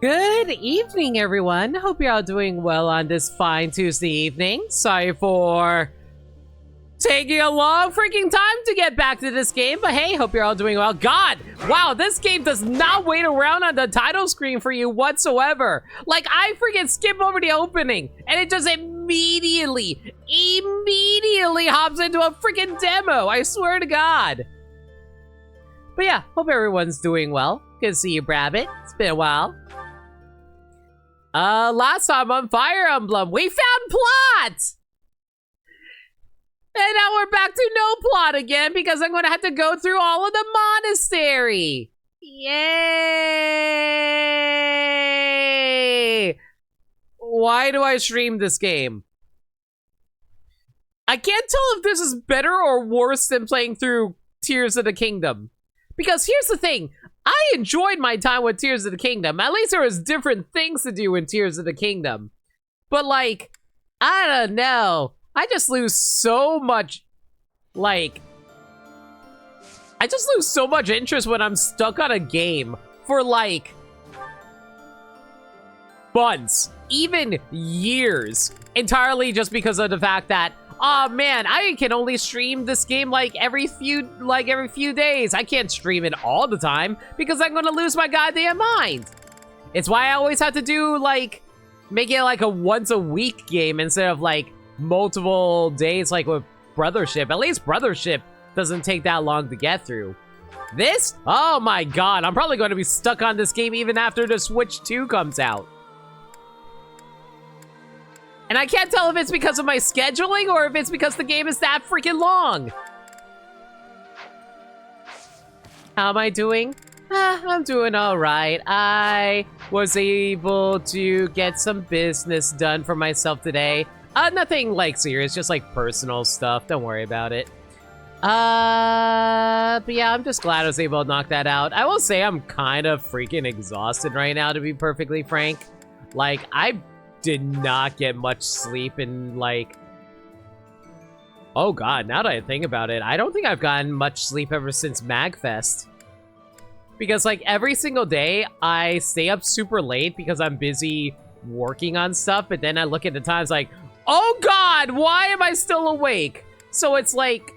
Good evening, everyone. Hope you're all doing well on this fine Tuesday evening. Sorry for taking a long freaking time to get back to this game, but hey, hope you're all doing well. God, wow, this game does not wait around on the title screen for you whatsoever. Like, I freaking skip over the opening, and it just immediately hops into a freaking demo. I swear to God. But yeah, hope everyone's doing well. Good to see you, Brabbit. It's been a while. Last time on Fire Emblem, we found plot! And now we're back to no plot again because I'm gonna have to go through all of the monastery. Yay! Why do I stream this game? I can't tell if this is better or worse than playing through Tears of the Kingdom. Because here's the thing, I enjoyed my time with Tears of the Kingdom. At least there was different things to do in Tears of the Kingdom. But like, I don't know. I just lose so much, like, I just lose so much interest when I'm stuck on a game for like months, even years, entirely just because of the fact that, oh man, I can only stream this game like every few days. I can't stream it all the time because I'm gonna lose my goddamn mind. It's why I always have to do like, make it like a once a week game instead of like multiple days like with Brothership. At least Brothership doesn't take that long to get through. This? Oh my god, I'm probably going to be stuck on this game even after the Switch 2 comes out. And I can't tell if it's because of my scheduling or if it's because the game is that freaking long. How am I doing? I'm doing all right. I was able to get some business done for myself today. Nothing like serious, just like personal stuff. Don't worry about it. But yeah, I'm just glad I was able to knock that out. I will say I'm kind of freaking exhausted right now, to be perfectly frank. Like, I did not get much sleep in, like... Oh god, now that I think about it, I don't think I've gotten much sleep ever since MagFest. Because, like, every single day, I stay up super late because I'm busy working on stuff, but then I look at the times like, oh god, why am I still awake? So it's like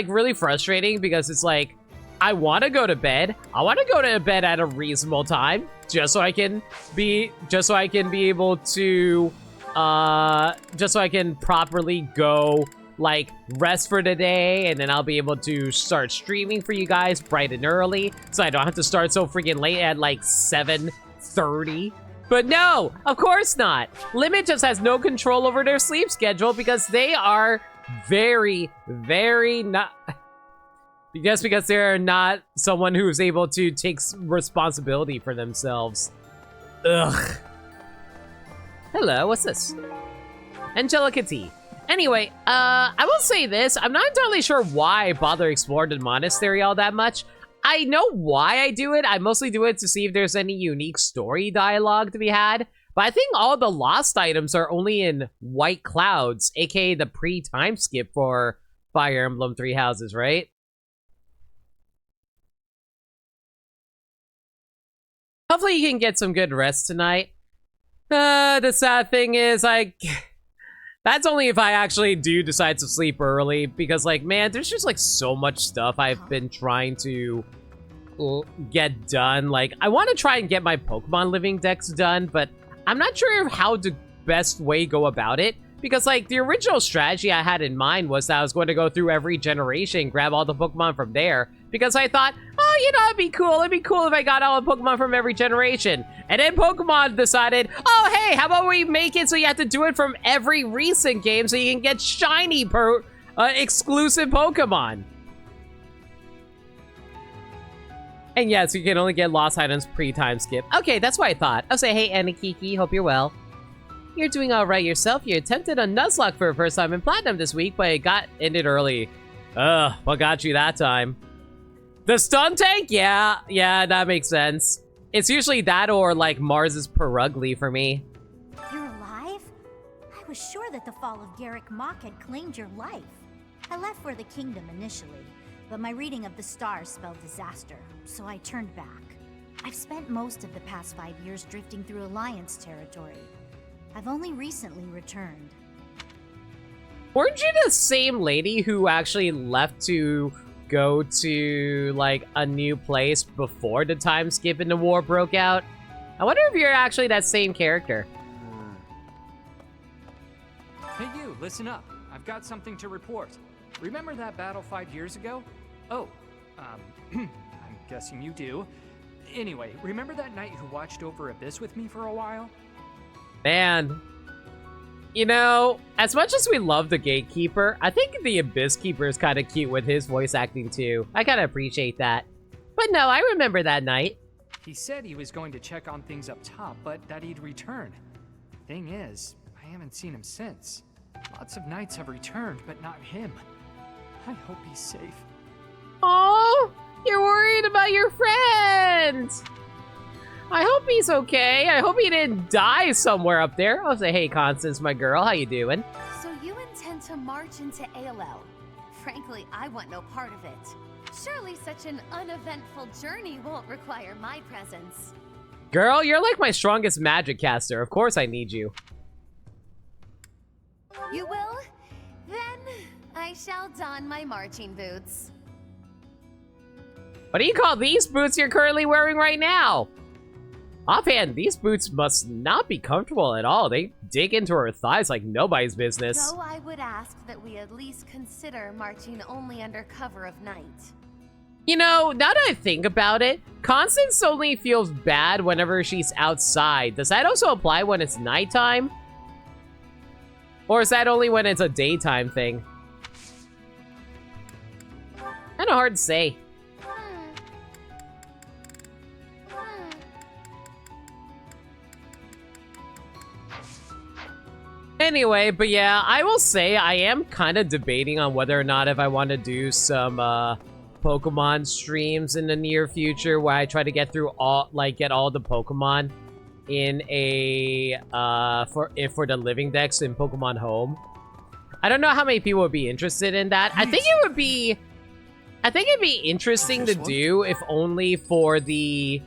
really frustrating because it's like, I want to go to bed. I want to go to bed at a reasonable time, just so I can be able to, just so I can properly go, like, rest for the day, and then I'll be able to start streaming for you guys bright and early, so I don't have to start so freaking late at, like, 7:30. But no, of course not. Limit just has no control over their sleep schedule because they are very not... because they're not someone who's able to take responsibility for themselves. Ugh. Hello, what's this? Angelica Tea. Anyway, I will say this. I'm not entirely sure why I bother exploring the monastery all that much. I know why I do it. I mostly do it to see if there's any unique story dialogue to be had. But I think all the lost items are only in White Clouds, aka the pre-time skip for Fire Emblem Three Houses, right? Hopefully you can get some good rest tonight. The sad thing is, that's only if I actually do decide to sleep early, because, like, man, there's just, like, so much stuff I've been trying to get done. Like, I want to try and get my Pokemon Living Dex done, but I'm not sure how to best way go about it, because, like, the original strategy I had in mind was that I was going to go through every generation, grab all the Pokemon from there, because I thought, oh, you know, it'd be cool if I got all the Pokemon from every generation. And then Pokemon decided, oh, hey, how about we make it so you have to do it from every recent game so you can get shiny exclusive Pokemon. And yes, you can only get lost items pre-time skip. Okay, that's what I thought. I'll say, hey, Anikiki, hope you're well. You're doing all right yourself. You attempted a Nuzlocke for the first time in Platinum this week, but it got ended early. Ugh, what got you that time? The stun tank? Yeah, that makes sense. It's usually that or, like, Mars's Perugly for me. You're alive? I was sure that the fall of Garrick Mach had claimed your life. I left for the kingdom initially, but my reading of the stars spelled disaster, so I turned back. I've spent most of the past 5 years drifting through Alliance territory. I've only recently returned. Weren't you the same lady who actually left to go to, like, a new place before the time skip and the war broke out? I wonder if you're actually that same character. Hey you, listen up. I've got something to report. Remember that battle 5 years ago? Oh, I'm guessing you do. Anyway, remember that knight who watched over Abyss with me for a while? Man, you know, as much as we love the Gatekeeper, I think the Abyss Keeper is kind of cute with his voice acting too. I kind of appreciate that. But no, I remember that night. He said he was going to check on things up top, but that he'd return. Thing is, I haven't seen him since. Lots of knights have returned, but not him. I hope he's safe. Oh, you're worried about your friend. I hope he's okay. I hope he didn't die somewhere up there. I'll say, hey, Constance, my girl, how you doing? So you intend to march into ALL? Frankly, I want no part of it. Surely such an uneventful journey won't require my presence. Girl, you're like my strongest magic caster. Of course I need you. You will? Then I shall don my marching boots. What do you call these boots you're currently wearing right now? Offhand, these boots must not be comfortable at all. They dig into her thighs like nobody's business. So I would ask that we at least consider marching only under cover of night. You know, now that I think about it, Constance only feels bad whenever she's outside. Does that also apply when it's nighttime? Or is that only when it's a daytime thing? Kinda hard to say. Anyway, but yeah, I will say I am kind of debating on whether or not if I want to do some Pokemon streams in the near future where I try to get through all, get all the Pokemon in a, for the living decks in Pokemon Home. I don't know how many people would be interested in that. I think it'd be interesting to do if only for the,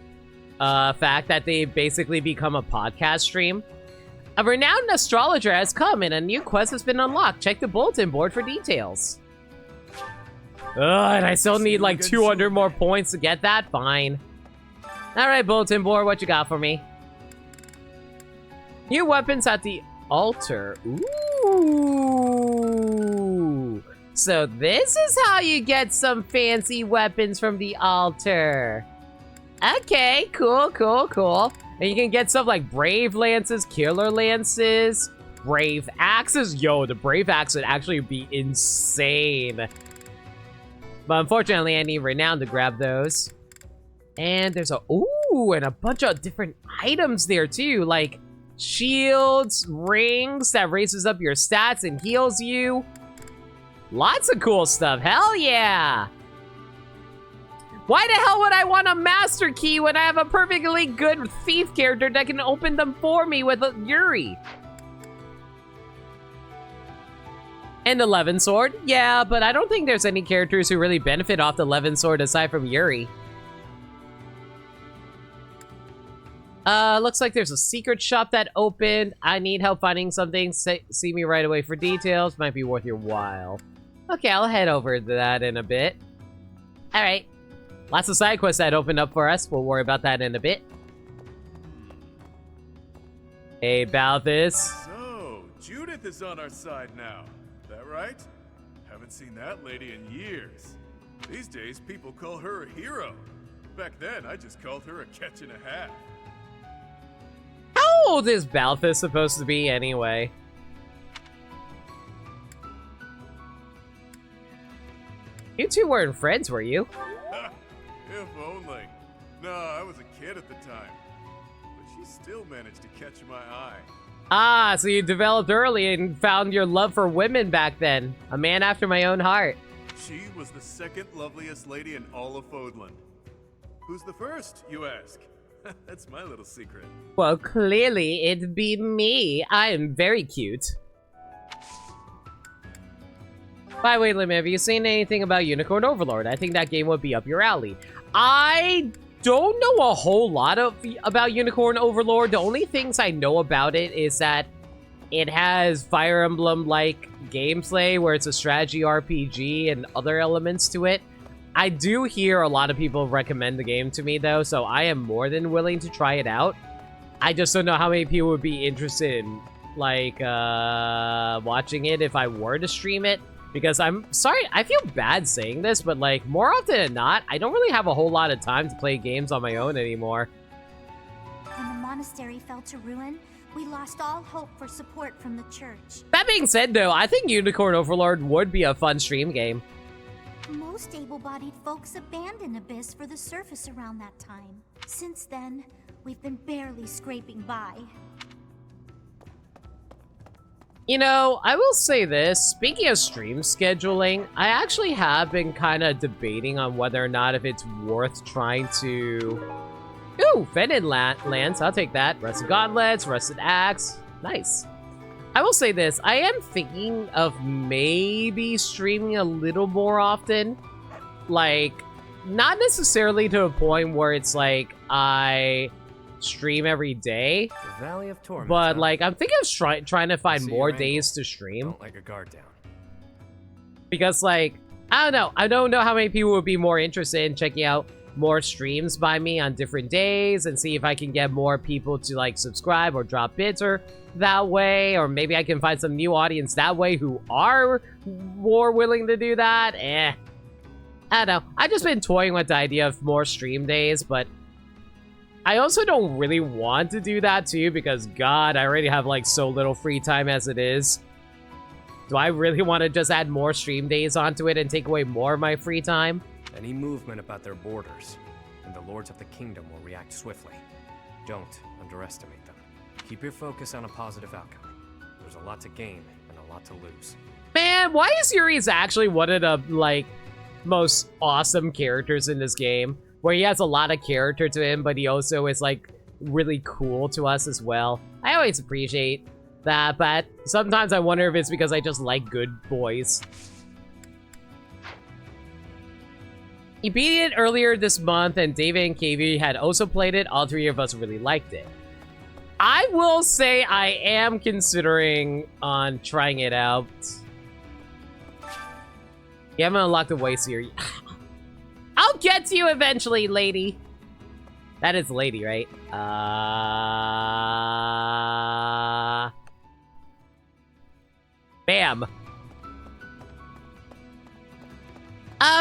fact that they basically become a podcast stream. A renowned astrologer has come and a new quest has been unlocked. Check the bulletin board for details. Ugh, and I still need like 200 more points to get that? Fine. Alright, bulletin board, what you got for me? New weapons at the altar. Ooh. So this is how you get some fancy weapons from the altar. Okay, cool, cool, cool. And you can get stuff like Brave Lances, Killer Lances, Brave Axes. Yo, the Brave Axe would actually be insane. But unfortunately, I need Renown to grab those. And there's and a bunch of different items there too. Like shields, rings that raises up your stats and heals you. Lots of cool stuff, hell yeah! Why the hell would I want a master key when I have a perfectly good thief character that can open them for me with Yuri? And the Levin Sword? Yeah, but I don't think there's any characters who really benefit off the Levin Sword aside from Yuri. Looks like there's a secret shop that opened. I need help finding something. See me right away for details. Might be worth your while. Okay, I'll head over to that in a bit. Alright. Lots of side quests that opened up for us. We'll worry about that in a bit. Hey, Balthus. So, Judith is on our side now. That right? Haven't seen that lady in years. These days, people call her a hero. Back then, I just called her a catch and a half. How old is Balthus supposed to be anyway? You two weren't friends, were you? If only. No, I was a kid at the time. But she still managed to catch my eye. Ah, so you developed early and found your love for women back then. A man after my own heart. She was the second loveliest lady in all of Fodland. Who's the first, you ask? That's my little secret. Well, clearly it'd be me. I am very cute. By the way, Lim, have you seen anything about Unicorn Overlord? I think that game would be up your alley. I don't know a whole lot about Unicorn Overlord. The only things I know about it is that it has Fire Emblem-like gameplay where it's a strategy RPG and other elements to it. I do hear a lot of people recommend the game to me, though, so I am more than willing to try it out. I just don't know how many people would be interested in, like, watching it if I were to stream it. Because I'm sorry, I feel bad saying this, but, like, more often than not, I don't really have a whole lot of time to play games on my own anymore. When the monastery fell to ruin, we lost all hope for support from the church. That being said, though, I think Unicorn Overlord would be a fun stream game. Most able-bodied folks abandoned Abyss for the surface around that time. Since then, we've been barely scraping by. You know, I will say this, speaking of stream scheduling, I actually have been kind of debating on whether or not if it's worth trying to... Ooh, Fended Lance, I'll take that. Rusted Gauntlets, Rusted Axe, nice. I will say this, I am thinking of maybe streaming a little more often. Like, not necessarily to a point where it's like I stream every day. The Valley of Torment, but huh? like, I'm thinking of trying to find See more your angle. days to stream. Don't let your guard down. Because like, I don't know. I don't know how many people would be more interested in checking out more streams by me on different days and see if I can get more people to like subscribe or drop bits or that way, or maybe I can find some new audience that way who are more willing to do that. I don't know. I've just been toying with the idea of more stream days, but I also don't really want to do that too because God, I already have like so little free time as it is. Do I really want to just add more stream days onto it and take away more of my free time? Any movement about their borders, and the Lords of the Kingdom will react swiftly. Don't underestimate them. Keep your focus on a positive outcome. There's a lot to gain and a lot to lose. Man, why is Yuri's actually one of the, like, most awesome characters in this game? Where he has a lot of character to him, but he also is, like, really cool to us as well. I always appreciate that, but sometimes I wonder if it's because I just like good boys. He beat it earlier this month, and David and KV had also played it. All three of us really liked it. I will say I am considering on trying it out. You haven't unlocked the way series. I'll get to you eventually, lady. That is lady, right? Bam.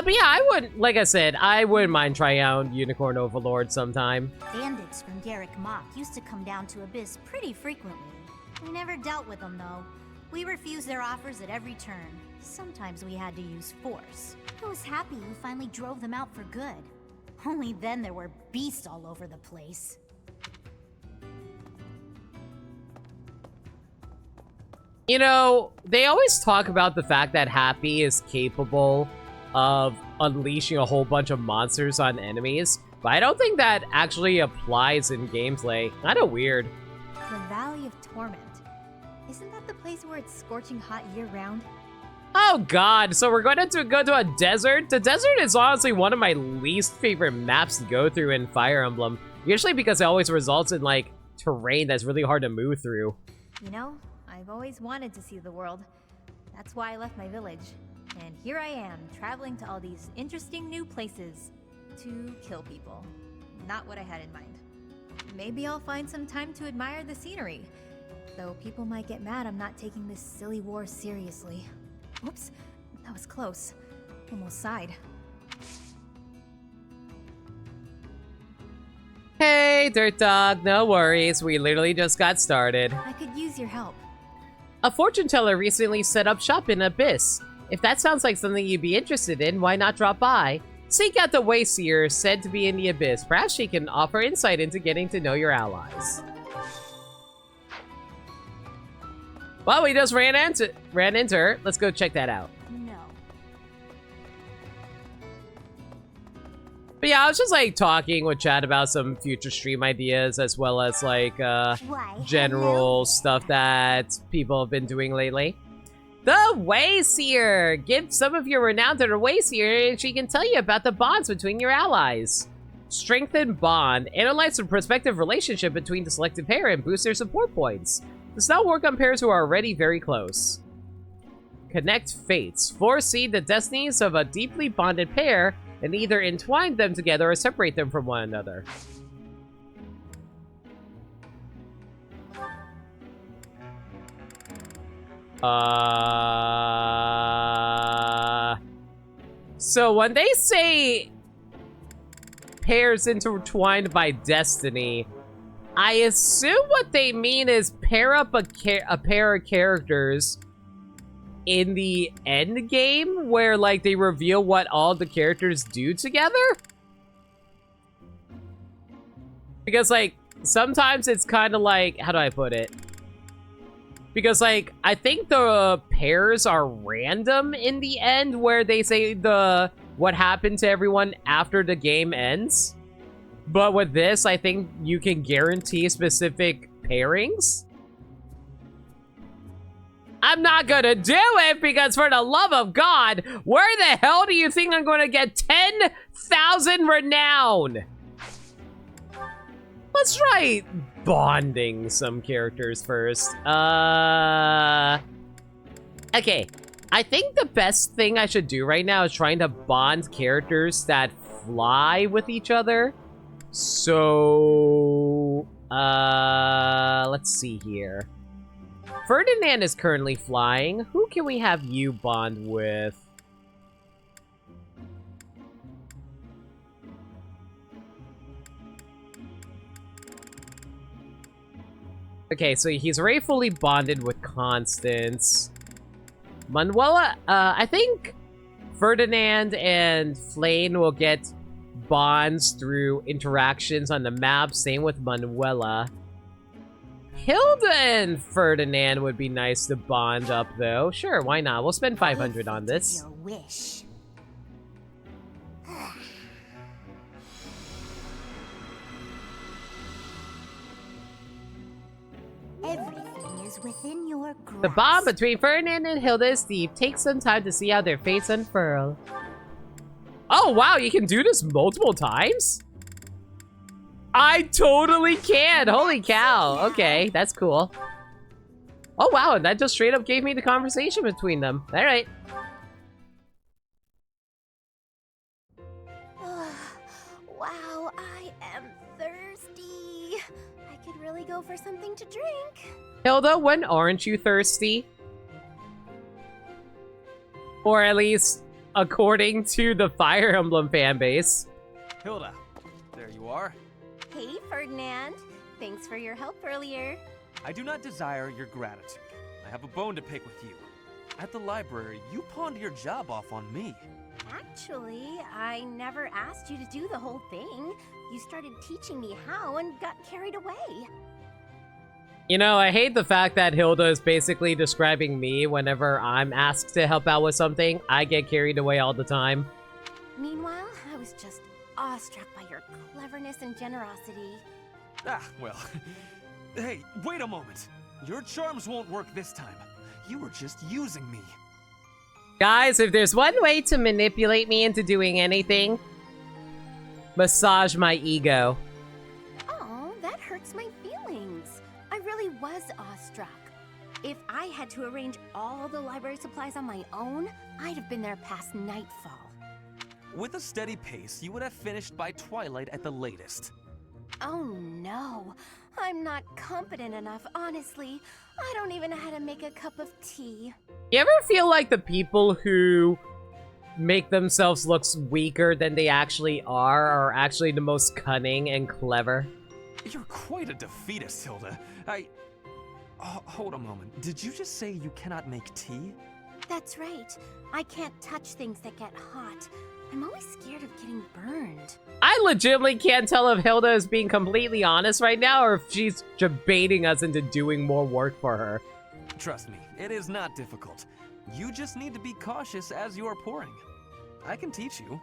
But yeah, I wouldn't, like I said, I wouldn't mind trying out Unicorn Overlord sometime. Bandits from Garrick Mock used to come down to Abyss pretty frequently. We never dealt with them, though. We refused their offers at every turn. Sometimes we had to use force. I was happy you finally drove them out for good. Only then there were beasts all over the place. You know, they always talk about the fact that Happy is capable of unleashing a whole bunch of monsters on enemies, but I don't think that actually applies in gameplay. Kinda weird. The Valley of Torment. Isn't that the place where it's scorching hot year-round? Oh god, so we're going to go to a desert? The desert is honestly one of my least favorite maps to go through in Fire Emblem. Usually because it always results in, like, terrain that's really hard to move through. You know, I've always wanted to see the world. That's why I left my village. And here I am, traveling to all these interesting new places to kill people. Not what I had in mind. Maybe I'll find some time to admire the scenery. Though people might get mad I'm not taking this silly war seriously. Oops, that was close. Almost sighed. Hey, Dirt Dog, no worries. We literally just got started. I could use your help. A fortune teller recently set up shop in Abyss. If that sounds like something you'd be interested in, why not drop by? Seek out the Wayseer, said to be in the Abyss. Perhaps she can offer insight into getting to know your allies. Well, we just ran into her. Let's go check that out. No. But yeah, I was just like talking with Chad about some future stream ideas as well as like Why, general stuff that people have been doing lately. The Wayseer! Give some of your renown to the Wayseer and she can tell you about the bonds between your allies. Strengthen bond. Analyze the prospective relationship between the selected pair and boost their support points. Does not work on pairs who are already very close. Connect fates. Foresee the destinies of a deeply bonded pair and either entwine them together or separate them from one another. So when they say pairs intertwined by destiny, I assume what they mean is pair up a pair of characters in the end game where, like, they reveal what all the characters do together? Because, like, sometimes it's kind of like, how do I put it? Because, like, I think the pairs are random in the end where they say what happened to everyone after the game ends. But with this, I think you can guarantee specific pairings. I'm not gonna do it because, for the love of God, where the hell do you think I'm gonna get 10,000 renown? Let's try bonding some characters first. Okay. I think the best thing I should do right now is trying to bond characters that fly with each other. So, let's see here. Ferdinand is currently flying. Who can we have you bond with? Okay, so he's already fully bonded with Constance. Manuela, I think Ferdinand and Flane will get bonds through interactions on the map. Same with Manuela. Hilda and Ferdinand would be nice to bond up, though. Sure, why not? We'll spend 500 on this. Your wish. Everything is within your grasp. The bond between Ferdinand and Hilda is deep. Take some time to see how their fates unfurl. Oh, wow, you can do this multiple times? I totally can! Holy cow. Okay, that's cool. Oh, wow, that just straight up gave me the conversation between them. Alright. Wow, I am thirsty. I could really go for something to drink. Hilda, when aren't you thirsty? Or at least, according to the Fire Emblem fanbase. Hilda, there you are. Hey, Ferdinand. Thanks for your help earlier. I do not desire your gratitude. I have a bone to pick with you. At the library, you pawned your job off on me. Actually, I never asked you to do the whole thing. You started teaching me how and got carried away. You know, I hate the fact that Hilda is basically describing me whenever I'm asked to help out with something. I get carried away all the time. Meanwhile, I was just awestruck by your cleverness and generosity. Ah, well. Hey, wait a moment. Your charms won't work this time. You were just using me. Guys, if there's one way to manipulate me into doing anything, massage my ego. Oh, that hurts my feelings. I really was awestruck. If I had to arrange all the library supplies on my own, I'd have been there past nightfall. With a steady pace, you would have finished by twilight at the latest. Oh no, I'm not competent enough, honestly. I don't even know how to make a cup of tea. You ever feel like the people who make themselves look weaker than they actually are actually the most cunning and clever? You're quite a defeatist, Hilda. Hold a moment. Did you just say you cannot make tea? That's right. I can't touch things that get hot. I'm always scared of getting burned. I legitimately can't tell if Hilda is being completely honest right now or if she's baiting us into doing more work for her. Trust me, it is not difficult. You just need to be cautious as you are pouring. I can teach you.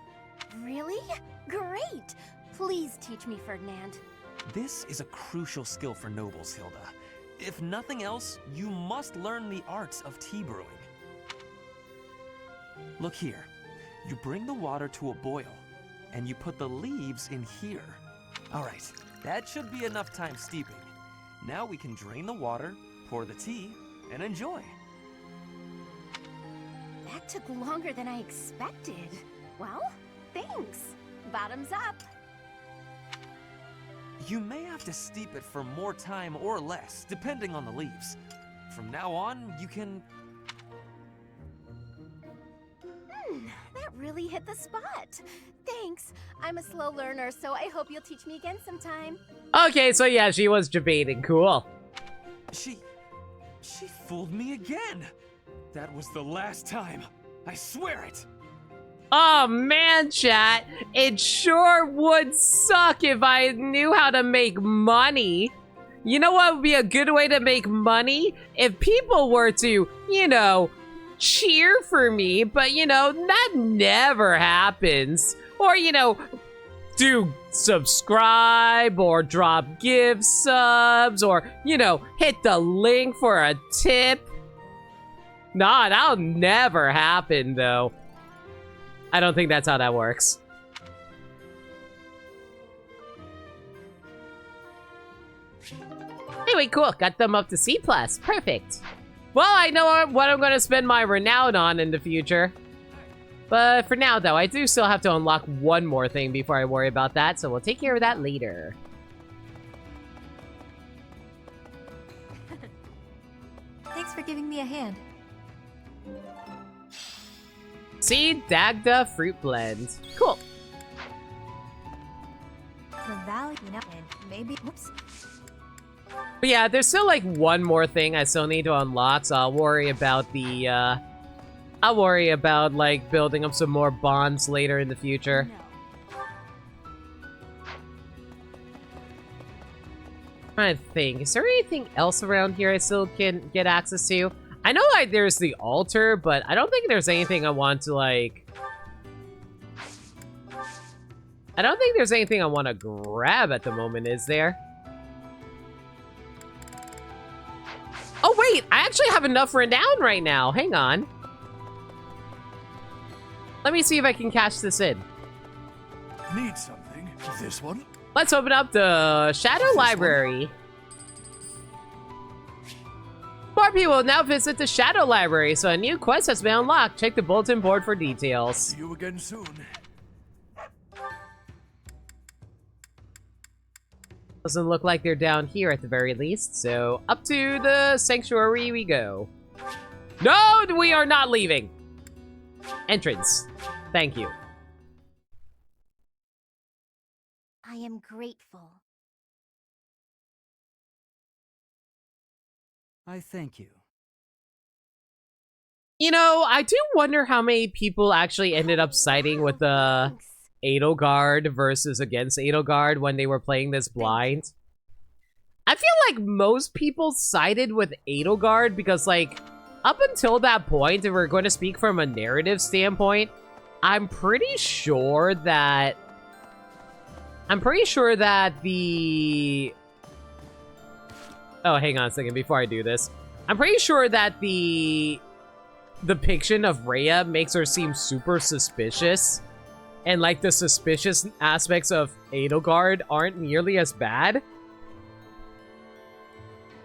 Really? Great! Please teach me, Ferdinand. This is a crucial skill for nobles, Hilda. If nothing else, you must learn the arts of tea brewing. Look here. You bring the water to a boil. and you put the leaves in here. Alright, that should be enough time steeping. Now we can drain the water, pour the tea, and enjoy. That took longer than I expected. Well, thanks. Bottoms up. You may have to steep it for more time or less, depending on the leaves. From now on, you can... That really hit the spot. Thanks. I'm a slow learner, so I hope you'll teach me again sometime. Okay, so yeah, she was debating. Cool. She fooled me again. That was the last time. I swear it. Oh man, chat. It sure would suck if I knew how to make money. You know what would be a good way to make money? If people were to, you know, cheer for me, but you know, that never happens. Or, you know, do subscribe or drop gift subs or, you know, hit the link for a tip. Nah, that'll never happen though. I don't think that's how that works. Anyway, cool. Got them up to C+. Perfect. Well, I know what I'm going to spend my renown on in the future. But for now, though, I do still have to unlock one more thing before I worry about that, so we'll take care of that later. Thanks for giving me a hand. See, Dagda Fruit Blend. Cool. The valley, you know, and maybe, oops. But yeah, there's still like one more thing I still need to unlock, so I'll worry about the, I'll worry about like building up some more bonds later in the future. I'm trying to think, is there anything else around here I still can get access to? I know like there's the altar, but I don't think there's anything I want to like... I don't think there's anything I want to grab at the moment, is there? Oh wait, I actually have enough renown right now. Hang on. Let me see if I can cash this in. Need something? This one? Let's open up the Shadow Library. More people now visit the Shadow Library, so a new quest has been unlocked. Check the bulletin board for details. See you again soon. Doesn't look like they're down here at the very least, so up to the sanctuary we go. No, we are not leaving. Entrance. Thank you. I am grateful. I thank you. You know, I do wonder how many people actually ended up siding with the Thanks. Edelgard versus against Edelgard when they were playing this blind. I feel like most people sided with Edelgard because, like, up until that point, if we're going to speak from a narrative standpoint, I'm pretty sure that the... Oh, hang on a second before I do this. I'm pretty sure that the depiction of Rhea makes her seem super suspicious. And, like, the suspicious aspects of Edelgard aren't nearly as bad.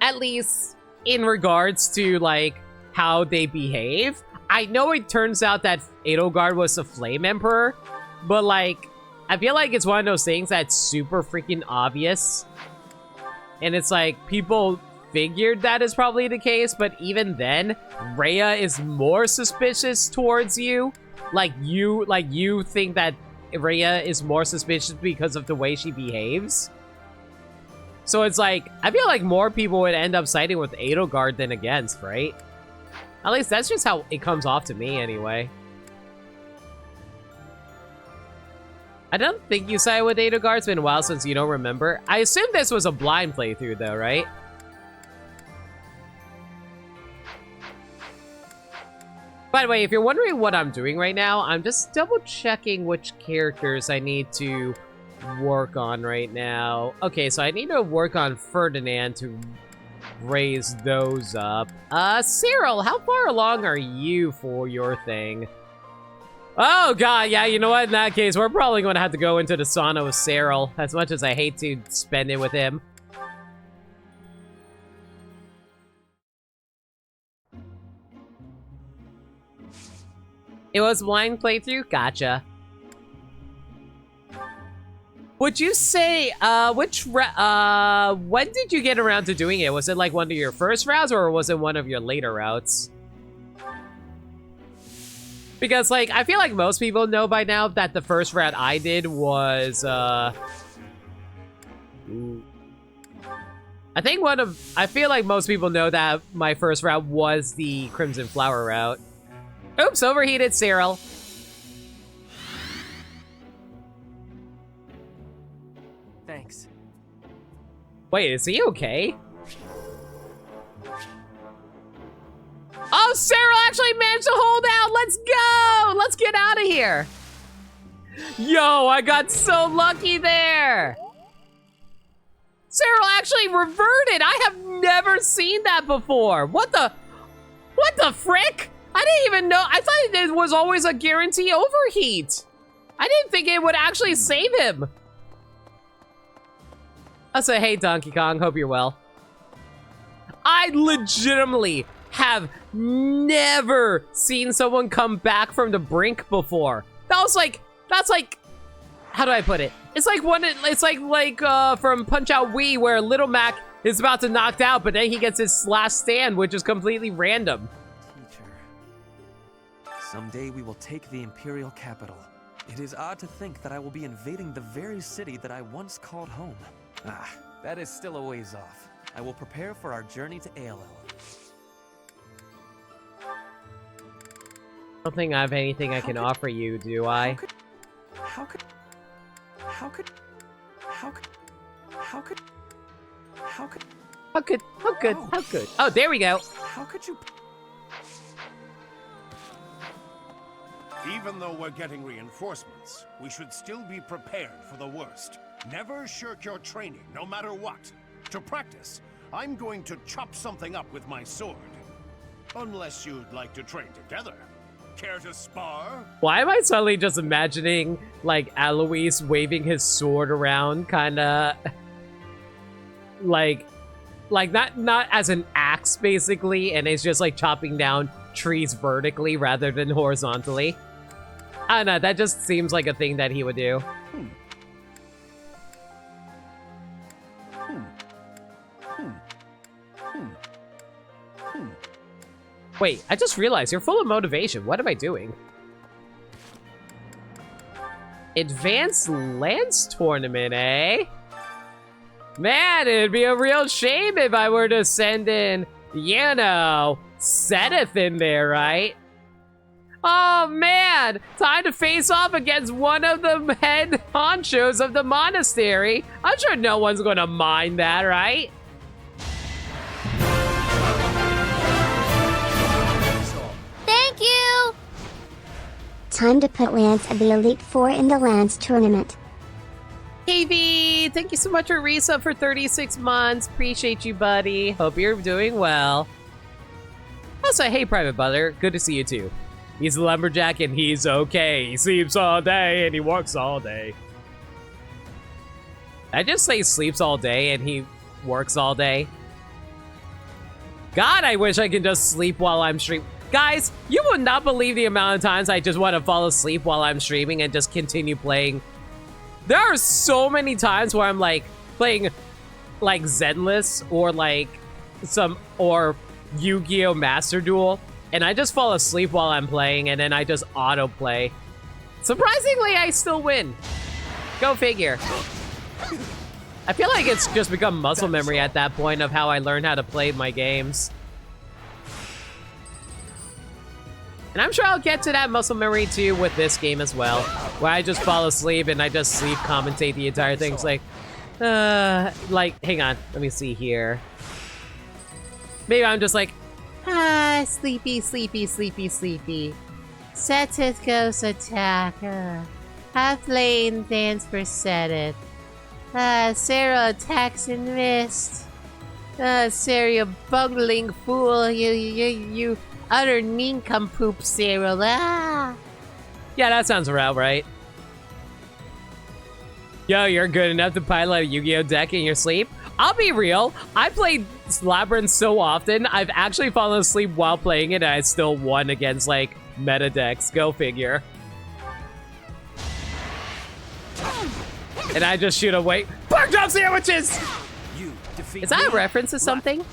At least in regards to, like, how they behave. I know it turns out that Edelgard was the Flame Emperor, but, like, I feel like it's one of those things that's super freaking obvious. And it's like, people figured that is probably the case, but even then, Rhea is more suspicious towards you. Like you think that Rhea is more suspicious because of the way she behaves. So it's like, I feel like more people would end up siding with Edelgard than against, right? At least that's just how it comes off to me anyway. I don't think you sided with Edelgard. It's been a while since you don't remember. I assume this was a blind playthrough though, right? By the way, if you're wondering what I'm doing right now, I'm just double checking which characters I need to work on right now. Okay, so I need to work on Ferdinand to raise those up. Cyril, how far along are you for your thing? Oh god, yeah, you know what? In that case, we're probably going to have to go into the sauna with Cyril, as much as I hate to spend it with him. It was blind playthrough? Gotcha. Would you say, when did you get around to doing it? Was it like one of your first routes, or was it one of your later routes? Because, like, I feel like most people know by now that the first route I did was, I feel like most people know that my first route was the Crimson Flower route. Oops, overheated, Cyril. Thanks. Wait, is he okay? Oh, Cyril actually managed to hold out! Let's go! Let's get out of here! Yo, I got so lucky there! Cyril actually reverted! I have never seen that before! What the frick? I didn't even know. I thought there was always a guarantee overheat. I didn't think it would actually save him. I say, hey, Donkey Kong, hope you're well. I legitimately have never seen someone come back from the brink before. That's like, how do I put it? It's like from Punch-Out Wii, where Little Mac is about to knock out, but then he gets his last stand, which is completely random. Teacher, someday we will take the Imperial capital. It is odd to think that I will be invading the very city that I once called home. Ah, that is still a ways off. I will prepare for our journey to ALL. I don't think I have anything I can offer you, do I? How could? Oh, there we go. How could you? Even though we're getting reinforcements, we should still be prepared for the worst. Never shirk your training, no matter what. To practice, I'm going to chop something up with my sword. Unless you'd like to train together. Care to spar? Why am I suddenly just imagining, like, Alois waving his sword around, kinda... like not as an axe, basically, and it's just, like, chopping down trees vertically rather than horizontally. I don't know, that just seems like a thing that he would do. Wait, I just realized you're full of motivation. What am I doing? Advanced Lance Tournament, eh? Man, it'd be a real shame if I were to send in, you know, Seth in there, right? Oh man, time to face off against one of the head honchos of the monastery. I'm sure no one's gonna mind that, right? Thank you! Time to put Lance at the Elite Four in the Lance Tournament. KV, thank you so much for resub for 36 months. Appreciate you, buddy. Hope you're doing well. Also, hey, Private Butler. Good to see you, too. He's a lumberjack and he's okay. He sleeps all day and he works all day. I just say sleeps all day and he works all day. God, I wish I could just sleep while I'm streaming. Guys, you would not believe the amount of times I just want to fall asleep while I'm streaming and just continue playing. There are so many times where I'm like playing like Zenless or like or Yu-Gi-Oh! Master Duel, and I just fall asleep while I'm playing and then I just autoplay. Surprisingly, I still win. Go figure. I feel like it's just become muscle memory at that point of how I learned how to play my games. And I'm sure I'll get to that muscle memory too with this game as well, where I just fall asleep and I just sleep commentate the entire thing. It's like, hang on, let me see here. Maybe I'm just like, sleepy, sleepy, sleepy, sleepy. Seteth goes attack. Half lane dance for Seteth. Sarah attacks and missed. Sarah, you bungling fool. You utter nincompoop, Cyril. Yeah, that sounds about right. Yo, you're good enough to pilot a Yu-Gi-Oh deck in your sleep? I'll be real, I played Labyrinth so often, I've actually fallen asleep while playing it and I still won against, like, meta decks. Go figure. And I just shoot away. Pork chop sandwiches! Is that a reference to something?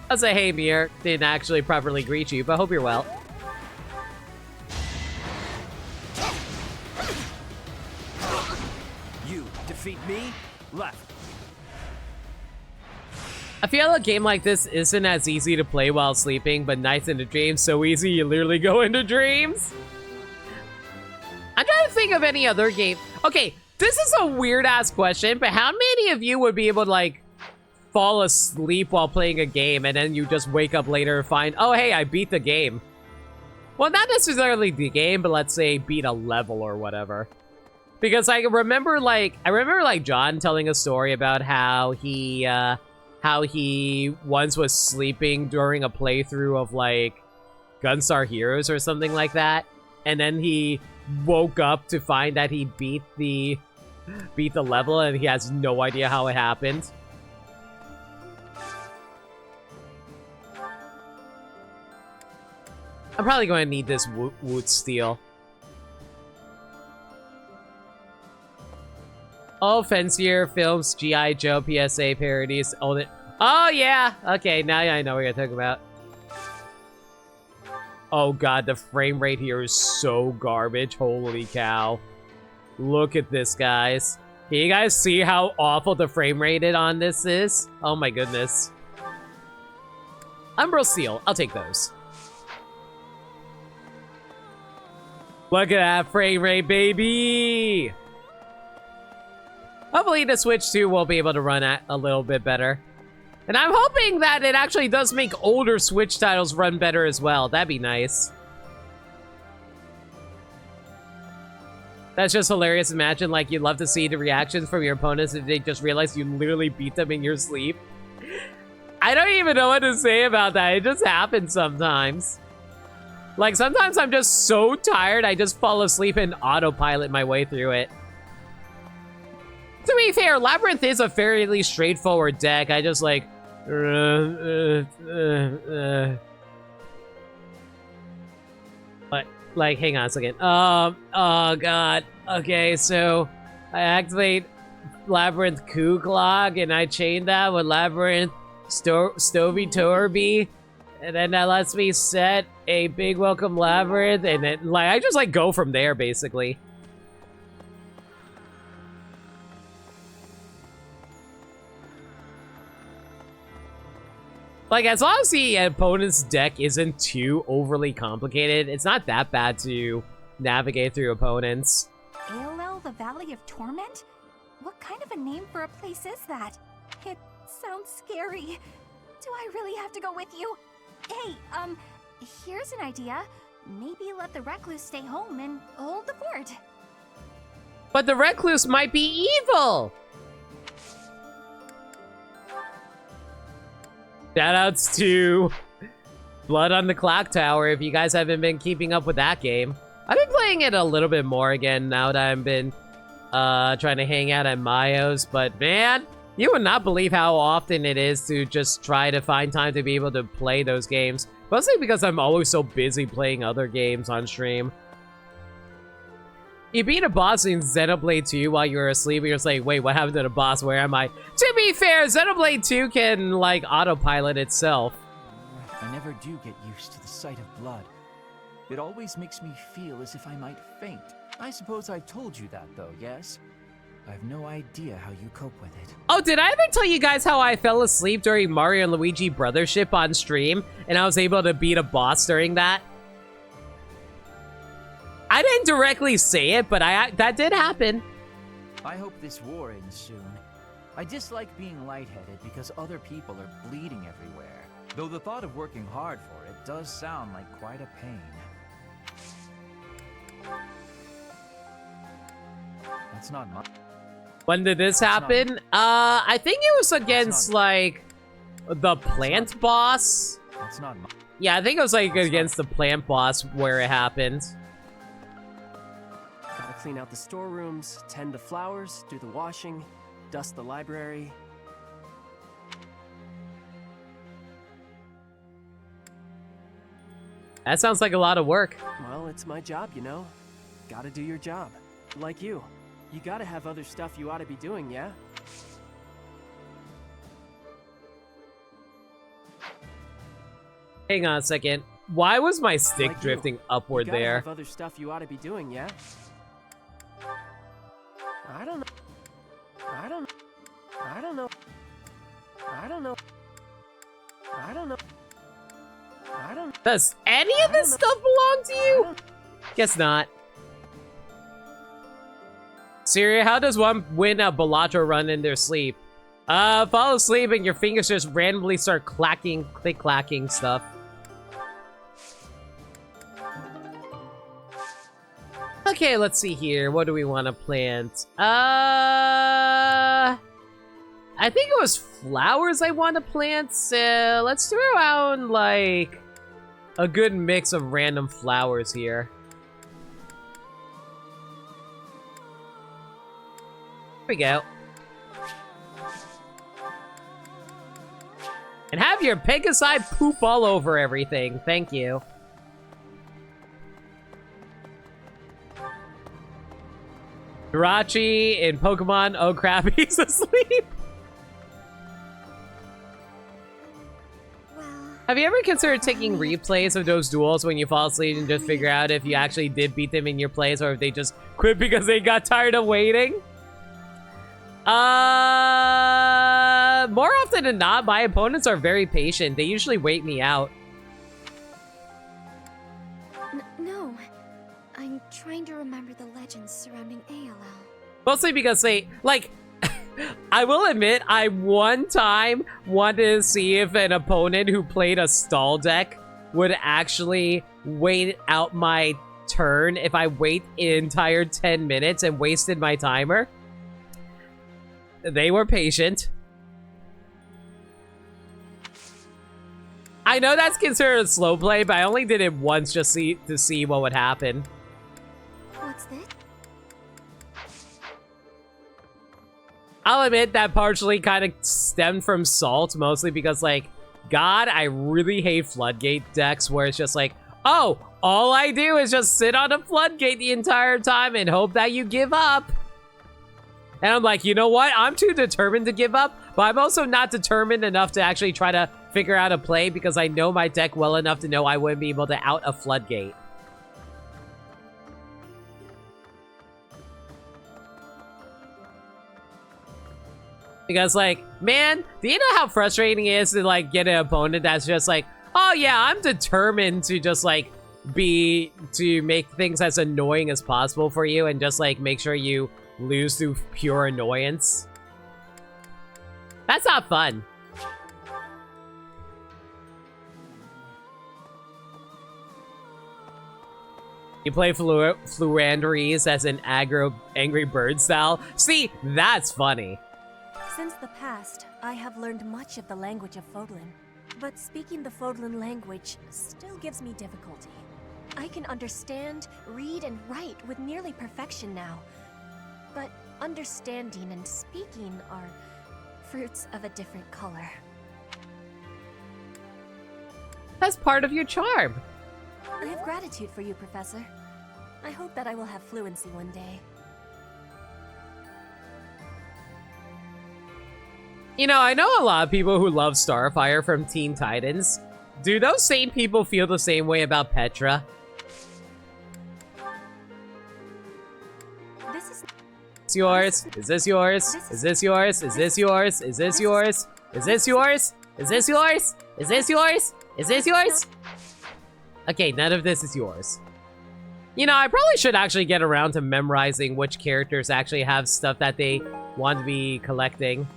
I'll say, hey, Mir, didn't actually properly greet you, but hope you're well. You defeat me? Left. I feel a game like this isn't as easy to play while sleeping, but nights into dreams so easy you literally go into dreams. I'm trying to think of any other game. Okay, this is a weird-ass question, but how many of you would be able to, like, fall asleep while playing a game and then you just wake up later and find, oh, hey, I beat the game? Well, not necessarily the game, but let's say beat a level or whatever. Because I remember, like, John telling a story about how he once was sleeping during a playthrough of, like, Gunstar Heroes or something like that. And then he woke up to find that he beat the level and he has no idea how it happened. I'm probably going to need this wood steel. Oh, Fancier films, G.I. Joe, PSA parodies. Oh, yeah. Okay, now I know what you're talking about. Oh, God, the frame rate here is so garbage. Holy cow. Look at this, guys. Can you guys see how awful the frame rate on this is? Oh, my goodness. Umbral Steel. I'll take those. Look at that frame rate, baby! Hopefully the Switch 2 will be able to run at a little bit better. And I'm hoping that it actually does make older Switch titles run better as well. That'd be nice. That's just hilarious. Imagine, like, you'd love to see the reactions from your opponents if they just realize you literally beat them in your sleep. I don't even know what to say about that. It just happens sometimes. Like, sometimes I'm just so tired, I just fall asleep and autopilot my way through it. To be fair, Labyrinth is a fairly straightforward deck. I just, like... Like, hang on a second. Oh, God. Okay, so... I activate Labyrinth Coup Clock, and I chain that with Labyrinth Stovey Torby. And then that lets me set a Big Welcome Labyrinth, and then, like, I just, like, go from there, basically. Like, as long as the opponent's deck isn't too overly complicated, it's not that bad to navigate through opponents. ALL, the Valley of Torment? What kind of a name for a place is that? It sounds scary. Do I really have to go with you? Hey, here's an idea. Maybe let the Recluse stay home and hold the fort. But the Recluse might be evil! Shoutouts to Blood on the Clock Tower if you guys haven't been keeping up with that game. I've been playing it a little bit more again now that I've been trying to hang out at Mayo's, but man, you would not believe how often it is to just try to find time to be able to play those games. Mostly because I'm always so busy playing other games on stream. You beat a boss in Xenoblade 2 while you were asleep, and you're just like, wait, what happened to the boss? Where am I? To be fair, Xenoblade 2 can, like, autopilot itself. I never do get used to the sight of blood. It always makes me feel as if I might faint. I suppose I've told you that, though, yes? I have no idea how you cope with it. Oh, did I ever tell you guys how I fell asleep during Mario and Luigi Brothership on stream, and I was able to beat a boss during that? I didn't directly say it, but that did happen. I hope this war ends soon. I dislike being lightheaded because other people are bleeding everywhere. Though the thought of working hard for it does sound like quite a pain. That's not much. When did this happen? I think it was against, like, the plant boss. That's not much. Yeah, I think it was like against the plant boss where it happened. Gotta clean out the storerooms, tend the flowers, do the washing, dust the library. That sounds like a lot of work. Well, it's my job, you know. Gotta do your job. Like you. You gotta have other stuff you ought to be doing, yeah? Hang on a second. Why was my stick Like drifting upward you gotta there? have other stuff you ought to be doing, yeah? I don't know. I don't know. I don't know. I don't know. I don't know. I don't. Does any of this stuff belong to you? Guess not. Siri, how does one win a Balatro run in their sleep? Fall asleep and your fingers just randomly start clacking, click-clacking stuff. Okay, let's see here. What do we want to plant? I think it was flowers I want to plant, so let's throw out, like, a good mix of random flowers here. Here we go. And have your Pegasi poop all over everything. Thank you. Jirachi in Pokemon. Oh crap, he's asleep. Have you ever considered taking replays of those duels when you fall asleep and just figure out if you actually did beat them in your plays or if they just quit because they got tired of waiting? More often than not, my opponents are very patient. They usually wait me out. No. I'm trying to remember the legends surrounding ALL. Mostly because they, like, I will admit, I one time wanted to see if an opponent who played a stall deck would actually wait out my turn if I wait an entire 10 minutes and wasted my timer. They were patient. I know that's considered a slow play, but I only did it once just to see what would happen. What's this? I'll admit that partially kind of stemmed from Salt, mostly because, like, God, I really hate Floodgate decks where it's just like, oh, all I do is just sit on a Floodgate the entire time and hope that you give up. And I'm like, you know what? I'm too determined to give up, but I'm also not determined enough to actually try to figure out a play because I know my deck well enough to know I wouldn't be able to out a Floodgate. Because, like, man, do you know how frustrating it is to, like, get an opponent that's just like, oh, yeah, I'm determined to just, like, to make things as annoying as possible for you and just, like, make sure you lose through pure annoyance? That's not fun. You play Fluanderies as an angry bird style? See, that's funny. Since the past, I have learned much of the language of Fodlan, but speaking the Fodlan language still gives me difficulty. I can understand, read, and write with nearly perfection now, but understanding and speaking are fruits of a different color. That's part of your charm. I have gratitude for you, Professor. I hope that I will have fluency one day. You know, I know a lot of people who love Starfire from Teen Titans. Do those same people feel the same way about Petra? It's yours. Is this yours? Is this yours? Is this yours? Is this yours? Is this yours? Is this yours? Is this yours? Is this yours? Okay, none of this is yours. You know, I probably should actually get around to memorizing which characters actually have stuff that they want to be collecting.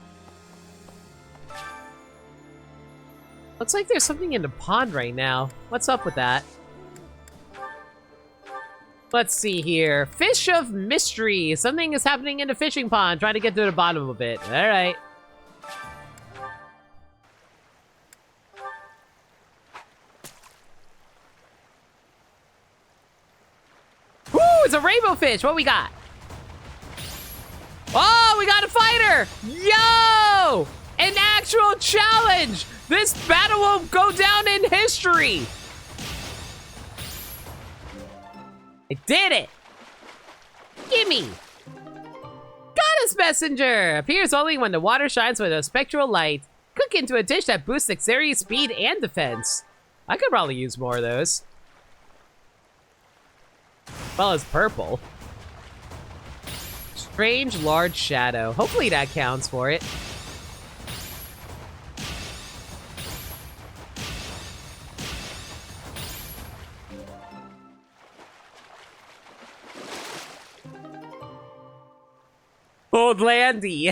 Looks like there's something in the pond right now. What's up with that? Let's see here. Fish of mystery. Something is happening in the fishing pond. Trying to get to the bottom of it. All right. it's a rainbow fish. What we got? Oh, we got a fighter. Yo! An actual challenge. This battle will go down in history. I did it. Gimme. Goddess messenger appears only when the water shines with a spectral light. Cook into a dish that boosts dexterity, speed, and defense. I could probably use more of those. Well, it's purple. Strange large shadow. Hopefully that counts for it. Old Landy.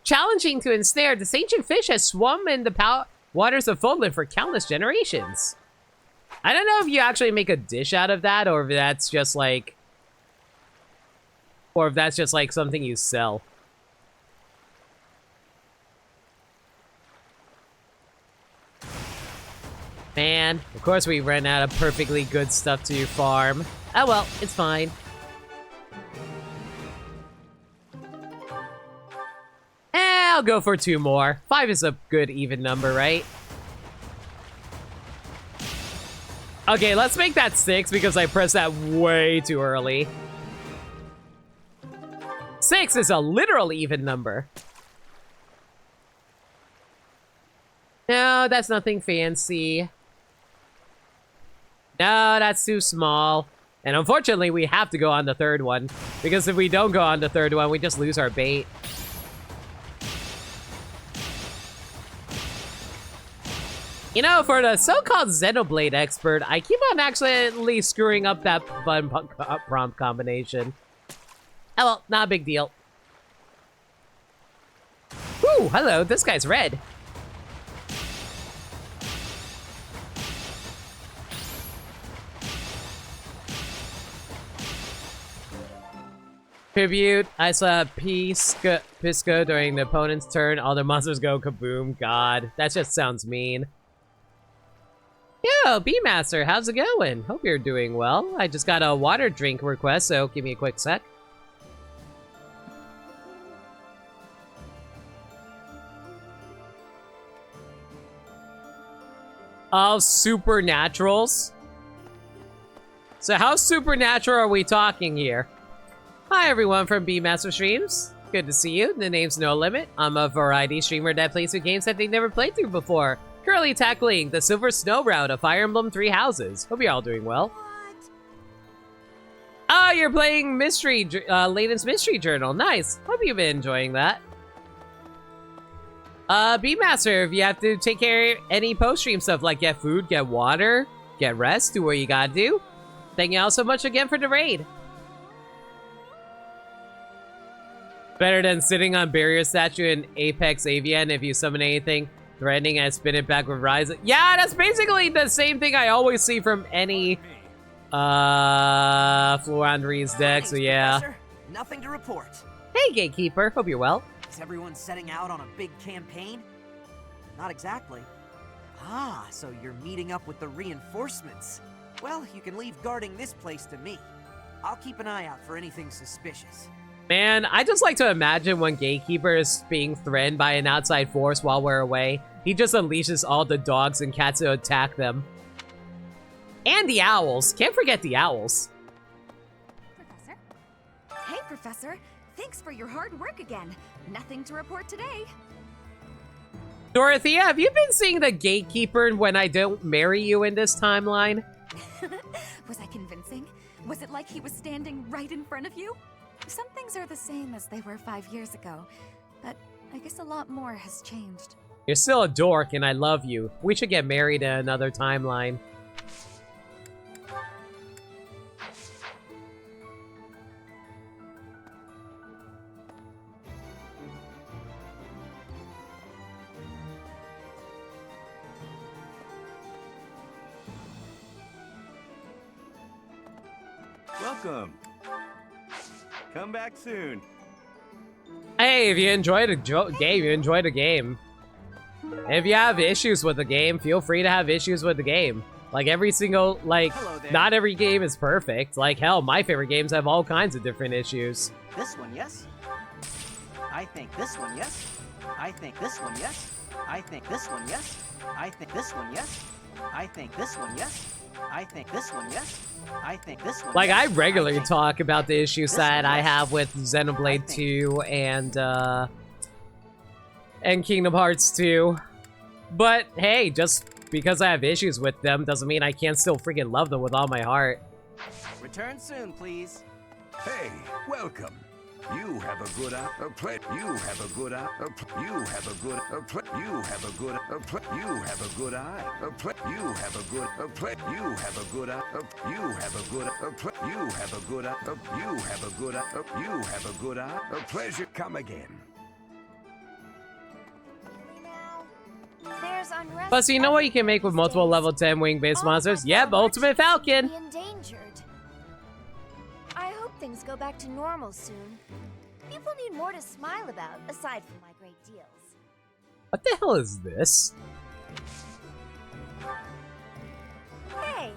Challenging to ensnare, this ancient fish has swum in the waters of Fodlan for countless generations. I don't know if you actually make a dish out of that, or if that's just like... Or if that's just like something you sell. Man, of course we ran out of perfectly good stuff to farm. Oh well, it's fine. I'll go for 2 more. 5 is a good even number, right? Okay, let's make that 6 because I pressed that way too early. 6 is a literal even number. No, that's nothing fancy. No, that's too small. And unfortunately, we have to go on the 3rd one. Because if we don't go on the 3rd one, we just lose our bait. You know, for the so-called Xenoblade expert, I keep on actually screwing up that button prompt combination. Oh well, not a big deal. Ooh, hello, this guy's red. Tribute, I saw Pisco during the opponent's turn. All the monsters go kaboom. God, that just sounds mean. Yo, B-Master, how's it going? Hope you're doing well. I just got a water drink request, so give me a quick sec. Oh, supernaturals? So how supernatural are we talking here? Hi everyone from B-Master Streams. Good to see you. The name's No Limit. I'm a variety streamer that plays through games that they've never played through before. Currently tackling the Silver Snow route of Fire Emblem 3 Houses. Hope you're all doing well. Oh, you're playing Mystery, Layden's Mystery Journal. Nice. Hope you've been enjoying that. B-Master, if you have to take care of any post-stream stuff like get food, get water, get rest, do what you gotta do. Thank you all so much again for the raid. Better than sitting on barrier statue in Apex Avian if you summon anything threatening and spin it back with Rise. Yeah, that's basically the same thing I always see from any Florandree's deck, so yeah. Professor. Nothing to report. Hey, Gatekeeper. Hope you're well. Is everyone setting out on a big campaign? Not exactly. Ah, so you're meeting up with the reinforcements. Well, you can leave guarding this place to me. I'll keep an eye out for anything suspicious. Man, I just like to imagine when Gatekeeper is being threatened by an outside force while we're away. He just unleashes all the dogs and cats to attack them. And the owls. Can't forget the owls. Professor? Hey, Professor. Thanks for your hard work again. Nothing to report today. Dorothea, have you been seeing the Gatekeeper when I don't marry you in this timeline? Was I convincing? Was it like he was standing right in front of you? Some things are the same as they were 5 years ago, but I guess a lot more has changed. You're still a dork and I love you. We should get married in another timeline. Welcome. Come back soon. Hey, if you enjoyed a game, you enjoyed a game. If you have issues with the game, feel free to have issues with the game. Like, every single, like, Hello there. not every game is perfect. Like, hell, my favorite games have all kinds of different issues. This one, yes? I think this one, yes? I think this one, yes? I think this one, yes? I think this one, yes? I think this one, yes? I think this one, yes? I think this one, Like, yes? I regularly talk about the issues that I have with Xenoblade 2 and Kingdom Hearts 2. But, hey, just because I have issues with them doesn't mean I can't still freaking love them with all my heart. Return soon, please. Hey, welcome. You have a good eye. You have a good eye. You have a good. You have a good. You have a good eye. You have a good. You have a good eye. You have a good. You have a good eye. You have a good eye. You have a good eye. A pleasure. Come again. There's unrest. Plus, you know what you can make with multiple level 10 wing-based monsters? Yep, Ultimate Falcon! Be endangered. I hope things go back to normal soon. People need more to smile about, aside from my great deals. What the hell is this? Hey,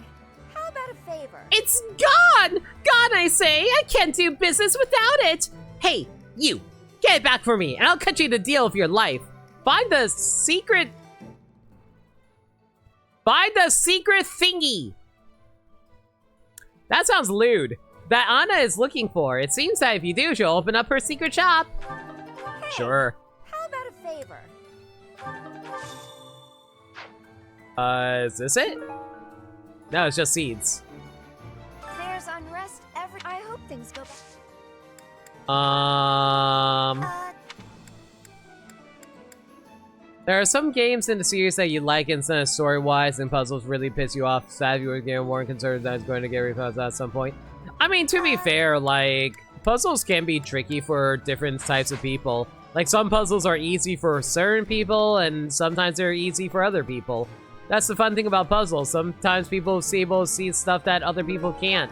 how about a favor? It's gone! Gone, I say! I can't do business without it! Hey, you! Get it back for me, and I'll cut you the deal of your life. Find the secret thingy! That sounds lewd. That Anna is looking for. It seems that if you do, she'll open up her secret shop. Hey, Sure. How about a favor? Is this it? No, it's just seeds. There's unrest every. I hope things go back. There are some games in the series that you like instead of story-wise, and puzzles really piss you off. Sad you were getting more concerned that it's going to get refunds at some point. I mean, to be fair, like, puzzles can be tricky for different types of people. Like, some puzzles are easy for certain people, and sometimes they're easy for other people. That's the fun thing about puzzles. Sometimes people are able to see stuff that other people can't.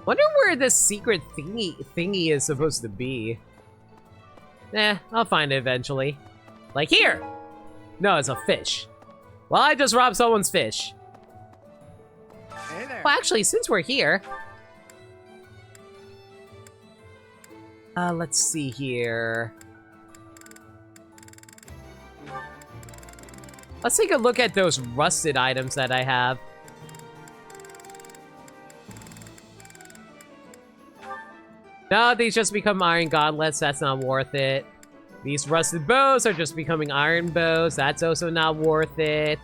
Wonder where this secret thingy is supposed to be. I'll find it eventually. Like here! No, it's a fish. Well, I just robbed someone's fish. Hey there. Well, actually, since we're here... let's see here. Let's take a look at those rusted items that I have. No, these just become iron gauntlets. That's not worth it. These rusted bows are just becoming iron bows. That's also not worth it.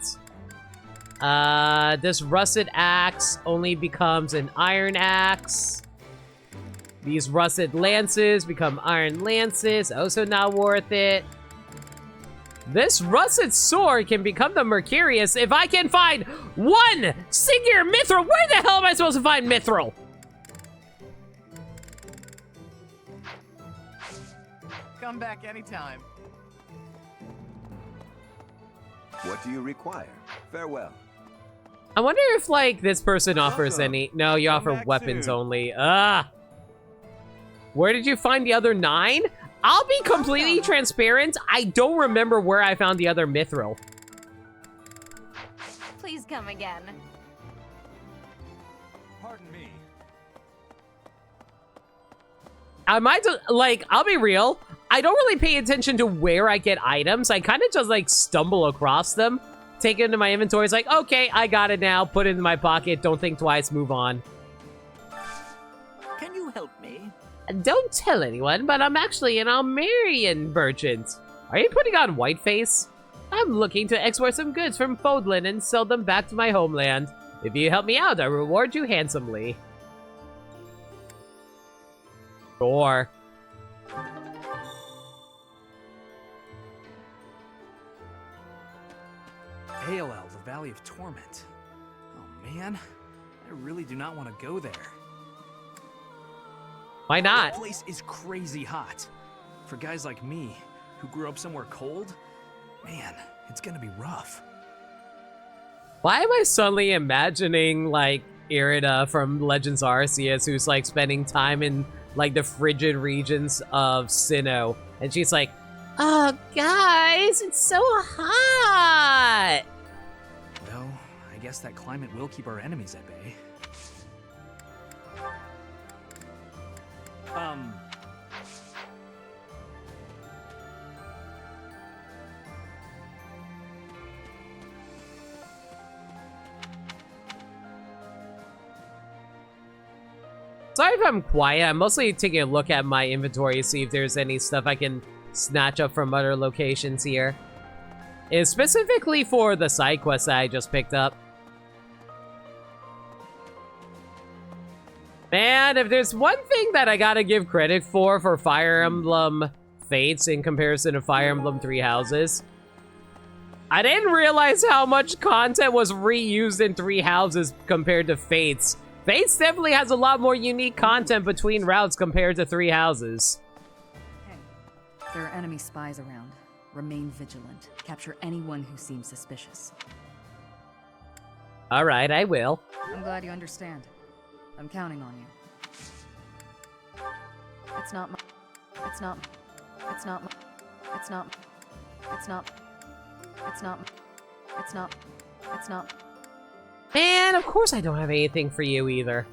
This rusted axe only becomes an iron axe. These rusted lances become iron lances. Also not worth it. This rusted sword can become the Mercurius if I can find one singular mithril. Where the hell am I supposed to find mithril? Come back anytime. What do you require? Farewell. I wonder if, like, this person offers any... No, you offer weapons only. Where did you find the other 9? I'll be completely transparent. I don't remember where I found the other mithril. Please come again. Pardon me. I might just, like, I'll be real. I don't really pay attention to where I get items. I kind of just, like, stumble across them. Take it into my inventory. It's like, okay, I got it now. Put it in my pocket. Don't think twice. Move on. Can you help me? Don't tell anyone, but I'm actually an Almerian merchant. Are you putting on whiteface? I'm looking to export some goods from Fodlan and sell them back to my homeland. If you help me out, I reward you handsomely. Sure. ALL, the Valley of Torment. Oh man, I really do not want to go there. Why not? The place is crazy hot. For guys like me, who grew up somewhere cold, man, it's gonna be rough. Why am I suddenly imagining, like, Irida from Legends Arceus, who's like spending time in like the frigid regions of Sinnoh, and she's like, "Oh, guys, it's so hot." Well, I guess that climate will keep our enemies at bay. Sorry if I'm quiet. I'm mostly taking a look at my inventory to see if there's any stuff I can snatch up from other locations here. It's specifically for the side quest that I just picked up. Man, if there's one thing that I gotta give credit for Fire Emblem Fates in comparison to Fire Emblem Three Houses, I didn't realize how much content was reused in Three Houses compared to Fates. Fates definitely has a lot more unique content between routes compared to Three Houses. Hey, there are enemy spies around. Remain vigilant. Capture anyone who seems suspicious. Alright, I will. I'm glad you understand. I'm counting on you. It's not my... It's not... It's not my... It's not... It's not... It's not... It's not... It's not... Man, of course I don't have anything for you either.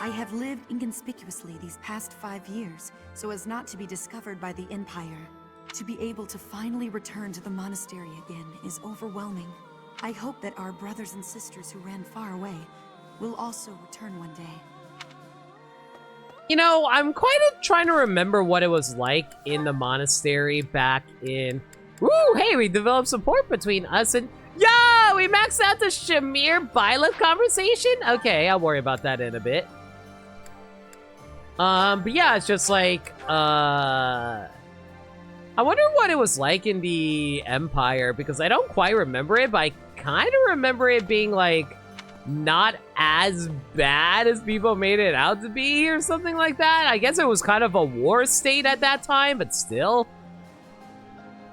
I have lived inconspicuously these past 5 years, so as not to be discovered by the Empire. To be able to finally return to the monastery again is overwhelming. I hope that our brothers and sisters who ran far away will also return one day. You know, I'm quite trying to remember what it was like in the monastery back in... Woo! Hey, we developed support between us and... Yo! We maxed out the Shamir Byleth conversation? Okay, I'll worry about that in a bit. But yeah, it's just like, I wonder what it was like in the Empire, because I don't quite remember it, but I kind of remember it being, like, not as bad as people made it out to be, or something like that. I guess it was kind of a war state at that time, but still.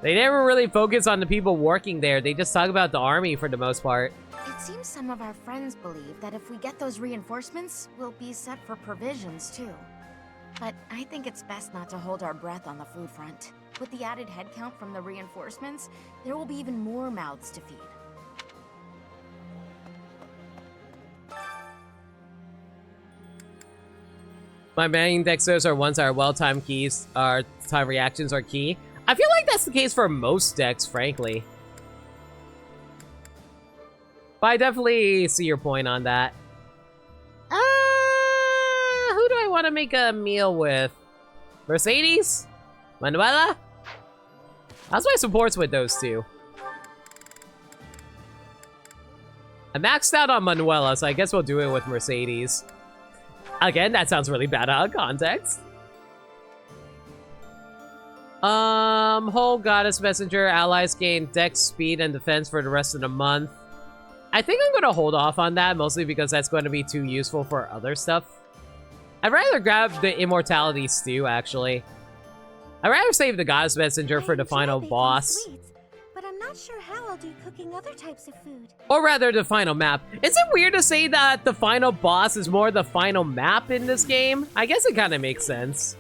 They never really focus on the people working there. They just talk about the army for the most part. It seems some of our friends believe that if we get those reinforcements, we'll be set for provisions, too. But I think it's best not to hold our breath on the food front. With the added headcount from the reinforcements, there will be even more mouths to feed. My main dexters are ones that are well-timed keys, our time reactions are key. I feel like that's the case for most decks, frankly. But I definitely see your point on that. Who do I want to make a meal with? Mercedes? Manuela? How's my supports with those two? I maxed out on Manuela, so I guess we'll do it with Mercedes. Again, that sounds really bad out of context. Whole Goddess Messenger, allies gain dex, speed, and defense for the rest of the month. I think I'm gonna hold off on that, mostly because that's going to be too useful for other stuff. I'd rather grab the Immortality Stew, actually. I'd rather save the Goddess Messenger for the final boss. Sweets, but I'm not sure how I'll do cooking other types of food. Or rather, the final map. Is it weird to say that the final boss is more the final map in this game? I guess it kind of makes sense.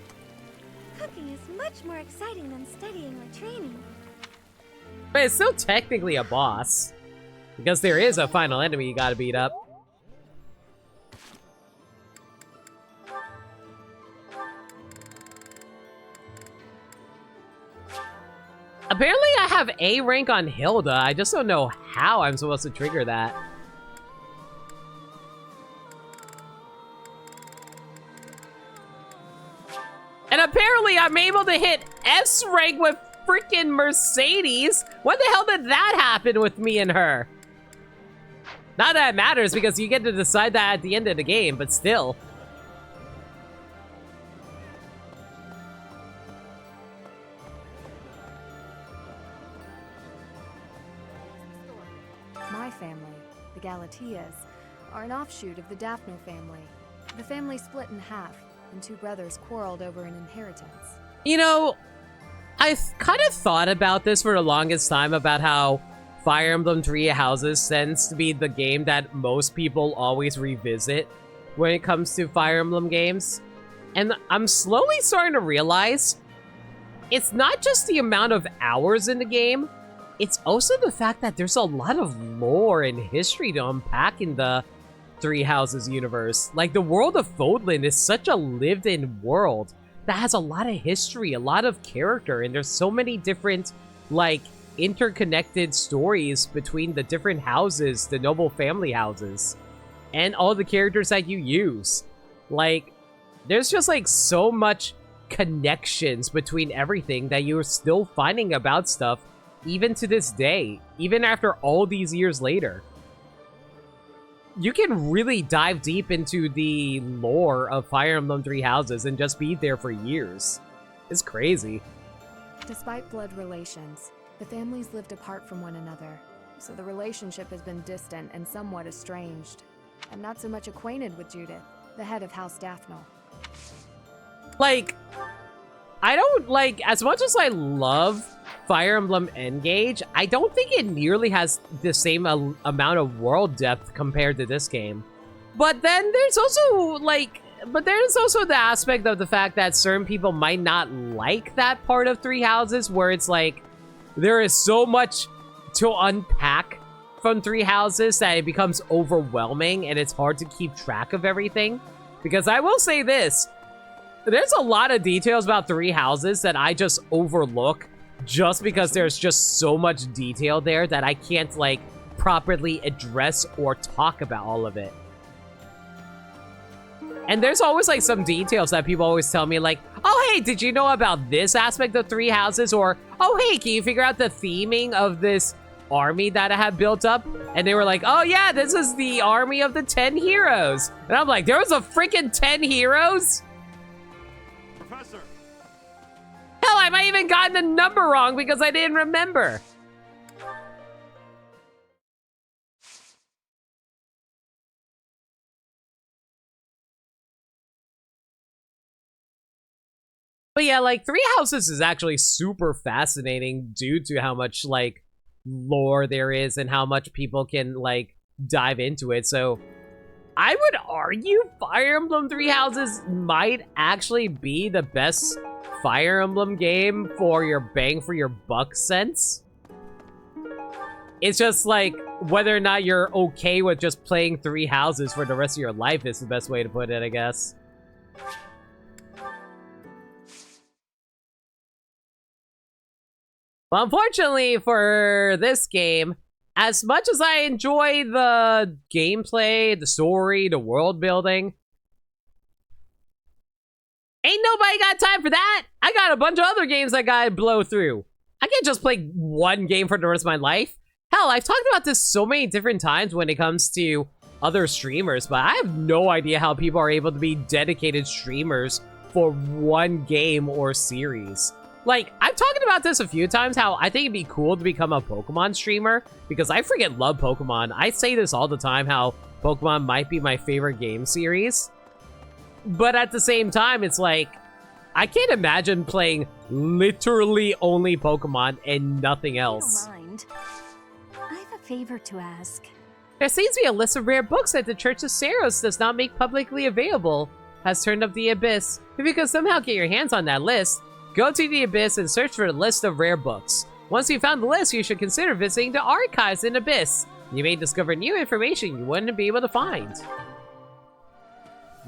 Cooking is much more exciting than studying or training. But it's still technically a boss. Because there is a final enemy you gotta beat up. Apparently I have A rank on Hilda, I just don't know how I'm supposed to trigger that. And apparently I'm able to hit S rank with freaking Mercedes! When the hell did that happen with me and her? Not that it matters, because you get to decide that at the end of the game, but still. My family the Galateas, are an offshoot of the Daphno family. The family split in half, and two brothers quarreled over an inheritance. You know, I've kind of thought about this for the longest time, about how Fire Emblem Three Houses tends to be the game that most people always revisit when it comes to Fire Emblem games. And I'm slowly starting to realize it's not just the amount of hours in the game, it's also the fact that there's a lot of lore and history to unpack in the Three Houses universe. Like, the world of Fodlan is such a lived-in world that has a lot of history, a lot of character, and there's so many different, like, interconnected stories between the different houses, the noble family houses, and all the characters that you use. Like, there's just, like, so much connections between everything that you're still finding about stuff even to this day, even after all these years later. You can really dive deep into the lore of Fire Emblem Three Houses and just be there for years. It's crazy. Despite blood relations, the families lived apart from one another, so the relationship has been distant and somewhat estranged. I'm not so much acquainted with Judith, the head of House Daphno. Like, I don't, like, as much as I love Fire Emblem Engage, I don't think it nearly has the same amount of world depth compared to this game. But then there's also, like, there's also the aspect of the fact that certain people might not like that part of Three Houses, where it's like, there is so much to unpack from Three Houses that it becomes overwhelming and it's hard to keep track of everything. Because I will say this, there's a lot of details about Three Houses that I just overlook just because there's just so much detail there that I can't, like, properly address or talk about all of it. And there's always, like, some details that people always tell me, like, oh, hey, did you know about this aspect of Three Houses? Or, oh, hey, can you figure out the theming of this army that I have built up? And they were like, oh, yeah, this is the army of the 10 heroes. And I'm like, there was a freaking 10 heroes? Professor! Hell, I might even gotten the number wrong because I didn't remember. But yeah, like, Three Houses is actually super fascinating due to how much, like, lore there is and how much people can, like, dive into it. So I would argue Fire Emblem Three Houses might actually be the best Fire Emblem game for your bang for your buck sense. It's just like, whether or not you're okay with just playing Three Houses for the rest of your life is the best way to put it, I guess. Well, unfortunately for this game, as much as I enjoy the gameplay, the story, the world building, ain't nobody got time for that. I got a bunch of other games I gotta blow through. I can't just play one game for the rest of my life. Hell, I've talked about this so many different times when it comes to other streamers, but I have no idea how people are able to be dedicated streamers for one game or series. Like, I've talked about this a few times, how I think it'd be cool to become a Pokemon streamer, because I freaking love Pokemon. I say this all the time, how Pokemon might be my favorite game series. But at the same time, it's like, I can't imagine playing literally only Pokemon and nothing else. Don't mind. I have a favor to ask. There seems to be a list of rare books that the Church of Saros does not make publicly available, has turned up the Abyss. If you could somehow get your hands on that list, go to the Abyss and search for the list of rare books. Once you've found the list, you should consider visiting the archives in Abyss. You may discover new information you wouldn't be able to find.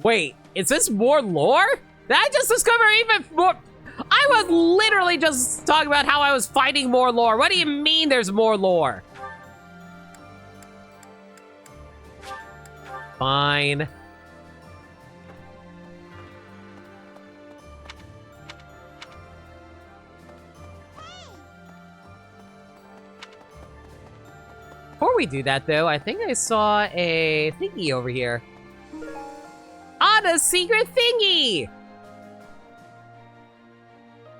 Wait, is this more lore? Did I just discover even more? I was literally just talking about how I was finding more lore. What do you mean there's more lore? Fine. Before we do that, though, I think I saw a thingy over here. Anna's secret thingy!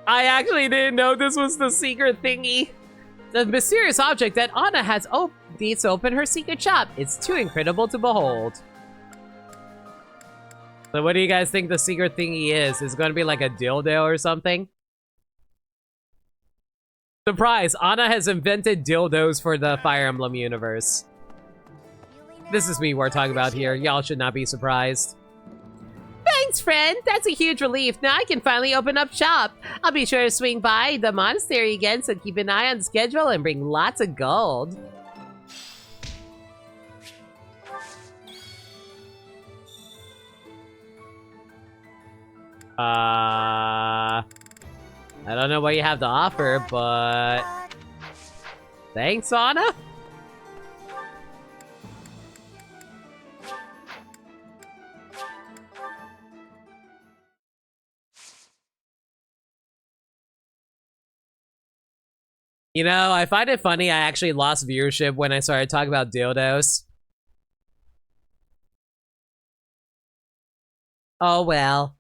I actually didn't know this was the secret thingy. The mysterious object that Anna has needs to open her secret shop. It's too incredible to behold. So what do you guys think the secret thingy is? Is it going to be like a dildo or something? Surprise! Anna has invented dildos for the Fire Emblem universe. This is me we're talking about here. Y'all should not be surprised. Thanks, friend! That's a huge relief. Now I can finally open up shop. I'll be sure to swing by the monastery again, so keep an eye on the schedule and bring lots of gold. I don't know what you have to offer, but... Thanks, Anna? You know, I find it funny I actually lost viewership when I started talking about dildos. Oh well.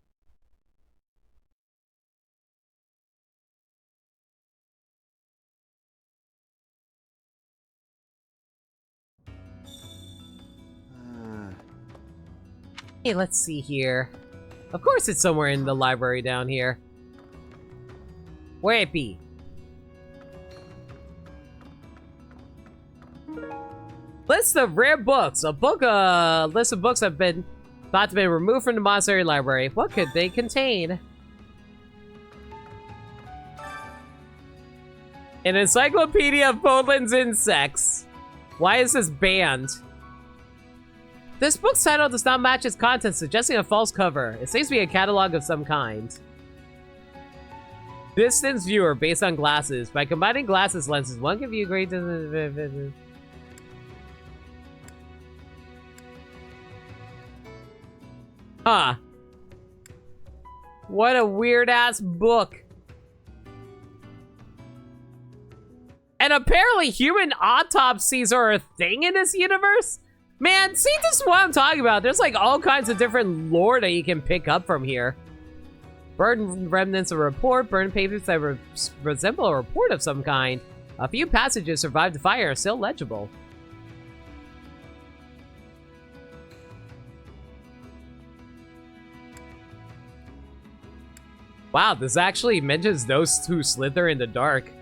Hey, let's see here. Of course it's somewhere in the library down here. Where it be? List of rare books. A list of books have been thought to be removed from the monastery library. What could they contain? An encyclopedia of Podland's insects. Why is this banned? This book's title does not match its content, suggesting a false cover. It seems to be a catalog of some kind. Distance viewer based on glasses. By combining glasses lenses, one can view great... Huh. What a weird-ass book. And apparently human autopsies are a thing in this universe? Man, see, this is what I'm talking about. There's like all kinds of different lore that you can pick up from here. Burned remnants of a report, burned papers that resemble a report of some kind. A few passages survived the fire are still legible. Wow, this actually mentions those who slither in the dark.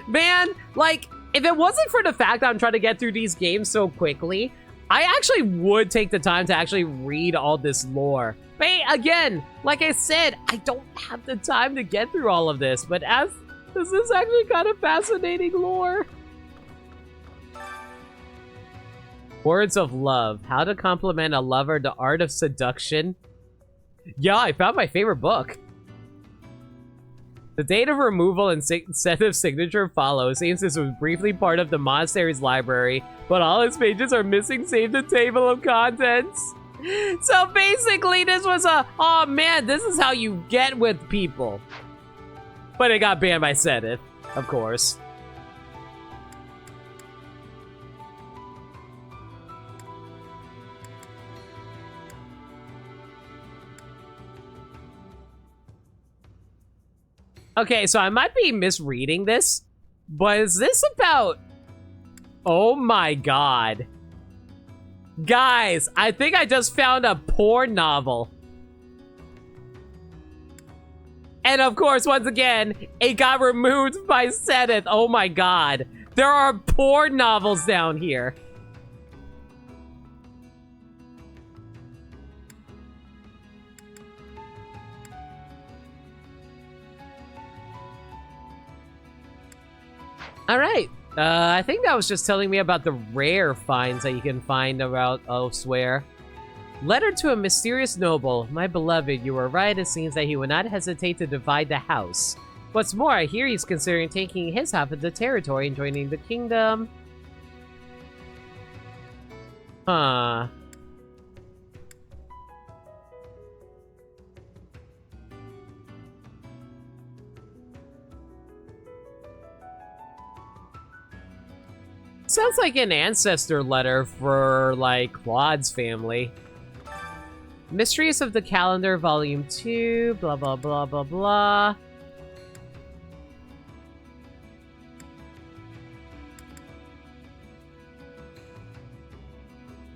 Man, like, if it wasn't for the fact that I'm trying to get through these games so quickly, I actually would take the time to actually read all this lore. But hey, again, like I said, I don't have the time to get through all of this, but this is actually kind of fascinating lore. Words of love. How to compliment a lover, the art of seduction. Yeah, I found my favorite book. The date of removal and set of signature follows. Seems this was briefly part of the monastery's library, but all its pages are missing save the table of contents. So basically this was oh man, this is how you get with people. But it got banned by Sedith, of course. Okay, so I might be misreading this, but is this about... Oh my god. Guys, I think I just found a porn novel. And of course, once again, it got removed by Sedith. Oh my god. There are porn novels down here. Alright, I think that was just telling me about the rare finds that you can find about elsewhere. Letter to a mysterious noble. My beloved, you were right. It seems that he would not hesitate to divide the house. What's more, I hear he's considering taking his half of the territory and joining the kingdom. Huh. Sounds like an ancestor letter for, like, Claude's family. Mysteries of the Calendar, Volume 2, blah, blah, blah, blah, blah.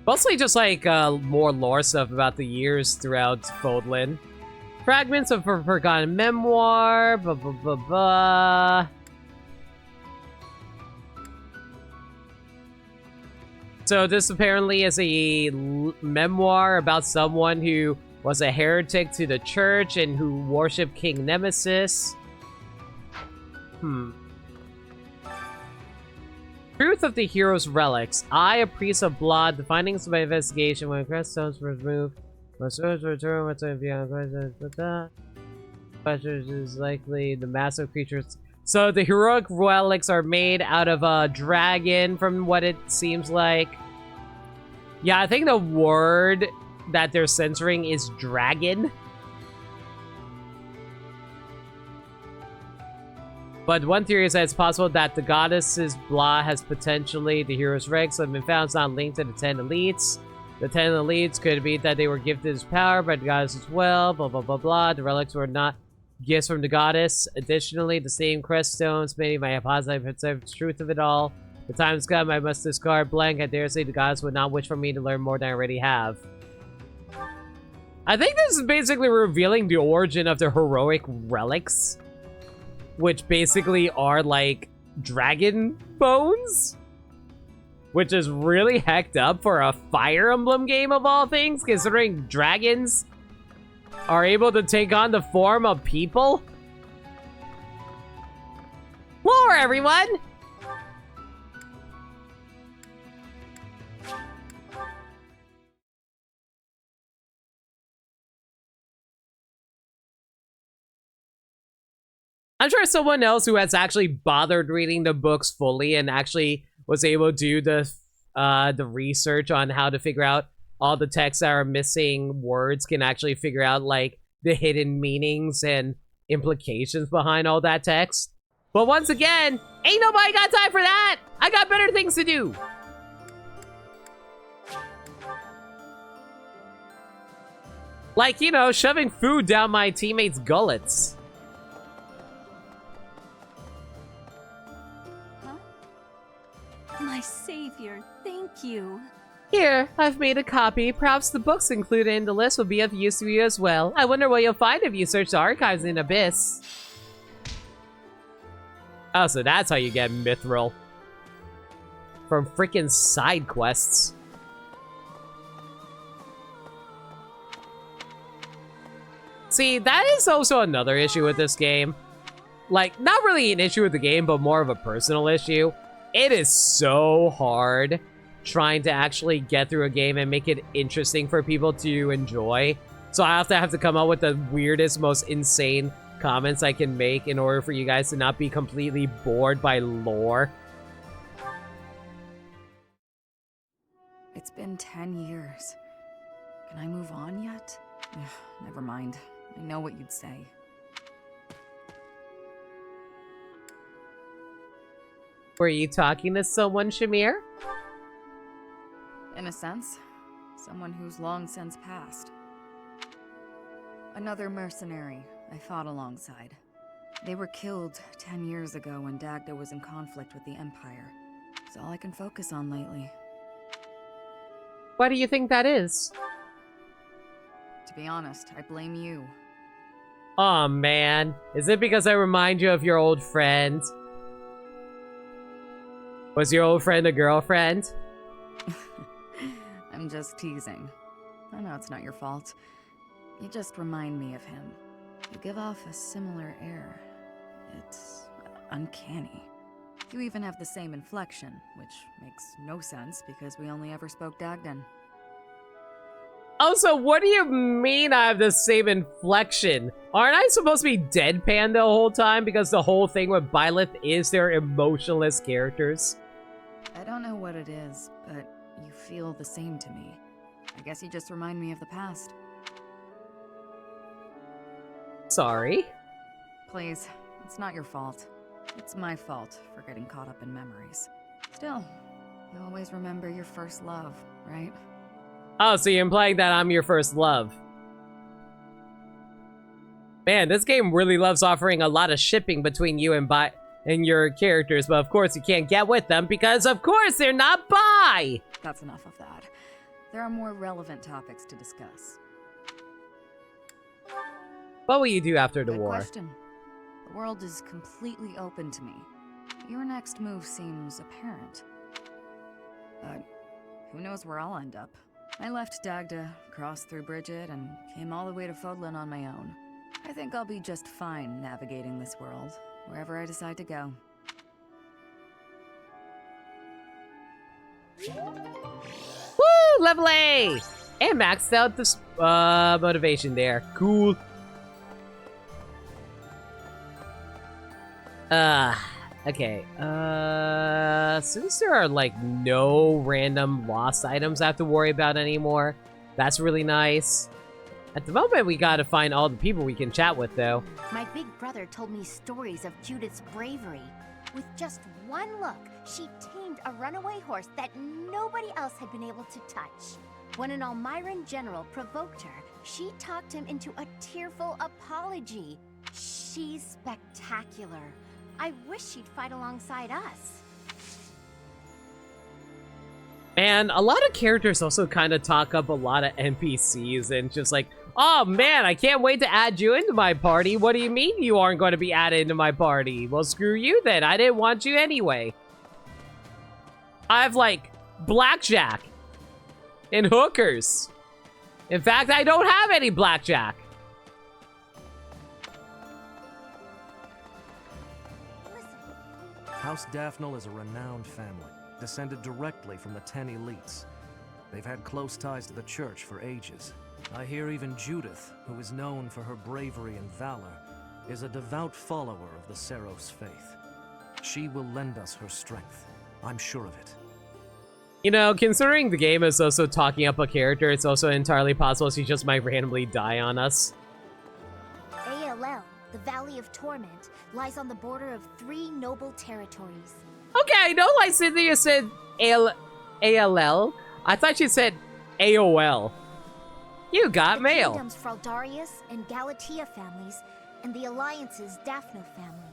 Mostly just like more lore stuff about the years throughout Fodlan. Fragments of a forgotten memoir, blah blah blah blah. So this apparently is a memoir about someone who was a heretic to the church and who worshipped King Nemesis. Truth of the hero's relics. I, a priest of blood. The findings of my investigation when crest stones were removed. My souls return. What's beyond questions is likely the massive creatures. So the heroic relics are made out of a dragon, from what it seems like. Yeah, I think the word that they're censoring is dragon. But one theory is that it's possible that the goddess's blah has potentially the hero's relics have been found. It's not linked to the 10 elites. The 10 elites could be that they were gifted this power by the goddess as well. Blah, blah, blah, blah. The relics were not gifts from the goddess. Additionally, the same crest stones made my hypothesis the truth of it all. The time's come, I must discard blank. I dare say the goddess would not wish for me to learn more than I already have. I think this is basically revealing the origin of the heroic relics, which basically are like dragon bones, which is really hecked up for a Fire Emblem game of all things, considering dragons are able to take on the form of people. Lore, everyone! I'm sure someone else who has actually bothered reading the books fully and actually was able to do the research on how to figure out all the texts that are missing words can actually figure out like the hidden meanings and implications behind all that text. But once again, ain't nobody got time for that! I got better things to do! Like, you know, shoving food down my teammates' gullets. My savior, thank you. Here, I've made a copy. Perhaps the books included in the list will be of use to you as well. I wonder what you'll find if you search the archives in Abyss. Oh, so that's how you get Mithril. From freaking side quests. See, that is also another issue with this game. Like, not really an issue with the game, but more of a personal issue. It is so hard trying to actually get through a game and make it interesting for people to enjoy. So I have to come up with the weirdest, most insane comments I can make in order for you guys to not be completely bored by lore. It's been 10 years. Can I move on yet? Ugh, never mind. I know what you'd say. Were you talking to someone, Shamir? In a sense. Someone who's long since passed. Another mercenary I fought alongside. They were killed 10 years ago when Dagda was in conflict with the Empire. It's all I can focus on lately. Why do you think that is? To be honest, I blame you. Aw, man. Is it because I remind you of your old friend? Was your old friend a girlfriend? I'm just teasing. I know it's not your fault. You just remind me of him. You give off a similar air. It's uncanny. You even have the same inflection, which makes no sense because we only ever spoke Dagdan. Also, what do you mean I have the same inflection? Aren't I supposed to be deadpan the whole time because the whole thing with Byleth is their emotionless characters? I don't know what it is, but you feel the same to me. I guess you just remind me of the past. Sorry. Please, it's not your fault. It's my fault for getting caught up in memories. Still, you always remember your first love, right? Oh, so you're implying that I'm your first love. Man, this game really loves offering a lot of shipping between you and your characters, but of course you can't get with them because of course they're not bi! That's enough of that. There are more relevant topics to discuss. What will you do after the Good war? question. The world is completely open to me. Your next move seems apparent. But who knows where I'll end up? I left Dagda, crossed through Bridget, and came all the way to Fodlan on my own. I think I'll be just fine navigating this world, wherever I decide to go. Woo! Level A! And maxed out this motivation there. Cool. Okay. Since there are like no random lost items I have to worry about anymore, that's really nice. At the moment, we gotta find all the people we can chat with, though. My big brother told me stories of Judith's bravery. With just one look, she tamed a runaway horse that nobody else had been able to touch. When an Almiran general provoked her, she talked him into a tearful apology. She's spectacular. I wish she'd fight alongside us. Man, a lot of characters also kind of talk up a lot of NPCs and just like, oh man, I can't wait to add you into my party. What do you mean you aren't going to be added into my party? Well, screw you then. I didn't want you anyway. I have like blackjack and hookers. In fact, I don't have any blackjack. House Daphnel is a renowned family, descended directly from the 10 elites. They've had close ties to the church for ages. I hear even Judith, who is known for her bravery and valor, is a devout follower of the Seros faith. She will lend us her strength. I'm sure of it. You know, considering the game is also talking up a character, it's also entirely possible she just might randomly die on us. ALL, the Valley of Torment, lies on the border of 3 noble territories. Okay, I know Lysithia said ALL. I thought she said AOL. You got mail. The kingdom's Fraldarius and Galatea families, and the Alliance's Daphno family.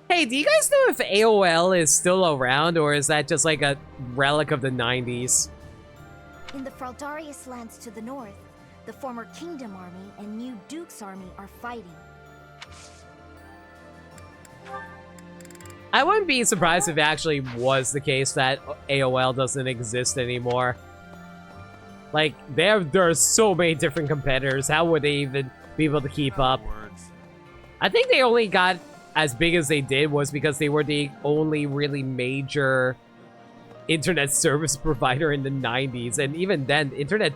Hey, do you guys know if AOL is still around, or is that just like a relic of the 90s? In the Fraldarius lands to the north, the former Kingdom Army and New Duke's army are fighting. I wouldn't be surprised if it actually was the case that AOL doesn't exist anymore. Like, there are so many different competitors. How would they even be able to keep up? I think they only got as big as they did was because they were the only really major internet service provider in the 90s. And even then, internet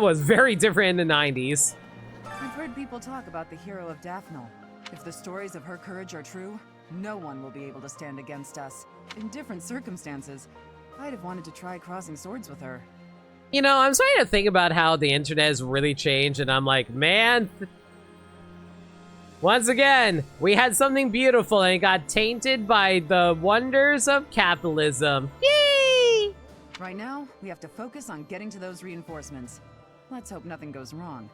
was very different in the 90s. I've heard people talk about the hero of Daphnel. If the stories of her courage are true, no one will be able to stand against us. In different circumstances, I'd have wanted to try crossing swords with her. You know, I'm starting to think about how the internet has really changed, and I'm like, man, once again, we had something beautiful and it got tainted by the wonders of capitalism. Yay! Right now, we have to focus on getting to those reinforcements. Let's hope nothing goes wrong.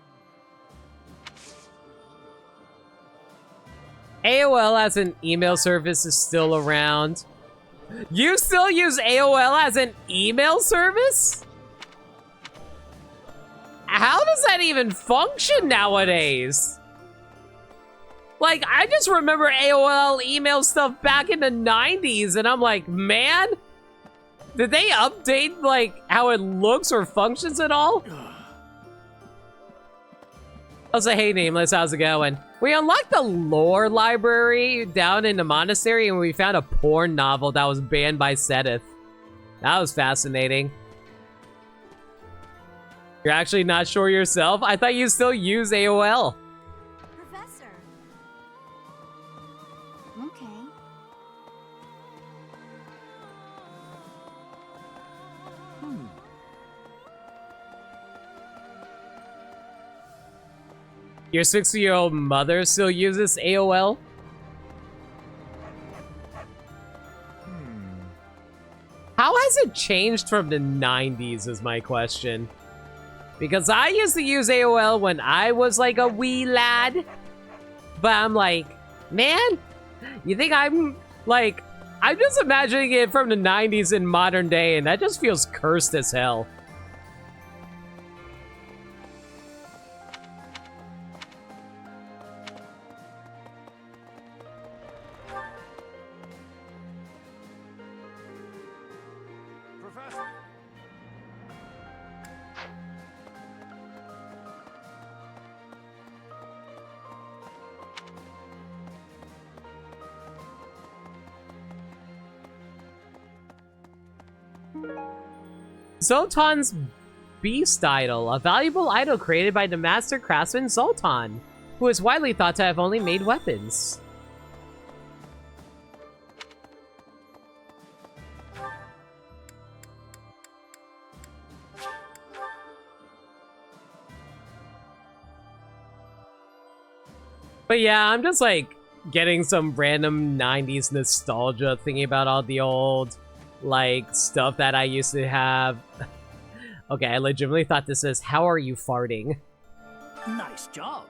AOL as an email service is still around. You still use AOL as an email service? How does that even function nowadays? Like, I just remember AOL email stuff back in the 90s, and I'm like, man, did they update, like, how it looks or functions at all? Also, hey, Nameless, how's it going? We unlocked the lore library down in the monastery, and we found a porn novel that was banned by Sedith. That was fascinating. You're actually not sure yourself? I thought you still use AOL. Professor. Okay. Your 60-year-old mother still uses AOL? How has it changed from the 90s is my question. Because I used to use AOL when I was like a wee lad. But I'm like, man, you think I'm like, I'm just imagining it from the 90s in modern day, and that just feels cursed as hell. Zoltan's Beast Idol, a valuable idol created by the master craftsman Zoltan, who is widely thought to have only made weapons. But yeah, I'm just like getting some random 90s nostalgia thinking about all the old like stuff that I used to have. Okay, I legitimately thought this is how are you farting? Nice job.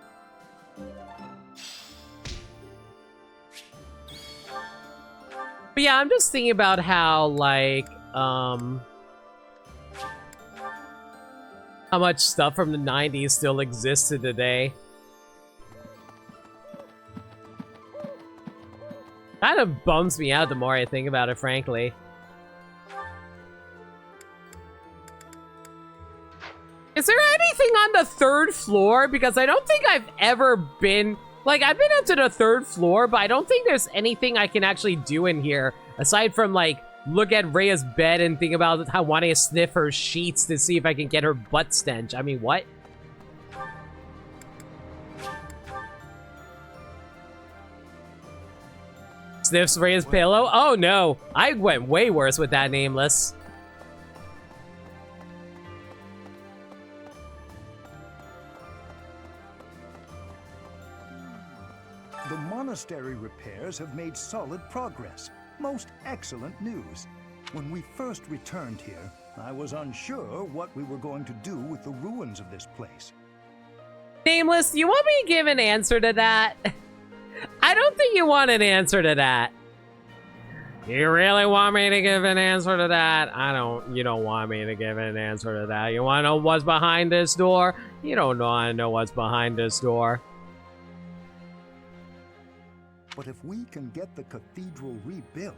But yeah, I'm just thinking about how like how much stuff from the 90s still exists today. Kind of bums me out the more I think about it, frankly. Is there anything on the 3rd floor? Because I don't think I've ever been... Like, I've been up to the 3rd floor, but I don't think there's anything I can actually do in here. Aside from, like, look at Rhea's bed and think about how wanting to sniff her sheets to see if I can get her butt stench. I mean, what? Sniffs Rhea's pillow? Oh no, I went way worse with that nameless. The monastery repairs have made solid progress. Most excellent news. When we first returned here, I was unsure what we were going to do with the ruins of this place. Nameless, you want me to give an answer to that? I don't think you want an answer to that. You really want me to give an answer to that? You don't want me to give an answer to that. You want to know what's behind this door? You don't want to know what's behind this door. But if we can get the cathedral rebuilt,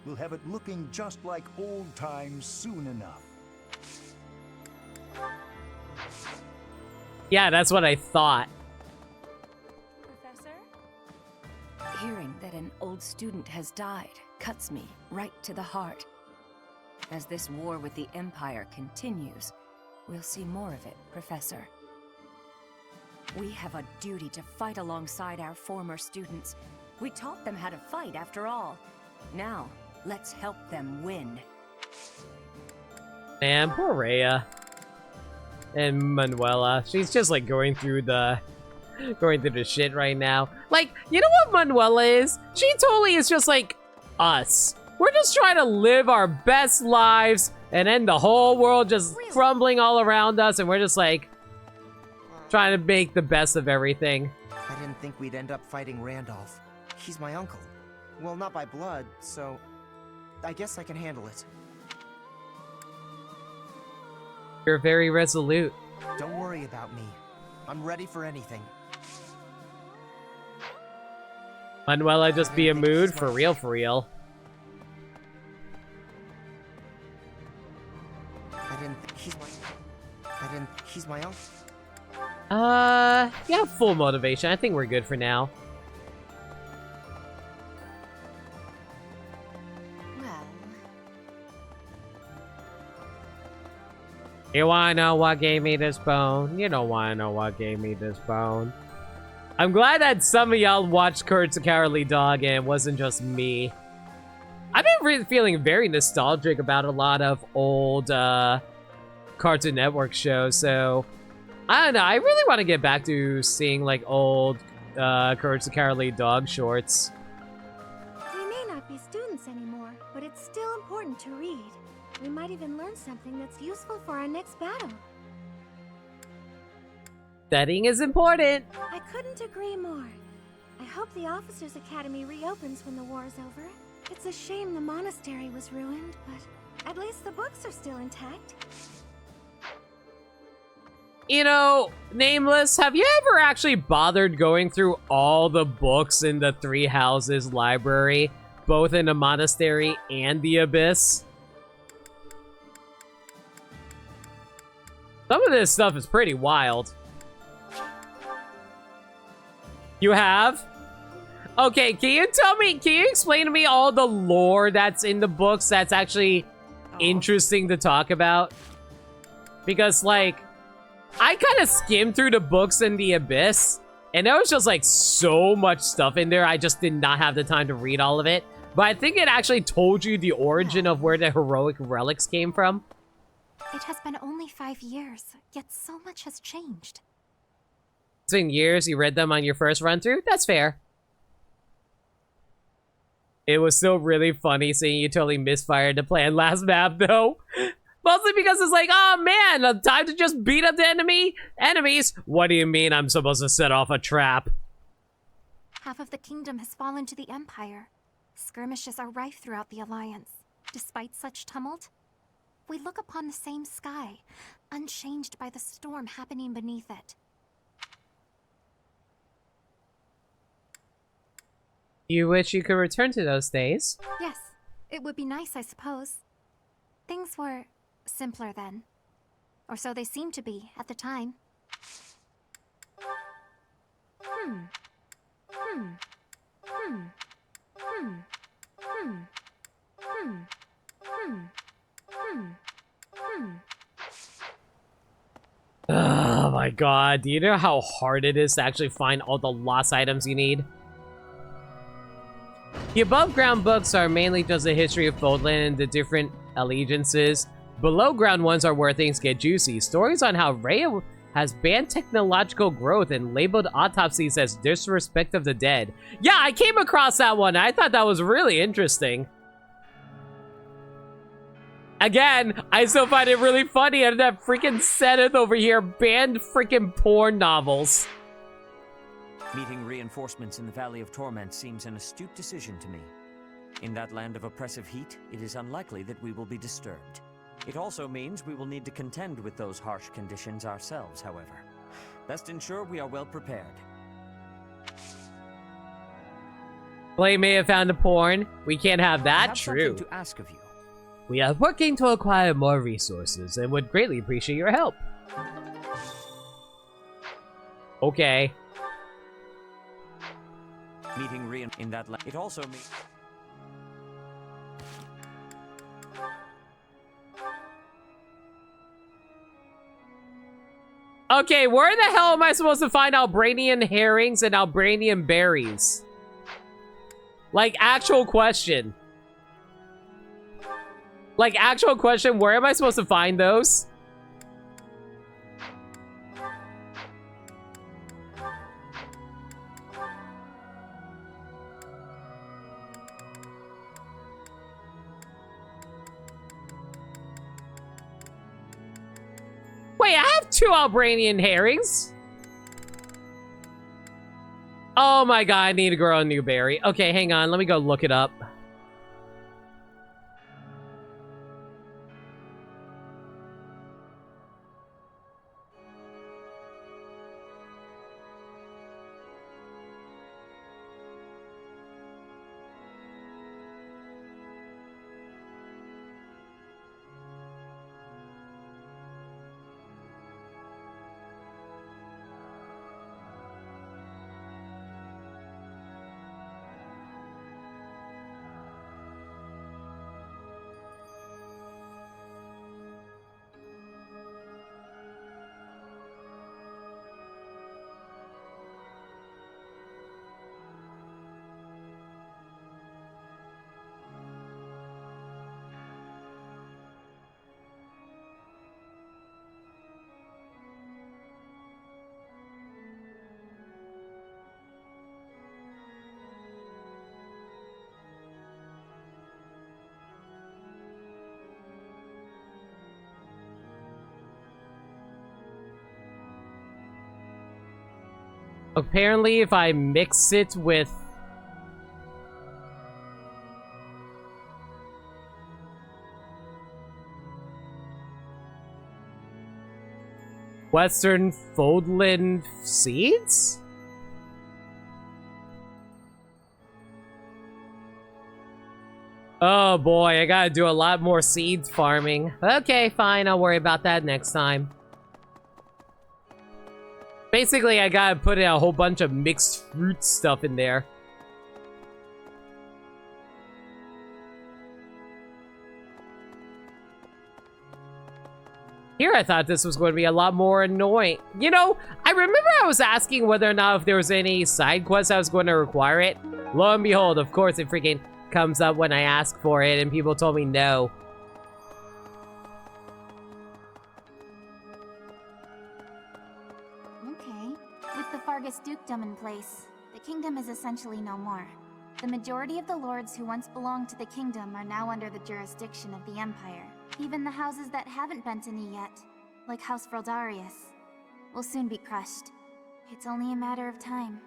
we'll have it looking just like old times soon enough. Yeah, that's what I thought. Hearing that an old student has died cuts me right to the heart. As this war with the Empire continues, we'll see more of it, Professor. We have a duty to fight alongside our former students. We taught them how to fight, after all. Now, let's help them win. Man, poor Rhea. And Manuela. She's just like going through the shit right now. Like, you know what Manuela is? She totally is just like us. We're just trying to live our best lives, and then the whole world just crumbling all around us, and we're just like trying to make the best of everything. I didn't think we'd end up fighting Randolph. He's my uncle. Well, not by blood, so I guess I can handle it. You're very resolute. Don't worry about me. I'm ready for anything. Manuela just be a mood for real, for real. He's my uncle. Yeah, full motivation. I think we're good for now. Well, You wanna know what gave me this bone? You don't wanna know what gave me this bone. I'm glad that some of y'all watched Courage the Cowardly Dog and it wasn't just me. I've been really feeling very nostalgic about a lot of old Cartoon Network shows, so I don't know. I really want to get back to seeing like old Courage the Cowardly Dog shorts. We may not be students anymore, but it's still important to read. We might even learn something that's useful for our next battle. Studying is important. I couldn't agree more. I hope the Officers' Academy reopens when the war's over. It's a shame the monastery was ruined, but at least the books are still intact. You know, Nameless, have you ever actually bothered going through all the books in the Three Houses library, both in the monastery and the Abyss? Some of this stuff is pretty wild. You have? Okay, can you explain to me all the lore that's in the books that's actually interesting to talk about. Because, like, I kind of skimmed through the books in the Abyss, and there was just, like, so much stuff in there. I just did not have the time to read all of it. But I think it actually told you the origin of where the heroic relics came from. It has been only 5 years, yet so much has changed. It's been years, you read them on your first run-through? That's fair. It was still really funny seeing you totally misfired the plan last map, though. Mostly because it's like, oh man, time to just beat up the enemies. What do you mean I'm supposed to set off a trap? Half of the kingdom has fallen to the Empire. Skirmishes are rife throughout the Alliance. Despite such tumult, we look upon the same sky, unchanged by the storm happening beneath it. You wish you could return to those days? Yes, it would be nice, I suppose. Things were simpler then. Or so they seemed to be at the time. Oh my god, do you know how hard it is to actually find all the lost items you need? The above ground books are mainly just the history of Fodlan and the different allegiances. Below ground ones are where things get juicy. Stories on how Rhea has banned technological growth and labeled autopsies as disrespect of the dead. Yeah, I came across that one. I thought that was really interesting. Again, I still find it really funny and that freaking Seth over here banned freaking porn novels. Meeting reinforcements in the Valley of Torment seems an astute decision to me. In that land of oppressive heat, it is unlikely that we will be disturbed. It also means we will need to contend with those harsh conditions ourselves, however. Best ensure we are well prepared. Blade may have found a porn. We can't have that. I have True. something to ask of you. We are working to acquire more resources and would greatly appreciate your help. Okay. Meeting in that land. It also means. Okay, where the hell am I supposed to find Albranian herrings and Albranian berries? Like, actual question. Like, actual question, where am I supposed to find those? Wait, I have 2 Albranian herrings. Oh my god, I need to grow a new berry. Okay, hang on, let me go look it up. Apparently, if I mix it with... Western Fodlan seeds? Oh boy, I gotta do a lot more seeds farming. Okay, fine, I'll worry about that next time. Basically, I gotta put in a whole bunch of mixed fruit stuff in there. Here I thought this was going to be a lot more annoying. You know, I remember I was asking whether or not if there was any side quests I was going to require it. Lo and behold, of course it freaking comes up when I ask for it and people told me no. Okay. With the Fargus dukedom in place, the kingdom is essentially no more. The majority of the lords who once belonged to the kingdom are now under the jurisdiction of the Empire. Even the houses that haven't bent a knee yet, like House Frildarius, will soon be crushed. It's only a matter of time.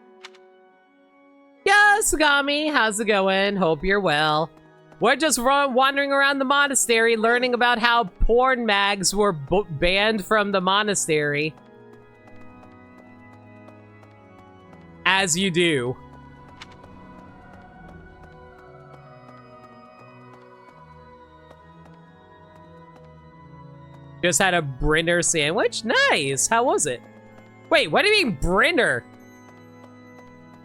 Yeah, Sagami, how's it going? Hope you're well. We're just wandering around the monastery, learning about how porn mags were banned from the monastery. As you do. Just had a Brinner sandwich? Nice! How was it? Wait, what do you mean Brinner?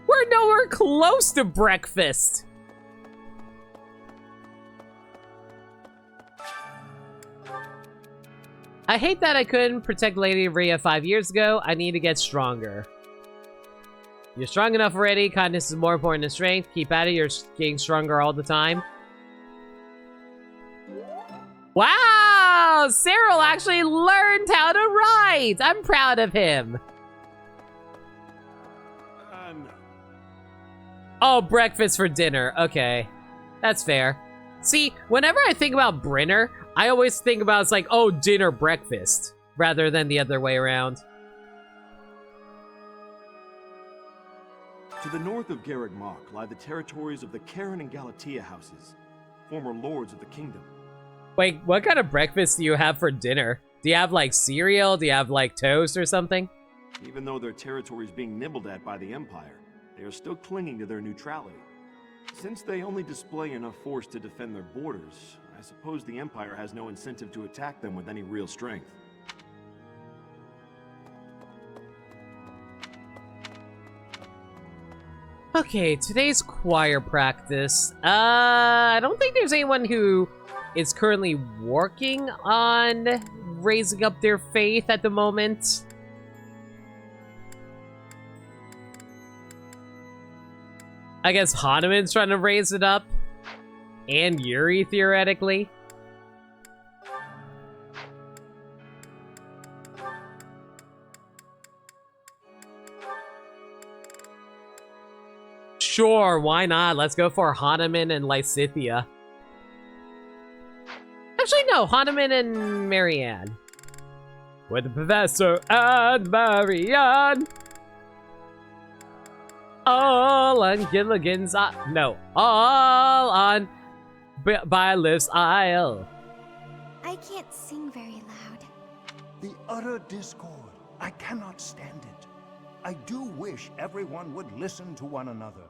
We're nowhere close to breakfast! I hate that I couldn't protect Lady Rhea 5 years ago. I need to get stronger. You're strong enough already. Kindness is more important than strength. Keep at it. You're getting stronger all the time. Wow! Cyril actually learned how to write! I'm proud of him. No. Oh, breakfast for dinner. Okay. That's fair. See, whenever I think about Brinner, I always think about it's like, oh, dinner, breakfast, rather than the other way around. To the north of Garreg Mach lie the territories of the Karen and Galatea houses, former lords of the kingdom. Wait, what kind of breakfast do you have for dinner? Do you have, like, cereal? Do you have, like, toast or something? Even though their territory is being nibbled at by the Empire, they are still clinging to their neutrality. Since they only display enough force to defend their borders, I suppose the Empire has no incentive to attack them with any real strength. Okay, today's choir practice. I don't think there's anyone who is currently working on raising up their faith at the moment. I guess Hanuman's trying to raise it up. And Yuri, theoretically. Sure, why not? Let's go for Hanuman and Lysithea. Actually, no, Hanuman and Marianne. With the professor and Marianne. All on Gilligan's no, all on Bylif's Isle. I can't sing very loud. The utter discord. I cannot stand it. I do wish everyone would listen to one another.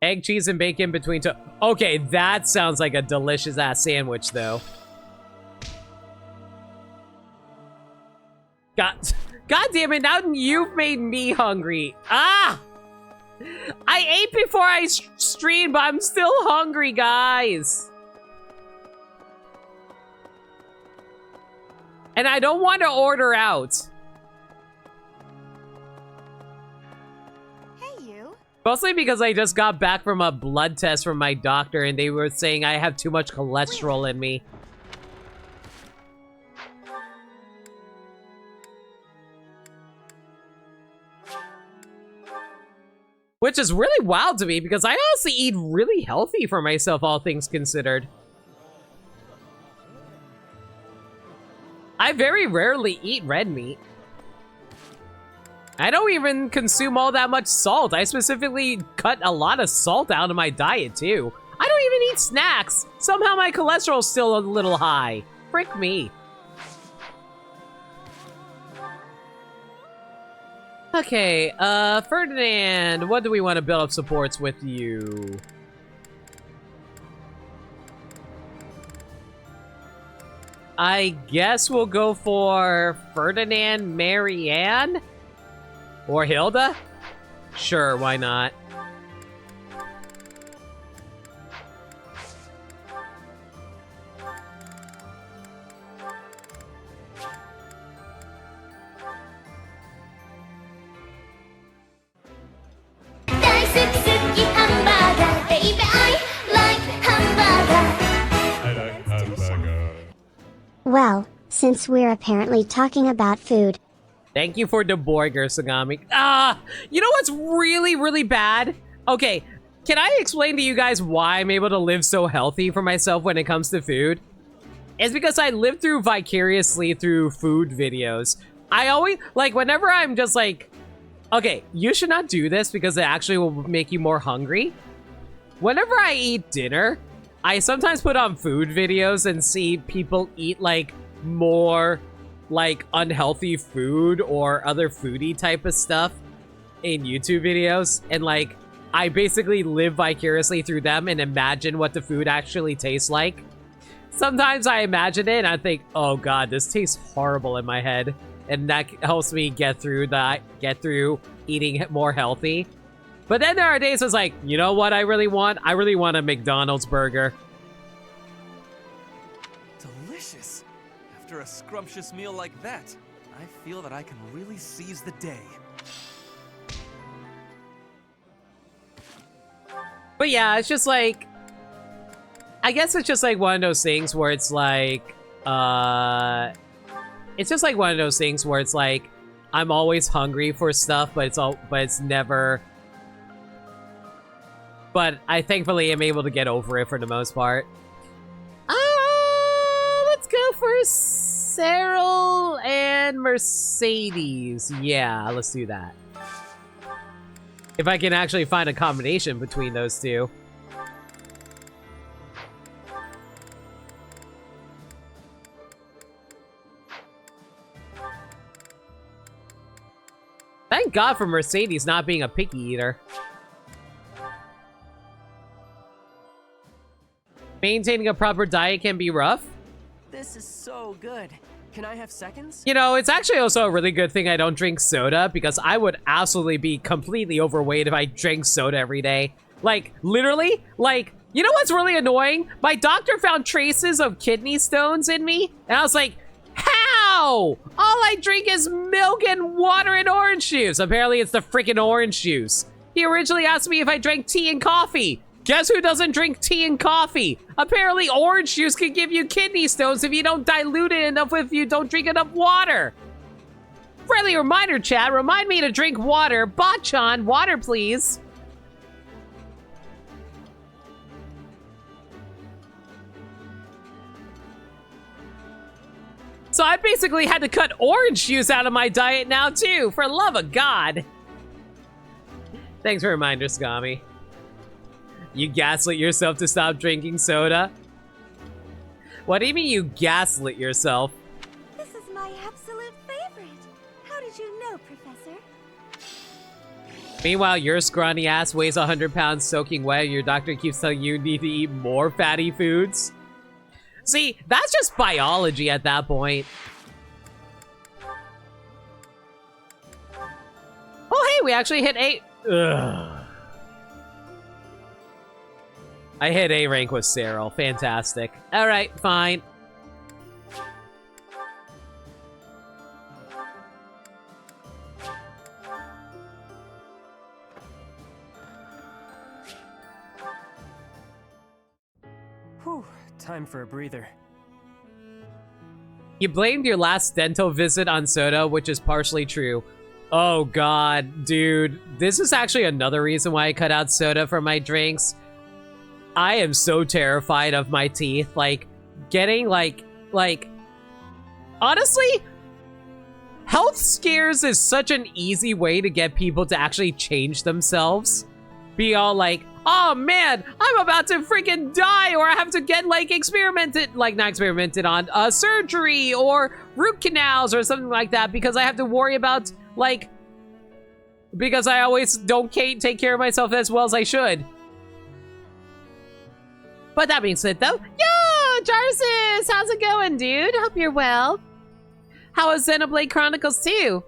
Egg, cheese, and bacon between two. Okay, that sounds like a delicious ass sandwich, though. God damn it! Now you've made me hungry. Ah! I ate before I streamed, but I'm still hungry, guys. And I don't want to order out. Mostly because I just got back from a blood test from my doctor and they were saying I have too much cholesterol in me. Which is really wild to me because I honestly eat really healthy for myself, all things considered. I very rarely eat red meat. I don't even consume all that much salt. I specifically cut a lot of salt out of my diet, too. I don't even eat snacks. Somehow my cholesterol's still a little high. Frick me. Okay, Ferdinand, what do we want to build up supports with you? I guess we'll go for Ferdinand, Marianne? Or Hilda? Sure, why not? since we're apparently talking about food. Thank you for the burger, Sagami. You know what's really, really bad? Okay, can I explain to you guys why I'm able to live so healthy for myself when it comes to food? It's because I live through vicariously through food videos. I always, like, whenever I'm just like, okay, you should not do this because it actually will make you more hungry. Whenever I eat dinner, I sometimes put on food videos and see people eat, like, more, like, unhealthy food or other foodie type of stuff in YouTube videos. And, like, I basically live vicariously through them and imagine what the food actually tastes like. Sometimes I imagine it and I think, oh god, this tastes horrible in my head. And that helps me get through eating more healthy. But then there are days it's like, you know what I really want? I really want a McDonald's burger. Delicious. After a scrumptious meal like that, I feel that I can really seize the day. But yeah, it's just like, I guess it's just like one of those things where it's like, it's just like one of those things where it's like, I'm always hungry for stuff, but it's never, but I thankfully am able to get over it for the most part. Let's go for Cyril and Mercedes. Yeah, let's do that. If I can actually find a combination between those two. Thank God for Mercedes not being a picky eater. Maintaining a proper diet can be rough. This is so good. Can I have seconds? You know, it's actually also a really good thing I don't drink soda because I would absolutely be completely overweight if I drank soda every day. Like, literally, like, you know what's really annoying? My doctor found traces of kidney stones in me, and I was like, how? All I drink is milk and water and orange juice. Apparently, it's the freaking orange juice. He originally asked me if I drank tea and coffee. Guess who doesn't drink tea and coffee? Apparently, orange juice can give you kidney stones if you don't dilute it enough if you don't drink enough water. Friendly reminder, chat. Remind me to drink water. Bachan, water, please. So I basically had to cut orange juice out of my diet now, too. For love of God. Thanks for the reminder, Skami. You gaslit yourself to stop drinking soda? What do you mean you gaslit yourself? This is my absolute favorite. How did you know, Professor? Meanwhile, your scrawny ass weighs 100 pounds soaking wet and your doctor keeps telling you need to eat more fatty foods? See, that's just biology at that point. Oh, hey, we actually hit 8. Ugh. I hit A rank with Cyril. Fantastic. Alright, fine. Whew, time for a breather. You blamed your last dental visit on soda, which is partially true. Oh god, dude. This is actually another reason why I cut out soda from my drinks. I am so terrified of my teeth, like, getting, like, honestly, health scares is such an easy way to get people to actually change themselves. Be all like, oh man, I'm about to freaking die, or I have to get, like, not experimented on, surgery, or root canals, or something like that, because I have to worry about, like, because I always don't take care of myself as well as I should. But that being said, though, yo, Jarsis, how's it going, dude? Hope you're well. How is Xenoblade Chronicles 2?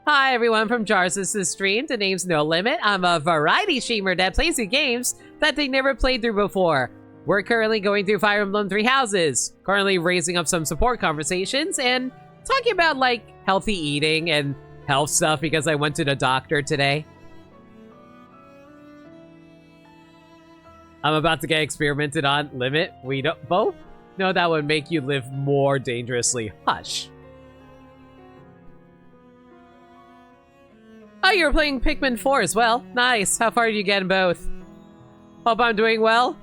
Hi, everyone from Jarsis' stream. The name's No Limit. I'm a variety streamer that plays through games that they never played through before. We're currently going through Fire Emblem Three Houses, currently raising up some support conversations and talking about, like, healthy eating and health stuff because I went to the doctor today. I'm about to get experimented on. Limit, we don't both? No, that would make you live more dangerously. Hush. Oh, you were playing Pikmin 4 as well. Nice. How far did you get in both? Hope I'm doing well.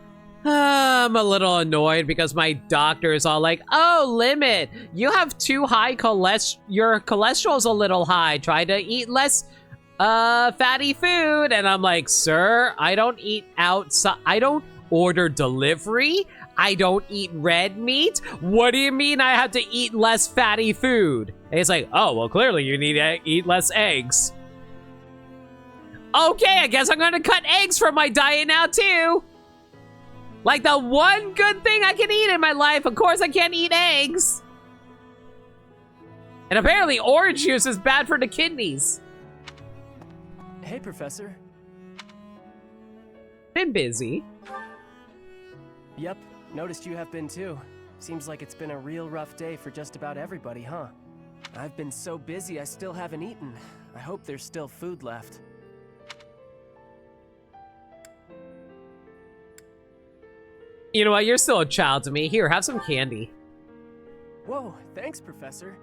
I'm a little annoyed because my doctor is all like, oh, Limit, you have too high cholesterol. Your cholesterol's a little high. Try to eat less fatty food. And I'm like, sir, I don't eat outside. I don't order delivery. I don't eat red meat. What do you mean I have to eat less fatty food? And he's like, oh, well, clearly you need to eat less eggs. Okay, I guess I'm gonna cut eggs from my diet now too. Like the one good thing I can eat in my life, of course I can't eat eggs. And apparently orange juice is bad for the kidneys. Hey, Professor. Been busy. Yep, noticed you have been too. Seems like it's been a real rough day for just about everybody, huh? I've been so busy I still haven't eaten. I hope there's still food left. You know what? You're still a child to me. Here, have some candy. Whoa, thanks, Professor.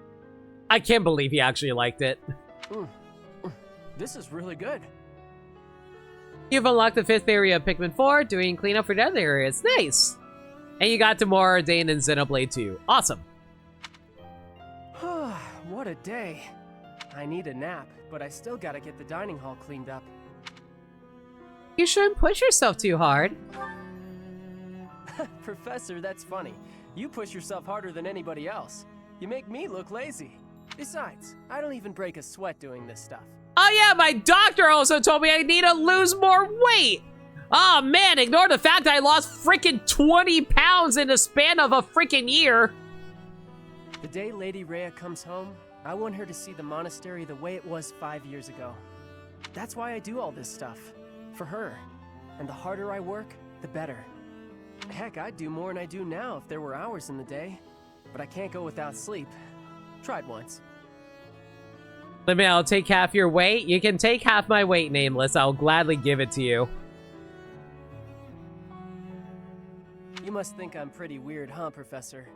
I can't believe he actually liked it. This is really good. You've unlocked the 5th area of Pikmin 4, doing cleanup for the other areas. Nice! And you got to more Dane and Xenoblade 2. Awesome. What a day. I need a nap, but I still gotta get the dining hall cleaned up. You shouldn't push yourself too hard. Professor, that's funny. You push yourself harder than anybody else. You make me look lazy. Besides, I don't even break a sweat doing this stuff. Oh yeah, my doctor also told me I need to lose more weight. Oh man, ignore the fact I lost freaking 20 pounds in the span of a freaking year. The day Lady Rhea comes home, I want her to see the monastery the way it was 5 years ago. That's why I do all this stuff. For her. And the harder I work, the better. Heck, I'd do more than I do now if there were hours in the day. But I can't go without sleep. Tried once. Let me, I'll take half your weight. You can take half my weight, Nameless. I'll gladly give it to you. You must think I'm pretty weird, huh, Professor?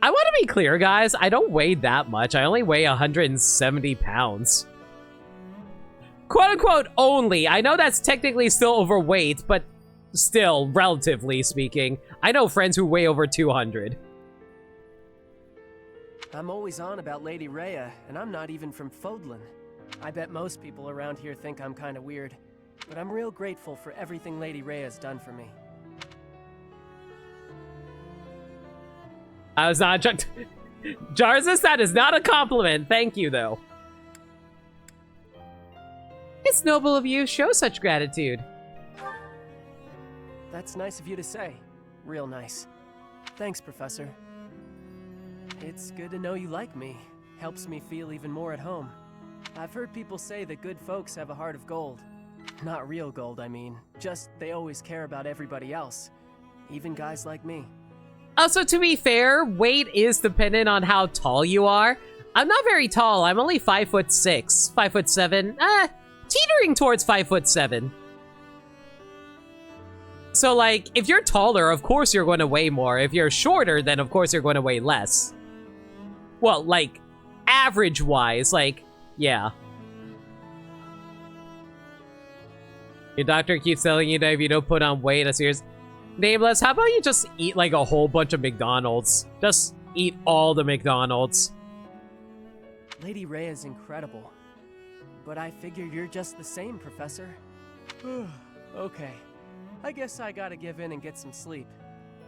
I want to be clear, guys. I don't weigh that much. I only weigh 170 pounds. Quote-unquote only. I know that's technically still overweight, but still, relatively speaking, I know friends who weigh over 200. I'm always on about Lady Rhea, and I'm not even from Fodlan. I bet most people around here think I'm kind of weird, but I'm real grateful for everything Lady Rhea's done for me. I was not... Jarzus, that is not a compliment. Thank you, though. It's noble of you to show such gratitude. That's nice of you to say. Real nice. Thanks, Professor. It's good to know you like me. Helps me feel even more at home. I've heard people say that good folks have a heart of gold. Not real gold, I mean. Just they always care about everybody else. Even guys like me. Also, to be fair, weight is dependent on how tall you are. I'm not very tall. I'm only 5'6", 5'7", teetering towards 5'7". So, like, if you're taller, of course you're going to weigh more. If you're shorter, then of course you're going to weigh less. Well, like, average-wise, like, yeah. Your doctor keeps telling you that if you don't put on weight, that's yours. Nameless, how about you just eat, like, a whole bunch of McDonald's? Just eat all the McDonald's. Lady Rhea is incredible. But I figure you're just the same, Professor. Okay. I guess I gotta give in and get some sleep.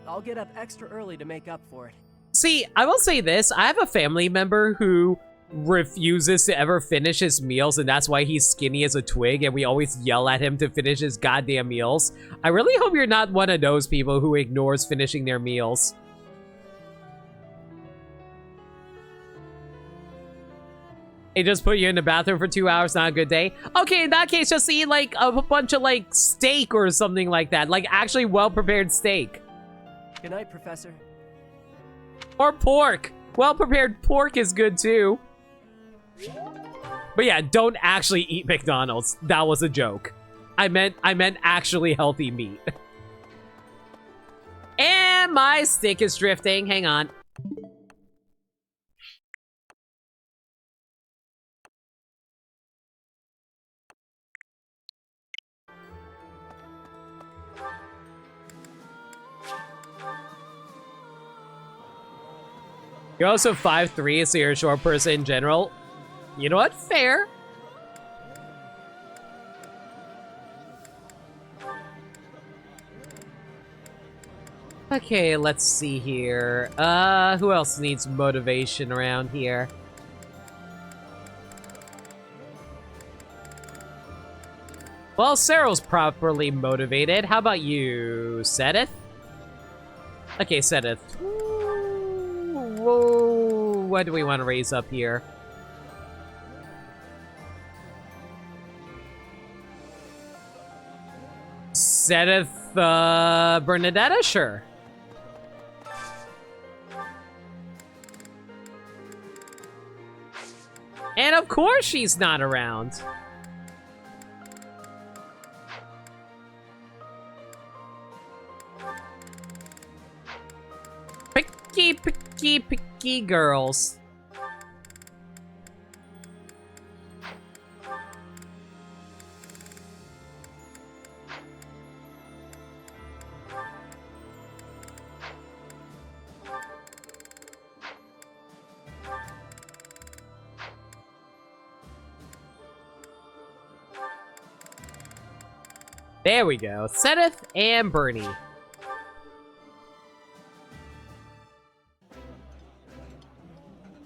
I'll get up extra early to make up for it. See, I will say this. I have a family member who refuses to ever finish his meals, and that's why he's skinny as a twig, and we always yell at him to finish his goddamn meals. I really hope you're not one of those people who ignores finishing their meals. It just put you in the bathroom for 2 hours, not a good day. Okay, in that case, just eat, like, a bunch of, like, steak or something like that. Like, actually well-prepared steak. Good night, Professor. Or pork. Well-prepared pork is good, too. But yeah, don't actually eat McDonald's. That was a joke. I meant actually healthy meat. And And my stick is drifting. Hang on. You're also 5'3", so you're a short person in general. You know what? Fair. Okay, let's see here. Who else needs motivation around here? Well, Cyril's properly motivated. How about you, Sedith? Okay, Sedith. Whoa, what do we want to raise up here? Sedith, Bernadetta? Sure. And of course she's not around. Picky girls. There we go. Sedith and Bernie.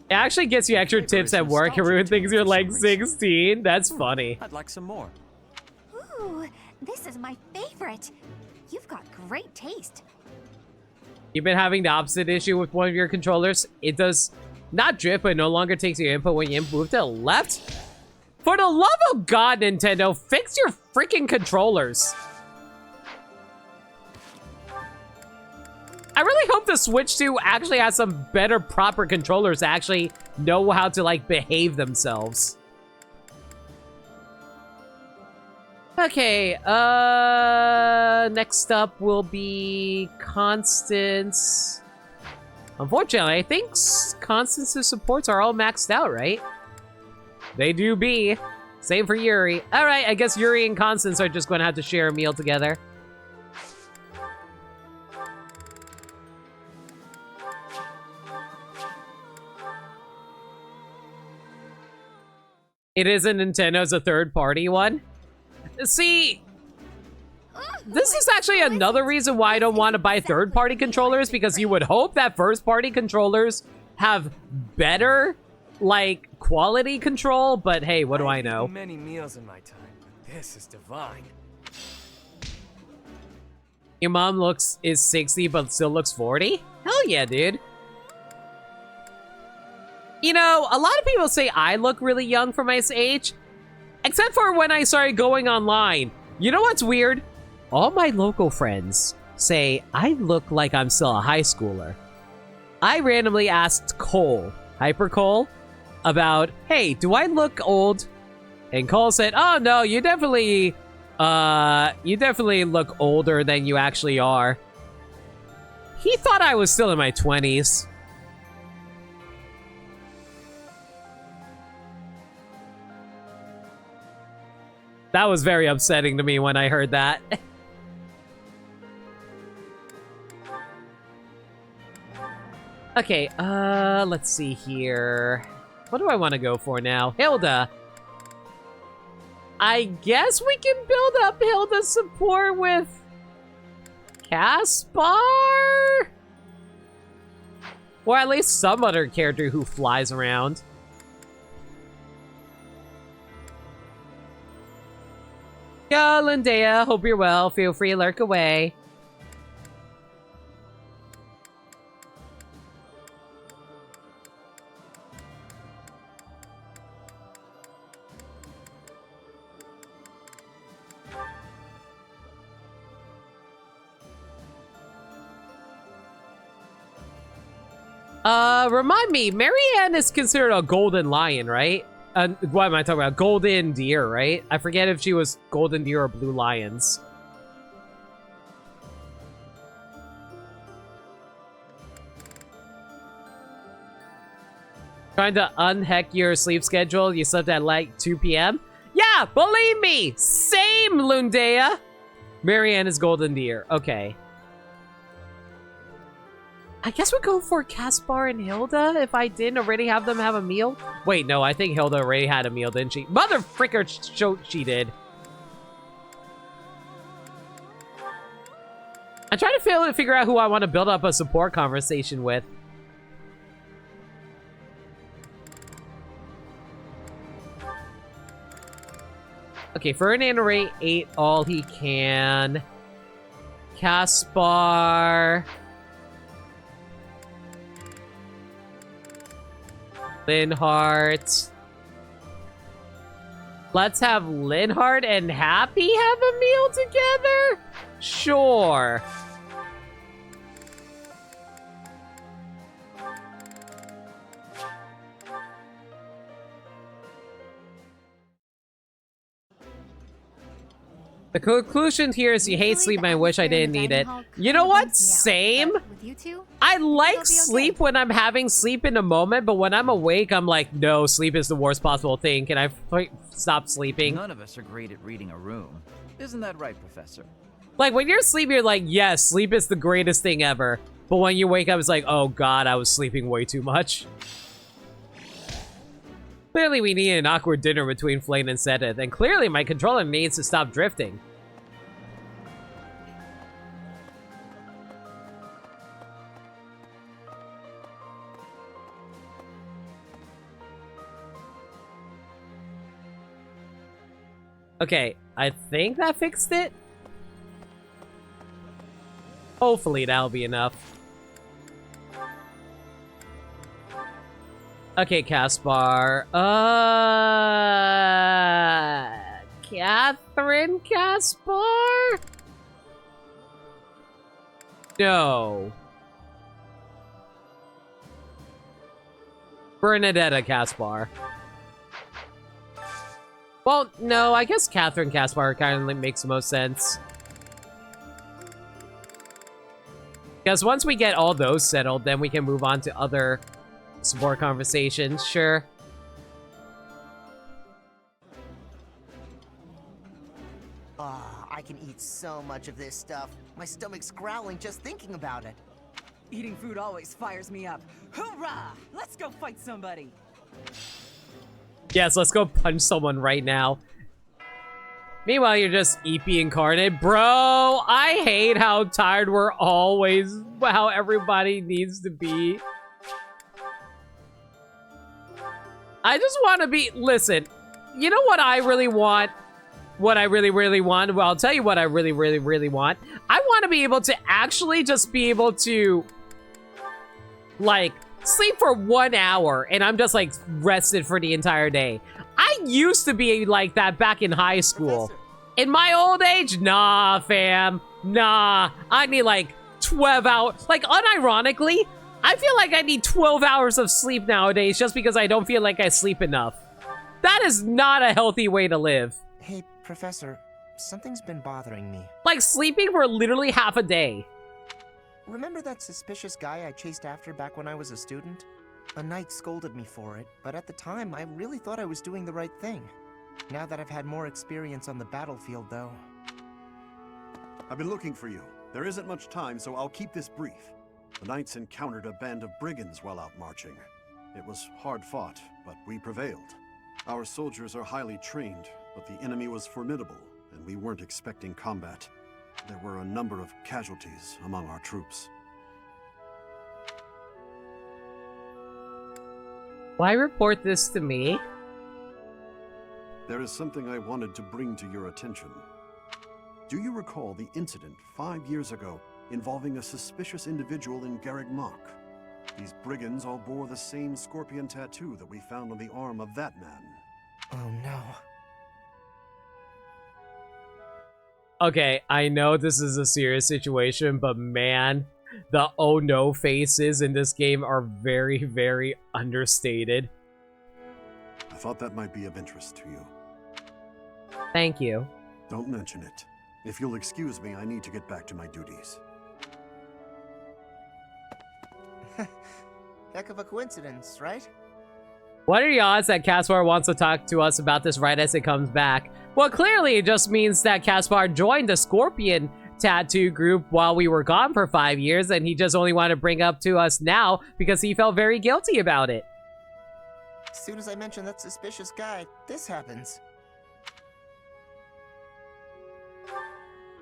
It actually gets you extra tips at work. Everyone thinks you're like 16. That's funny. I'd like some more. Ooh, this is my favorite. You've got great taste. You've been having the opposite issue with one of your controllers. It does not drift, but no longer takes your input when you move to the left. For the love of God, Nintendo, fix your freaking controllers. I really hope the Switch 2 actually has some better proper controllers that actually know how to, like, behave themselves. Okay, next up will be Constance. Unfortunately, I think Constance's supports are all maxed out, right? They do be. Same for Yuri. Alright, I guess Yuri and Constance are just gonna have to share a meal together. It isn't Nintendo's a third-party one. See, this is actually another reason why I don't want to buy third-party controllers, because you would hope that first-party controllers have better, like, quality control, but hey, what do I know? Many meals in my time, but this is divine. Your mom is 60 but still looks 40? Hell yeah, dude. You know, a lot of people say I look really young for my age, except for when I started going online. You know what's weird? All my local friends say I look like I'm still a high schooler. I randomly asked Cole, Hyper Cole, about, hey, do I look old? And Cole said, oh no, you definitely look older than you actually are. He thought I was still in my 20s. That was very upsetting to me when I heard that. Okay, let's see here. What do I want to go for now? Hilda. I guess we can build up Hilda's support with Caspar? Or at least some other character who flies around. Yo, Lindea, hope you're well. Feel free to lurk away. Remind me, Marianne is considered a golden lion, right? What am I talking about? Golden deer, right? I forget if she was golden deer or blue lions. Trying to unheck your sleep schedule. You slept at like 2 p.m.? Yeah, believe me! Same, Lundea! Marianne's golden deer. Okay. I guess we'd go for Caspar and Hilda if I didn't already have them have a meal. Wait, no, I think Hilda already had a meal, didn't she? Mother fricker, she did. I'm trying to figure out who I want to build up a support conversation with. Okay, Ferdinand ate all he can. Caspar. Linhardt. Let's have Linhardt and Happy have a meal together? Sure. The conclusion here is you hate sleep and I wish I didn't need it. You know what? Same. I like sleep when I'm having sleep in the moment, but when I'm awake, I'm like, no, sleep is the worst possible thing. Can I stop sleeping? None of us are great at reading a room. Isn't that right, Professor? Like, when you're asleep, you're like, yes, sleep is the greatest thing ever. But when you wake up, it's like, oh god, I was sleeping way too much. Clearly, we need an awkward dinner between Flame and Sedith, and clearly my controller needs to stop drifting. Okay, I think that fixed it. Hopefully that'll be enough. Okay, Caspar. Catherine Caspar? No. Bernadetta Caspar. Well, no, I guess Catherine Caspar kind of makes the most sense. Because once we get all those settled, then we can move on to other support conversations, sure. I can eat so much of this stuff. My stomach's growling just thinking about it. Eating food always fires me up. Hoorah! Let's go fight somebody! Yes, let's go punch someone right now. Meanwhile, you're just EP incarnate. Bro, I hate how tired we're always, how everybody needs to be. I just want to be, listen, you know what I really want? What I really, really want? Well, I'll tell you what I really, really, really want. I want to be able to actually just be able to, like, sleep for 1 hour and I'm just, like, rested for the entire day. I used to be like that back in high school. Professor. In my old age, nah, fam. Nah, I need, like, 12 hours. Like, unironically, I feel like I need 12 hours of sleep nowadays just because I don't feel like I sleep enough. That is not a healthy way to live. Hey, Professor, something's been bothering me. Like, sleeping for literally half a day. Remember that suspicious guy I chased after back when I was a student? A knight scolded me for it, but at the time, I really thought I was doing the right thing. Now that I've had more experience on the battlefield, though... I've been looking for you. There isn't much time, so I'll keep this brief. The knights encountered a band of brigands while out marching. It was hard fought, but we prevailed. Our soldiers are highly trained, but the enemy was formidable, and we weren't expecting combat. There were a number of casualties among our troops. Why report this to me? There is something I wanted to bring to your attention. Do you recall the incident 5 years ago involving a suspicious individual in Garreg Mach? These brigands all bore the same scorpion tattoo that we found on the arm of that man. Oh no. Okay, I know this is a serious situation, but man, the oh no faces in this game are very, very understated. I thought that might be of interest to you. Thank you. Don't mention it. If you'll excuse me, I need to get back to my duties. Heck of a coincidence, right? What are the odds that Caspar wants to talk to us about this right as it comes back? Well, clearly it just means that Caspar joined the Scorpion tattoo group while we were gone for 5 years, and he just only wanted to bring up to us now because he felt very guilty about it. As soon as I mention that suspicious guy, this happens.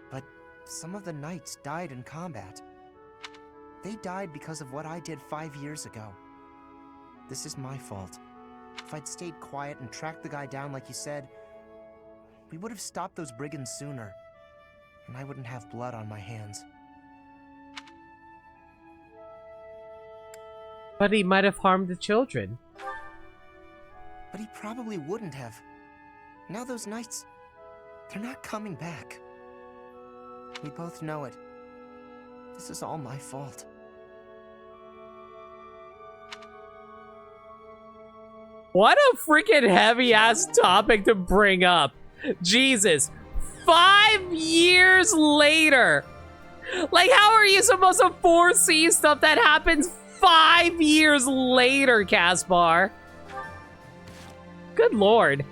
But some of the knights died in combat. They died because of what I did 5 years ago. This is my fault. If I'd stayed quiet and tracked the guy down like you said, we would have stopped those brigands sooner, and I wouldn't have blood on my hands. But he might have harmed the children. But he probably wouldn't have. Now those knights, they're not coming back. We both know it. This is all my fault. What a freaking heavy-ass topic to bring up. Jesus. 5 years later. Like, how are you supposed to foresee stuff that happens 5 years later, Caspar? Good lord.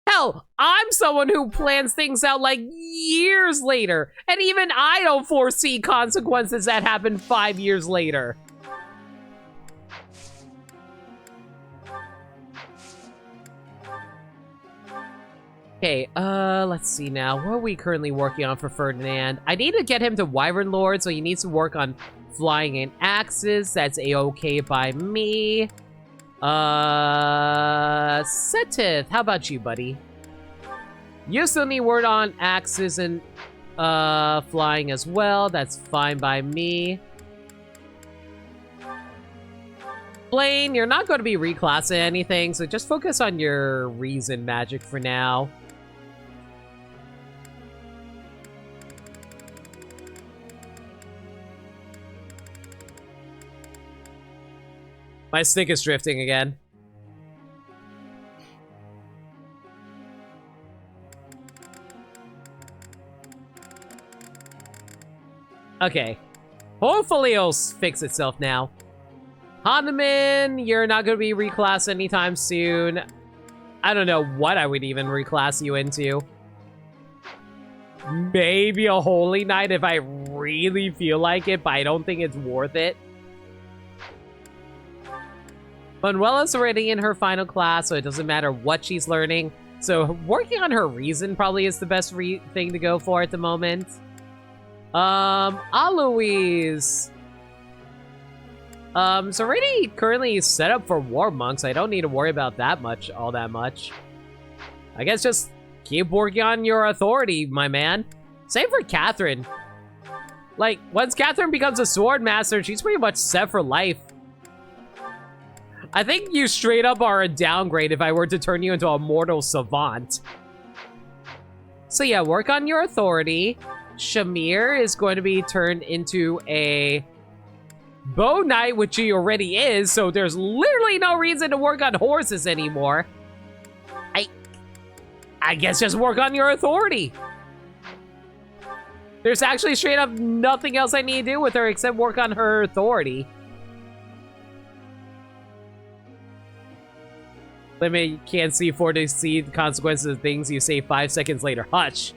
Hell, I'm someone who plans things out like years later, and even I don't foresee consequences that happen 5 years later. Okay, let's see now. What are we currently working on for Ferdinand? I need to get him to Wyvern Lord, so he needs to work on flying in axes. That's a-okay by me. Setith, how about you, buddy? You still need word on axes and, flying as well. That's fine by me. Blaine, you're not going to be reclassing anything, so just focus on your reason magic for now. My stick is drifting again. Okay. Hopefully it'll fix itself now. Hanneman, you're not going to be reclassed anytime soon. I don't know what I would even reclass you into. Maybe a Holy Knight if I really feel like it, but I don't think it's worth it. Manuela's already in her final class, so it doesn't matter what she's learning. So working on her reason probably is the best thing to go for at the moment. Aloise. It's already currently set up for War Monks. I don't need to worry about that much, all that much. I guess just keep working on your authority, my man. Same for Catherine. Like, once Catherine becomes a sword master, she's pretty much set for life. I think you straight up are a downgrade if I were to turn you into a mortal savant. So yeah, work on your authority. Shamir is going to be turned into a bow knight, which he already is, so there's literally no reason to work on horses anymore. I guess just work on your authority. There's actually straight up nothing else I need to do with her except work on her authority. Limit can't see for to see the consequences of things you say 5 seconds later. Hush.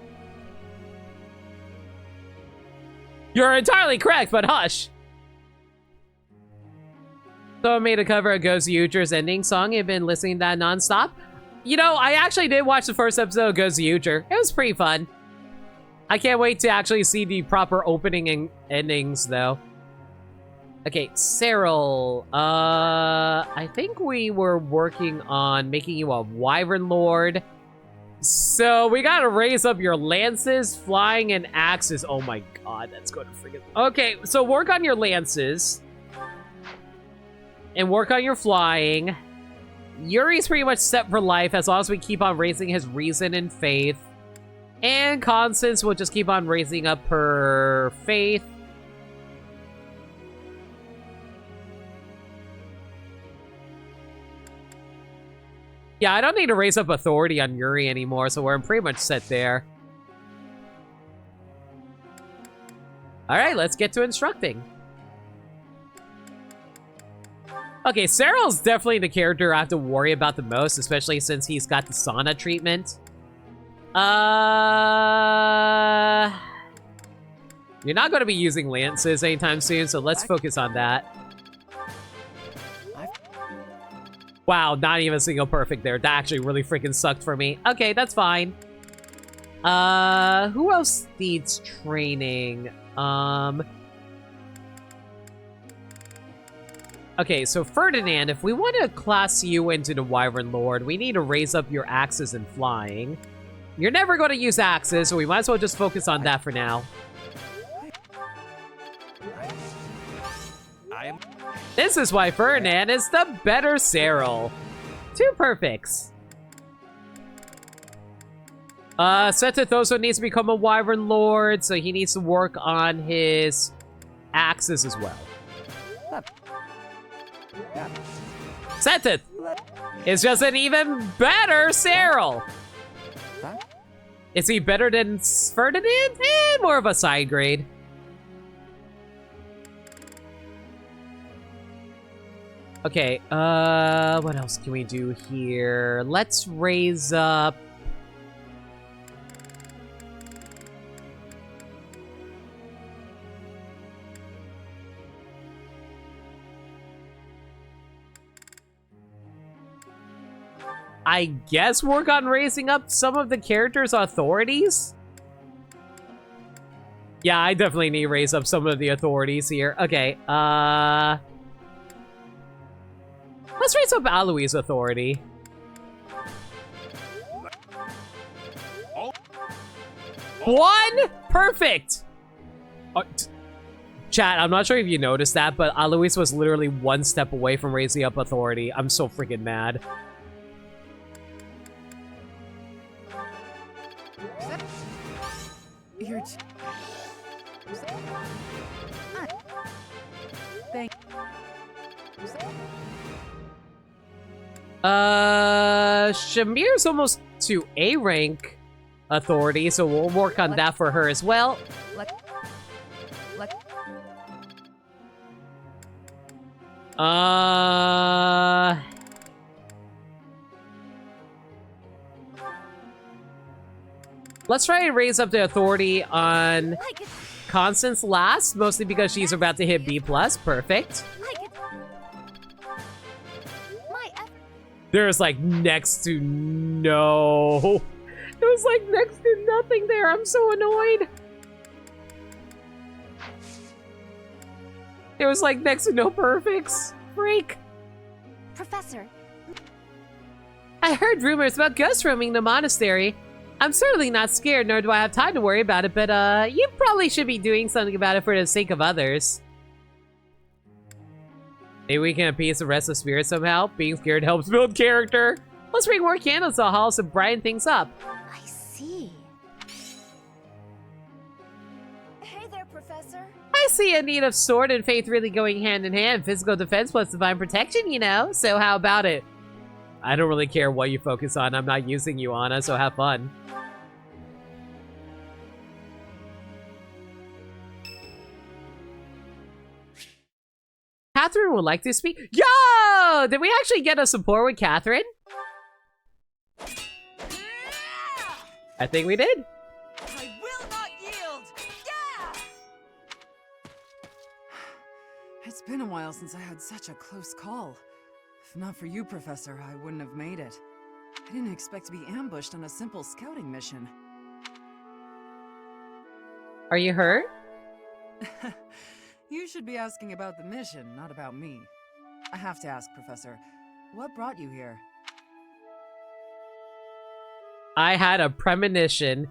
You're entirely correct, but hush. So I made a cover of Ghost Yuger's ending song. I've been listening to that nonstop. You know, I actually did watch the first episode of Ghost Yuger. It was pretty fun. I can't wait to actually see the proper opening and endings, though. Okay, Cyril. I think we were working on making you a Wyvern Lord. So we gotta raise up your lances, flying, and axes. Oh my god, that's going to freaking... Okay, so work on your lances. And work on your flying. Yuri's pretty much set for life as long as we keep on raising his reason and faith. And Constance will just keep on raising up her faith. Yeah, I don't need to raise up authority on Yuri anymore, so we're pretty much set there. Alright, let's get to instructing. Okay, Cyril's definitely the character I have to worry about the most, especially since he's got the sauna treatment. You're not going to be using lances anytime soon, so let's focus on that. Wow, not even a single perfect there. That actually really freaking sucked for me. Okay, that's fine. Who else needs training? Okay, so Ferdinand, if we want to class you into the Wyvern Lord, we need to raise up your axes and flying. You're never going to use axes, so we might as well just focus on that for now. This is why Ferdinand is the better Cyril. 2 perfects. Seteth also needs to become a Wyvern Lord, so he needs to work on his axes as well. Seteth is just an even better Cyril. Is he better than Ferdinand? More of a side grade. Okay, what else can we do here? Let's raise up... I guess work on raising up some of the characters' authorities? Yeah, I definitely need to raise up some of the authorities here. Okay, let's raise up Aloy's authority. One! Perfect! Chat, I'm not sure if you noticed that, but Alois was literally 1 step away from raising up authority. I'm so freaking mad. Shamir's almost to A rank authority, so we'll work on that for her as well. Let's try and raise up the authority on Constance last, mostly because she's about to hit B+. Perfect. There's like next to no. It was like next to nothing there. I'm so annoyed. There was like next to no perfects. Freak. Professor. I heard rumors about ghosts roaming the monastery. I'm certainly not scared, nor do I have time to worry about it, but you probably should be doing something about it for the sake of others. Maybe we can appease the restless spirit somehow. Being scared helps build character. Let's bring more candles to the hall to brighten things up. I see. Hey there, Professor. I see a need of sword and faith really going hand in hand. Physical defense plus divine protection, you know? So how about it? I don't really care what you focus on. I'm not using you, Anna, so have fun. Catherine would like to speak. Yo! Did we actually get a support with Catherine? I think we did. I will not yield. Yeah! It's been a while since I had such a close call. If not for you, Professor, I wouldn't have made it. I didn't expect to be ambushed on a simple scouting mission. Are you hurt? You should be asking about the mission, not about me. I have to ask, Professor, what brought you here? I had a premonition.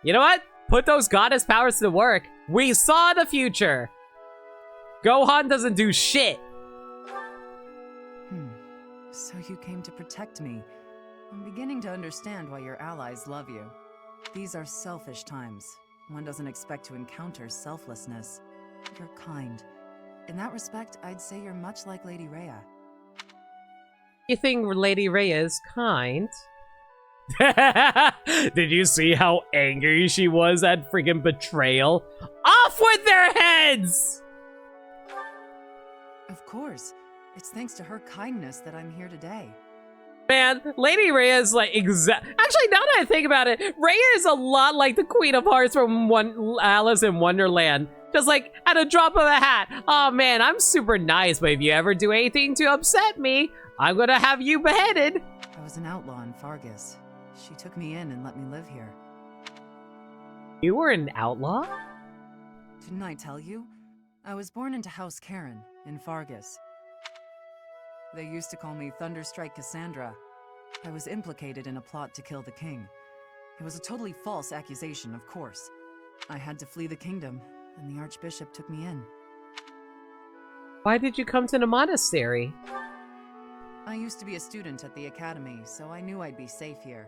You know what? Put those goddess powers to work. We saw the future. Gohan doesn't do shit. So you came to protect me. I'm beginning to understand why your allies love you. These are selfish times. One doesn't expect to encounter selflessness. You're kind. In that respect, I'd say you're much like Lady Rhea. You think Lady Rhea is kind? Did you see how angry she was at freaking betrayal? Off with their heads! Of course. It's thanks to her kindness that I'm here today. Man, Lady Rhea is like Actually, now that I think about it, Rhea is a lot like the Queen of Hearts from Alice in Wonderland. Just like at a drop of a hat. Oh man, I'm super nice, but if you ever do anything to upset me, I'm gonna have you beheaded. I was an outlaw in Fargus. She took me in and let me live here. You were an outlaw? Didn't I tell you? I was born into House Karen in Fargus. They used to call me Thunderstrike Cassandra. I was implicated in a plot to kill the king. It was a totally false accusation, of course. I had to flee the kingdom, and the Archbishop took me in. Why did you come to the monastery? I used to be a student at the academy, so I knew I'd be safe here.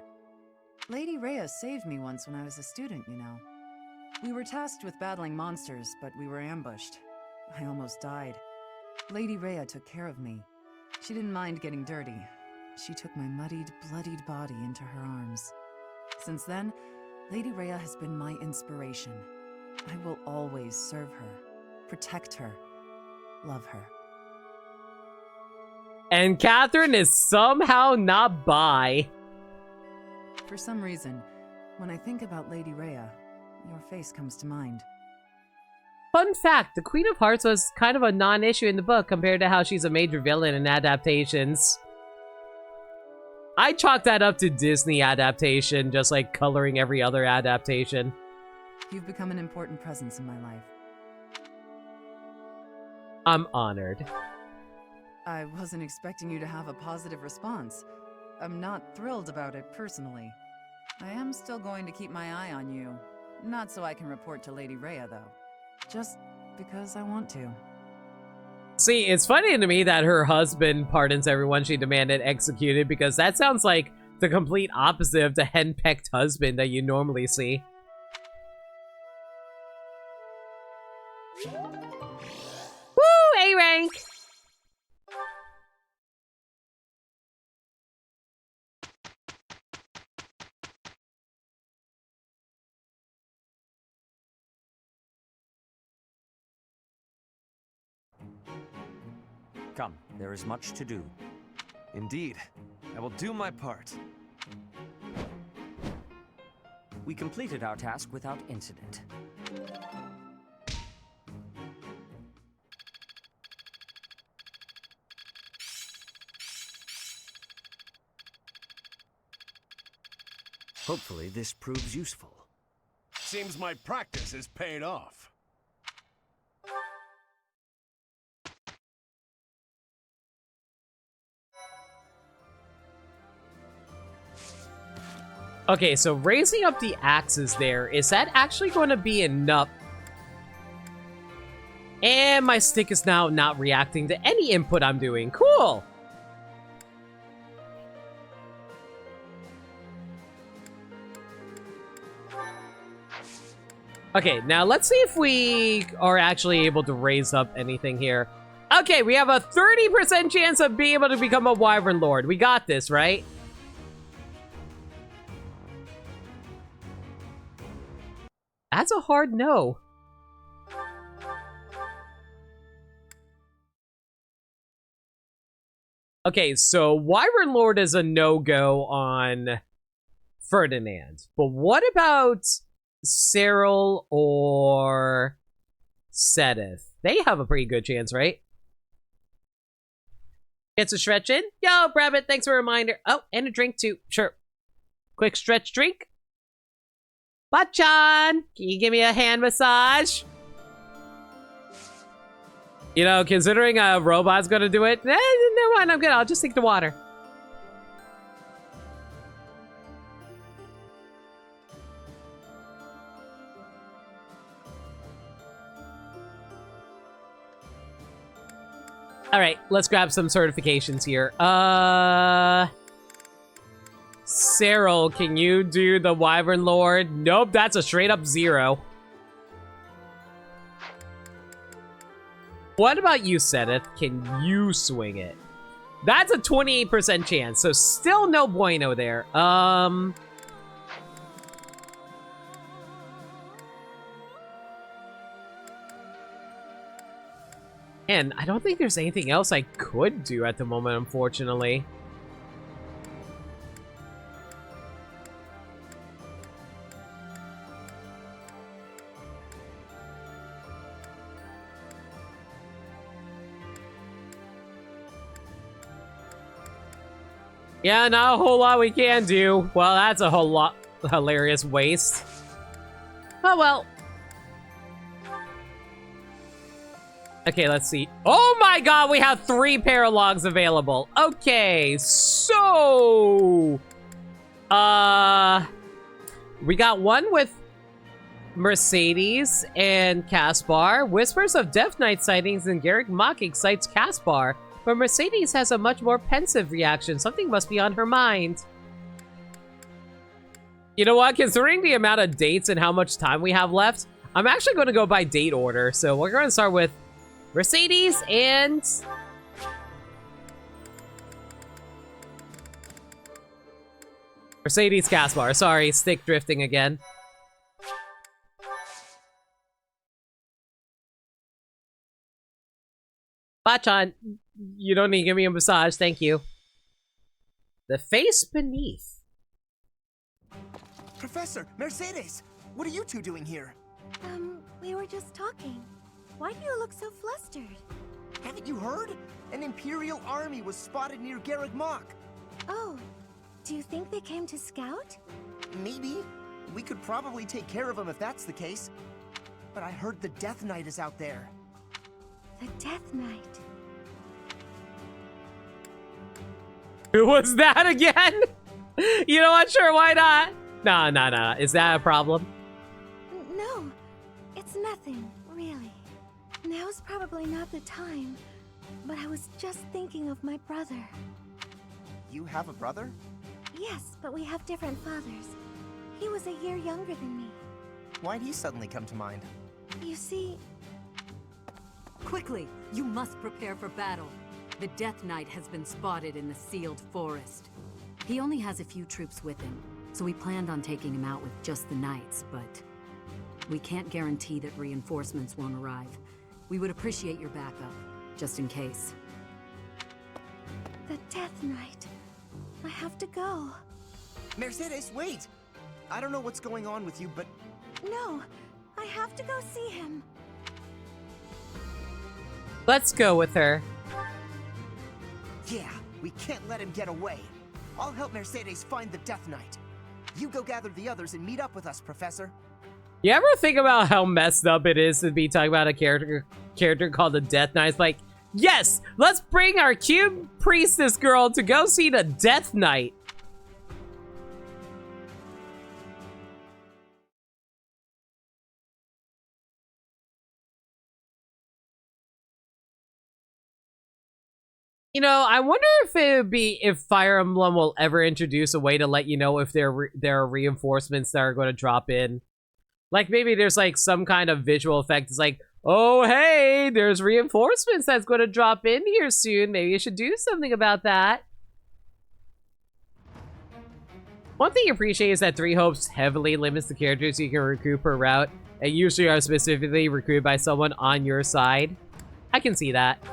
Lady Rhea saved me once when I was a student, you know. We were tasked with battling monsters, but we were ambushed. I almost died. Lady Rhea took care of me. She didn't mind getting dirty. She took my muddied, bloodied body into her arms. Since then, Lady Rhea has been my inspiration. I will always serve her, protect her, love her. And Catherine is somehow not bi. For some reason, when I think about Lady Rhea, your face comes to mind. Fun fact, the Queen of Hearts was kind of a non-issue in the book compared to how she's a major villain in adaptations. I chalk that up to Disney adaptation, just like coloring every other adaptation. You've become an important presence in my life. I'm honored. I wasn't expecting you to have a positive response. I'm not thrilled about it personally. I am still going to keep my eye on you. Not so I can report to Lady Rhea, though. Just because I want to. See, it's funny to me that her husband pardons everyone she demanded executed, because that sounds like the complete opposite of the henpecked husband that you normally see. Woo! A rank! Come, there is much to do. Indeed. I will do my part. We completed our task without incident. Hopefully this proves useful. Seems my practice is paid off. Okay, so raising up the axes there, is that actually going to be enough? And my stick is now not reacting to any input I'm doing. Cool! Okay, now let's see if we are actually able to raise up anything here. Okay, we have a 30% chance of being able to become a Wyvern Lord. We got this, right? That's a hard no. Okay, so Wyvern Lord is a no-go on Ferdinand. But what about Cyril or Sedith? They have a pretty good chance, right? Gets a stretch in. Yo, Brabbit, thanks for a reminder. Oh, and a drink too. Sure. Quick stretch drink. Bachan, can you give me a hand massage? You know, considering a robot's gonna do it, never mind, I'm good. I'll just take the water. All right, let's grab some certifications here. Cyril, can you do the Wyvern Lord? Nope, that's a straight up 0. What about you, Sedith? Can you swing it? That's a 28% chance, so still no bueno there. And I don't think there's anything else I could do at the moment, unfortunately. Yeah, not a whole lot we can do. Well, that's a whole lot hilarious waste. Oh well. Okay, let's see. Oh my god, we have 3 paralogs available. Okay, so... we got one with Mercedes and Caspar. Whispers of Death Knight sightings and Garrick Mach excites Caspar, but Mercedes has a much more pensive reaction. Something must be on her mind. You know what? Considering the amount of dates and how much time we have left, I'm actually going to go by date order. So we're going to start with Mercedes and... Mercedes Caspar. Sorry, stick drifting again. Bachan, you don't need to give me a massage, thank you. The face beneath. Professor, Mercedes, what are you two doing here? We were just talking. Why do you look so flustered? Haven't you heard? An Imperial army was spotted near Garrick Mach. Oh, do you think they came to scout? Maybe. We could probably take care of them if that's the case. But I heard the Death Knight is out there. The Death Knight. Who was that again? You know what? Sure, why not? Nah. Is that a problem? No, it's nothing, really. Now's probably not the time, but I was just thinking of my brother. You have a brother? Yes, but we have different fathers. He was a year younger than me. Why'd he suddenly come to mind? You see... Quickly, you must prepare for battle. The Death Knight has been spotted in the sealed forest. He only has a few troops with him, so we planned on taking him out with just the knights, but we can't guarantee that reinforcements won't arrive. We would appreciate your backup, just in case. The Death Knight. I have to go. Mercedes, wait! I don't know what's going on with you, but... No, I have to go see him. Let's go with her. Yeah, we can't let him get away. I'll help Mercedes find the Death Knight. You go gather the others and meet up with us, Professor. You ever think about how messed up it is to be talking about a character called the Death Knight? It's like, yes, let's bring our cute priestess girl to go see the Death Knight. You know, I wonder if it would be if Fire Emblem will ever introduce a way to let you know if there are reinforcements that are going to drop in. Like maybe there's like some kind of visual effect. It's like, oh hey, there's reinforcements that's going to drop in here soon. Maybe you should do something about that. One thing you appreciate is that Three Hopes heavily limits the characters you can recruit per route, and usually are specifically recruited by someone on your side. I can see that.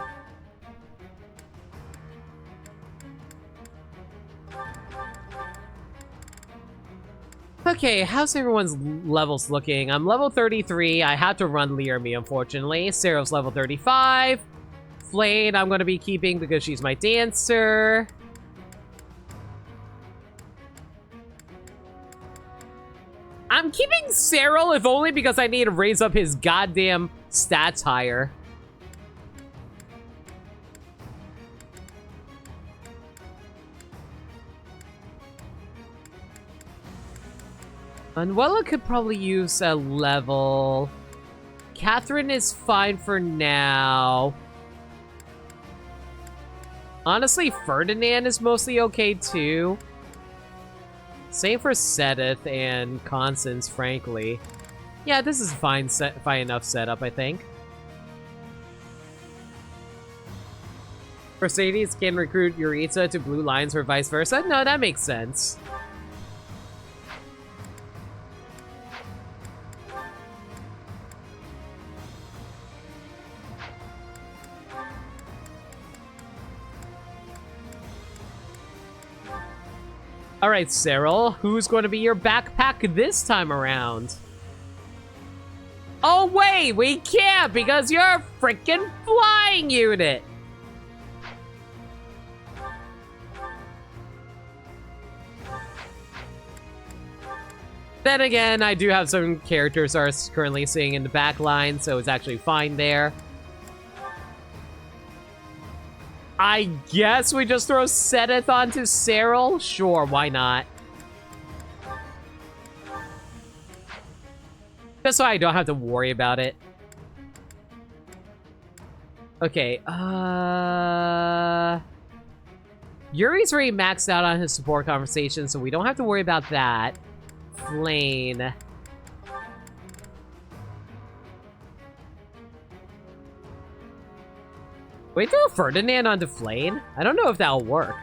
Okay, how's everyone's levels looking? I'm level 33. I have to run Learme, unfortunately. Sero's level 35. Flade, I'm going to be keeping because she's my dancer. I'm keeping Cyril, if only because I need to raise up his goddamn stats higher. Manuela could probably use a level. Catherine is fine for now. Honestly, Ferdinand is mostly okay too. Same for Sedith and Constance, frankly. Yeah, this is fine enough setup, I think. Mercedes can recruit Yuritsa to Blue Lions or vice versa? No, that makes sense. Alright, Cyril, who's going to be your backpack this time around? Oh wait, we can't because you're a freaking flying unit! Then again, I do have some characters that are currently sitting in the back line, so it's actually fine there. I guess we just throw Sedith onto Cyril? Sure, why not? Just so I don't have to worry about it. Okay, Yuri's already maxed out on his support conversation, so we don't have to worry about that. Flane. Wait, throw Ferdinand onto Flane? I don't know if that'll work.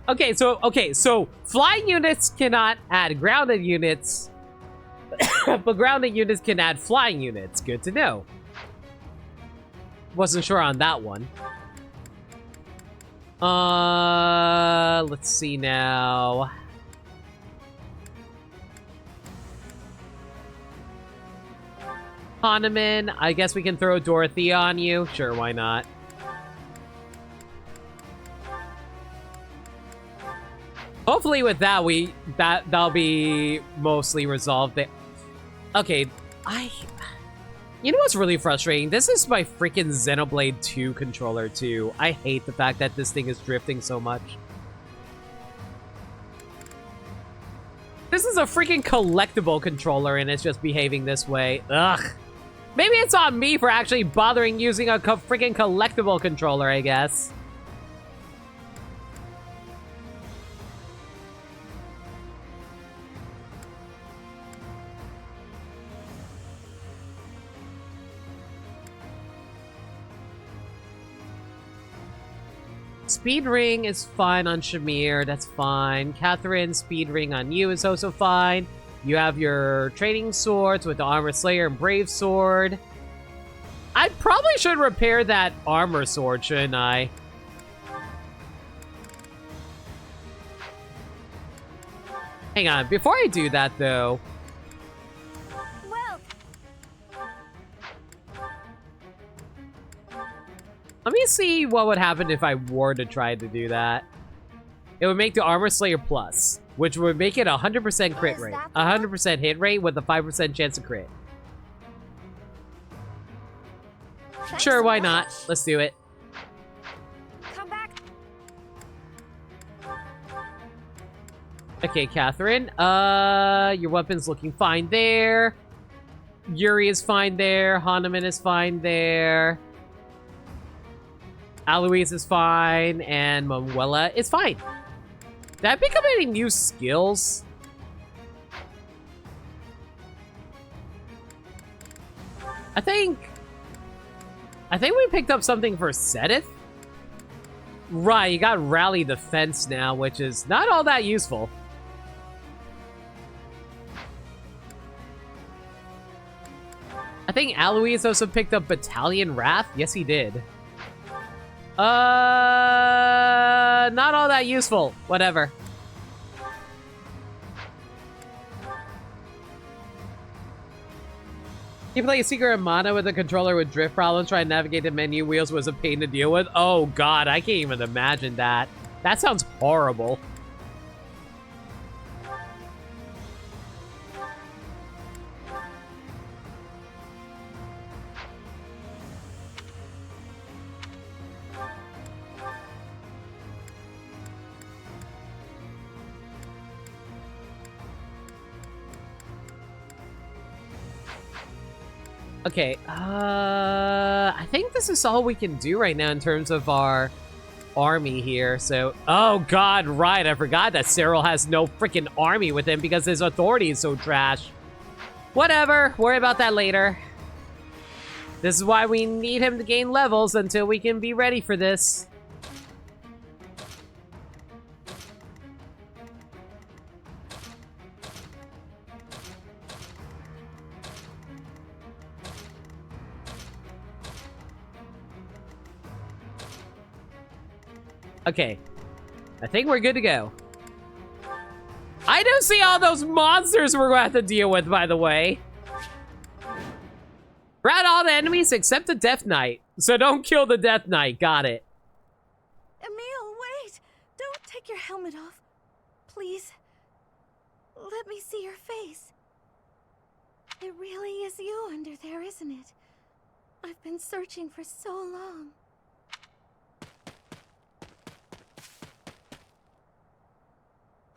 Okay, so flying units cannot add grounded units, but grounded units can add flying units. Good to know. Wasn't sure on that one. Let's see now. Hahnemann, I guess we can throw Dorothea on you. Sure, why not? Hopefully with that, that'll be mostly resolved. Okay, you know what's really frustrating? This is my freaking Xenoblade 2 controller too. I hate the fact that this thing is drifting so much. This is a freaking collectible controller and it's just behaving this way. Ugh. Maybe it's on me for actually bothering using a freaking collectible controller, I guess. Speed Ring is fine on Shamir, that's fine. Catherine, Speed Ring on you is also fine. You have your training swords with the Armor Slayer and Brave Sword. I probably should repair that Armor Sword, shouldn't I? Hang on, before I do that though... Let me see what would happen if I were to try to do that. It would make the Armor Slayer Plus, which would make it a 100% crit rate. 100% hit rate with a 5% chance to crit. Sure, why not? Let's do it. Come back. Okay, Catherine. Your weapon's looking fine there. Yuri is fine there. Hahnemann is fine there. Aloise is fine, and Manuela is fine. Did I pick up any new skills? I think we picked up something for Sedith. Right, you got Rally Defense now, which is not all that useful. I think Aloise also picked up Battalion Wrath. Yes, he did. Not all that useful. Whatever. You play Secret of Mana with a controller with drift problems. Trying to navigate the menu wheels was a pain to deal with. Oh god, I can't even imagine that. That sounds horrible. Okay, I think this is all we can do right now in terms of our army here, so... Oh god, right, I forgot that Cyril has no freaking army with him because his authority is so trash. Whatever, worry about that later. This is why we need him to gain levels until we can be ready for this. Okay, I think we're good to go. I don't see all those monsters we're going to have to deal with, by the way. Rout all the enemies except the Death Knight. So don't kill the Death Knight. Got it. Emil, wait! Don't take your helmet off. Please. Let me see your face. It really is you under there, isn't it? I've been searching for so long.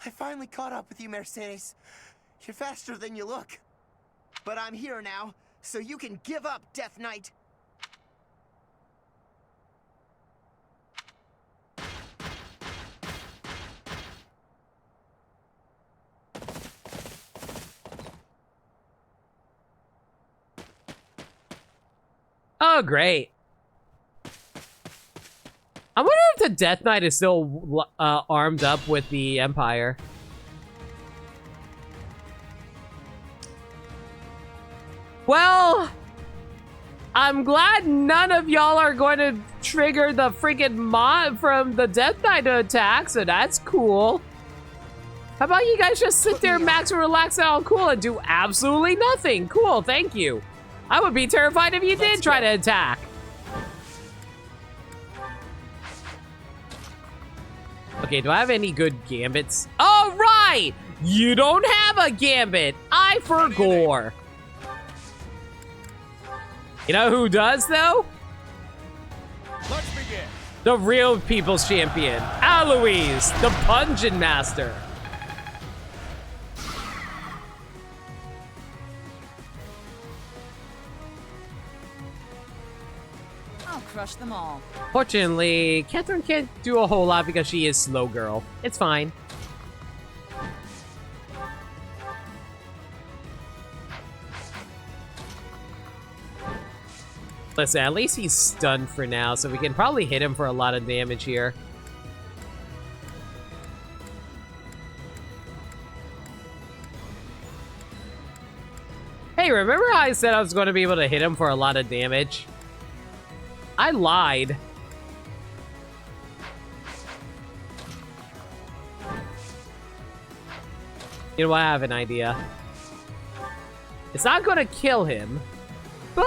I finally caught up with you, Mercedes. You're faster than you look. But I'm here now, so you can give up, Death Knight. Oh, great. I wonder if the Death Knight is still armed up with the Empire. Well, I'm glad none of y'all are going to trigger the freaking mod from the Death Knight to attack, so that's cool. How about you guys just sit there, max and relax and all cool and do absolutely nothing? Cool, thank you. I would be terrified if you did try to attack. Okay, do I have any good gambits? All right! You don't have a gambit! I forgot. You know who does, though? Let's begin. The real people's champion, Aloise, the Pungeon Master. I'll crush them all. Fortunately, Catherine can't do a whole lot because she is slow girl. It's fine. Listen, at least he's stunned for now, so we can probably hit him for a lot of damage here. Hey, remember how I said I was going to be able to hit him for a lot of damage? I lied. You know what? I have an idea. It's not going to kill him, but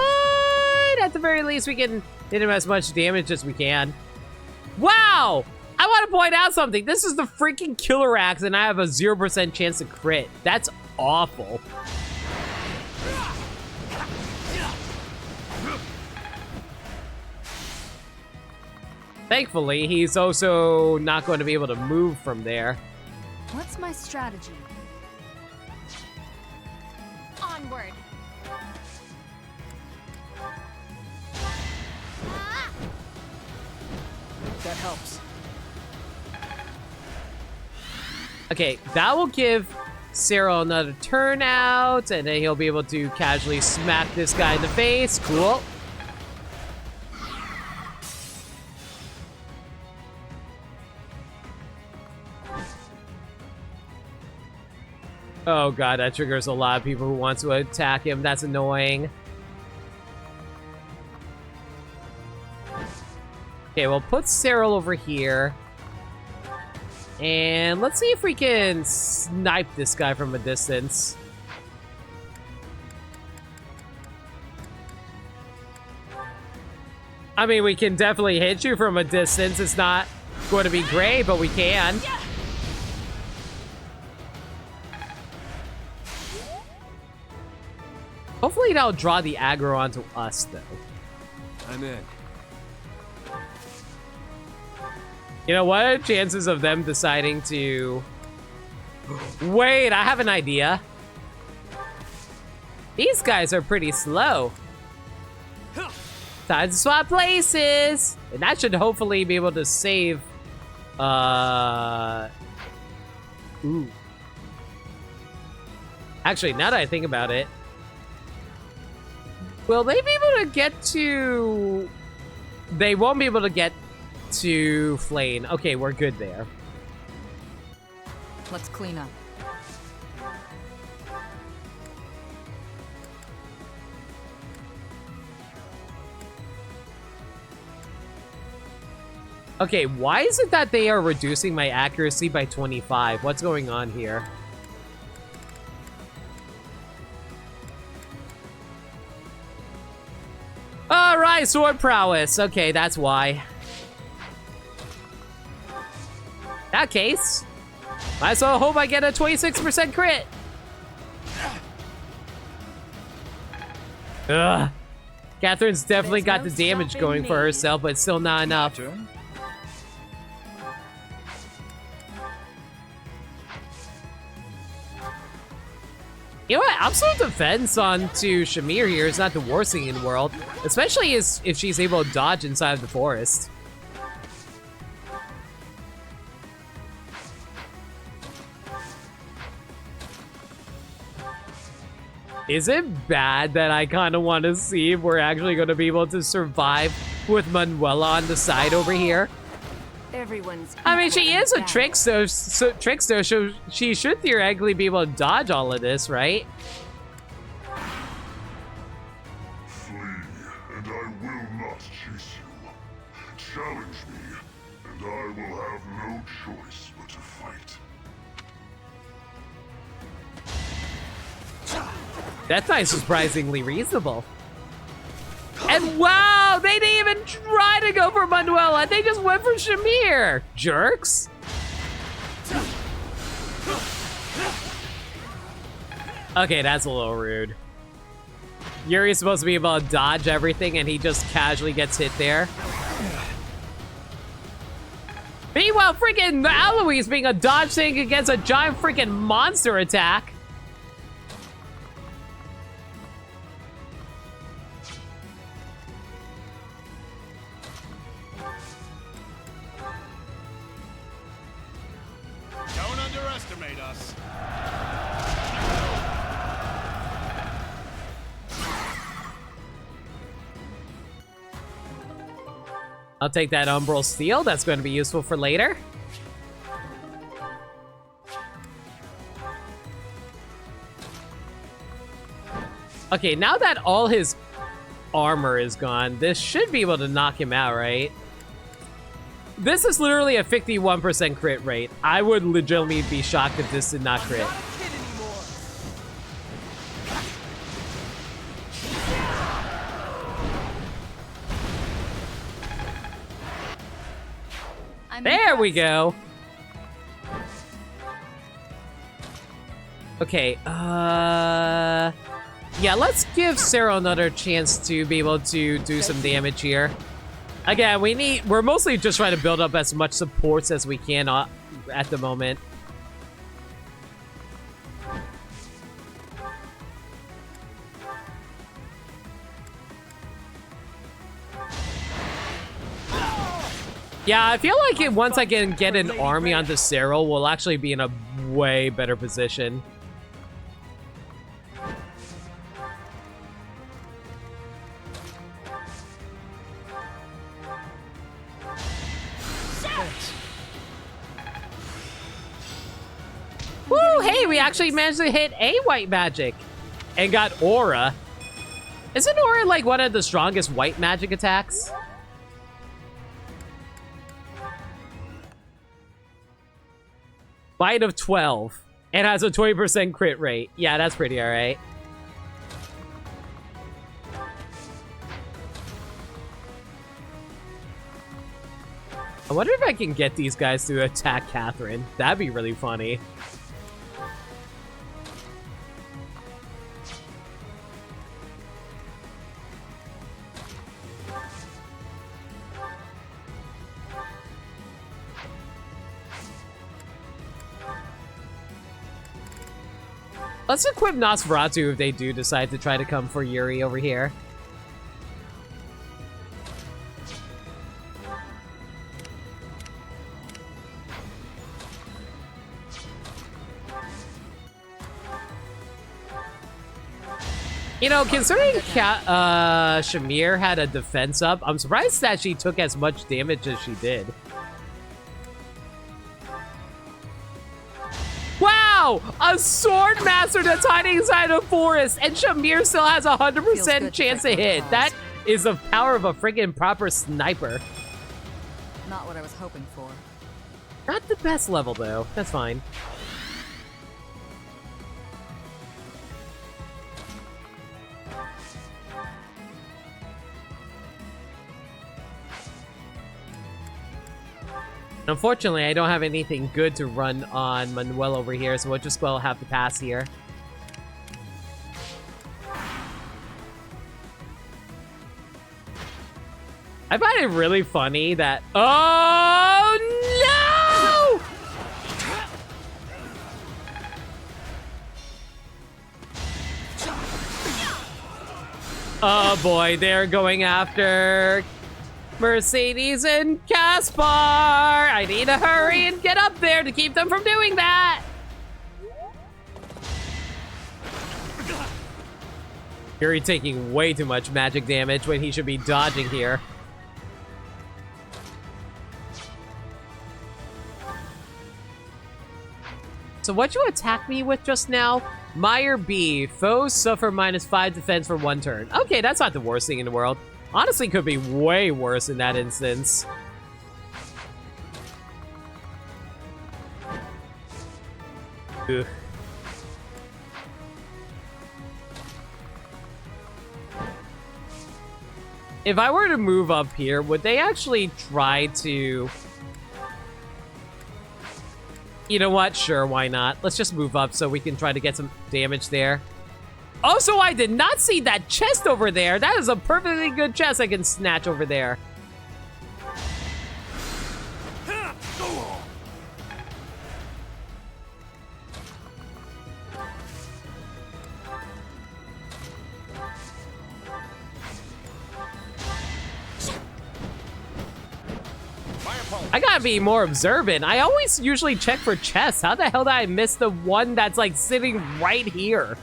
at the very least, we can hit him as much damage as we can. Wow! I want to point out something. This is the freaking killer axe, and I have a 0% chance to crit. That's awful. Thankfully, he's also not going to be able to move from there. What's my strategy? Onward. That helps. Okay, that will give Cyril another turn out, and then he'll be able to casually smack this guy in the face. Cool. Oh god, that triggers a lot of people who want to attack him. That's annoying. Okay, we'll put Cyril over here. And let's see if we can snipe this guy from a distance. I mean, we can definitely hit you from a distance. It's not going to be great, but we can. Hopefully that'll draw the aggro onto us, though. I'm in. You know, what are the chances of them deciding to... Wait, I have an idea. These guys are pretty slow. Time to swap places! And that should hopefully be able to save... Ooh. Actually, now that I think about it... Will they be able to get to... They won't be able to get to Flane. Okay, we're good there. Let's clean up. Okay, why is it that they are reducing my accuracy by 25? What's going on here? Alright, sword prowess. Okay, that's why. In that case, might as well hope I get a 26% crit. Ugh. Catherine's definitely got the damage going for herself, but still not enough. You know what? Absolute defense onto Shamir here is not the worst thing in the world, especially if she's able to dodge inside of the forest. Is it bad that I kind of want to see if we're actually going to be able to survive with Manuela on the side over here? I mean, she is a trickster, so she should theoretically be able to dodge all of this, right? Flee, and I will not chase you. Challenge me, and I will have no choice but to fight. That's not surprisingly reasonable. And wow, they didn't even try to go for Manuela. They just went for Shamir. Jerks. Okay, that's a little rude. Yuri's supposed to be able to dodge everything, and he just casually gets hit there. Meanwhile, freaking Aloy's being a dodge thing against a giant freaking monster attack. Don't underestimate us. I'll take that Umbral Steel. That's going to be useful for later. Okay, now that all his armor is gone, this should be able to knock him out, right? This is literally a 51% crit rate. I would legitimately be shocked if this did not crit. There we go. Okay, yeah, let's give Sarah another chance to be able to do some damage here. Again, we're mostly just trying to build up as much supports as we can at the moment. Yeah, I feel like once I can get an army onto Cyril, we'll actually be in a way better position. Woo! Hey, we actually managed to hit a white magic and got Aura. Isn't Aura like one of the strongest white magic attacks? Bite of 12. It has a 20% crit rate. Yeah, that's pretty alright. I wonder if I can get these guys to attack Catherine. That'd be really funny. Let's equip Nosferatu if they do decide to try to come for Yuri over here. You know, considering Shamir had a defense up, I'm surprised that she took as much damage as she did. Wow! A sword master that's hiding inside a forest, and Shamir still has a 100% chance to hit. That is the power of a friggin' proper sniper. Not what I was hoping for. Not the best level, though. That's fine. Unfortunately, I don't have anything good to run on Manuel over here, so we'll just well have to pass here. I find it really funny that... Oh, no! Oh, boy, they're going after... Mercedes and Caspar! I need to hurry and get up there to keep them from doing that! Fury taking way too much magic damage when he should be dodging here. So what'd you attack me with just now? Meyer B. Foes suffer -5 defense for 1 turn. Okay, that's not the worst thing in the world. Honestly, could be way worse in that instance. Ugh. If I were to move up here, would they actually try to... You know what? Sure, why not? Let's just move up so we can try to get some damage there. Also, I did not see that chest over there. That is a perfectly good chest I can snatch over there. I gotta be more observant. I always usually check for chests. How the hell did I miss the one that's like sitting right here?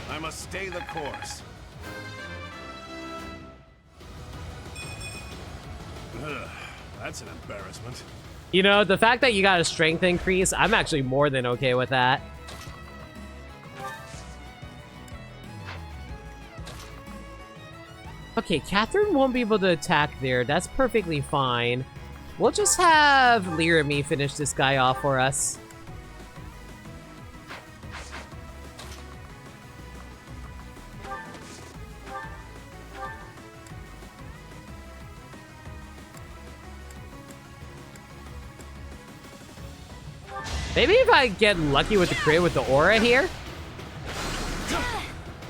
I must stay the course. Ugh, that's an embarrassment. You know, the fact that you got a strength increase, I'm actually more than okay with that. Okay, Catherine won't be able to attack there. That's perfectly fine. We'll just have Lear and me finish this guy off for us. Maybe if I get lucky with the crit with the aura here?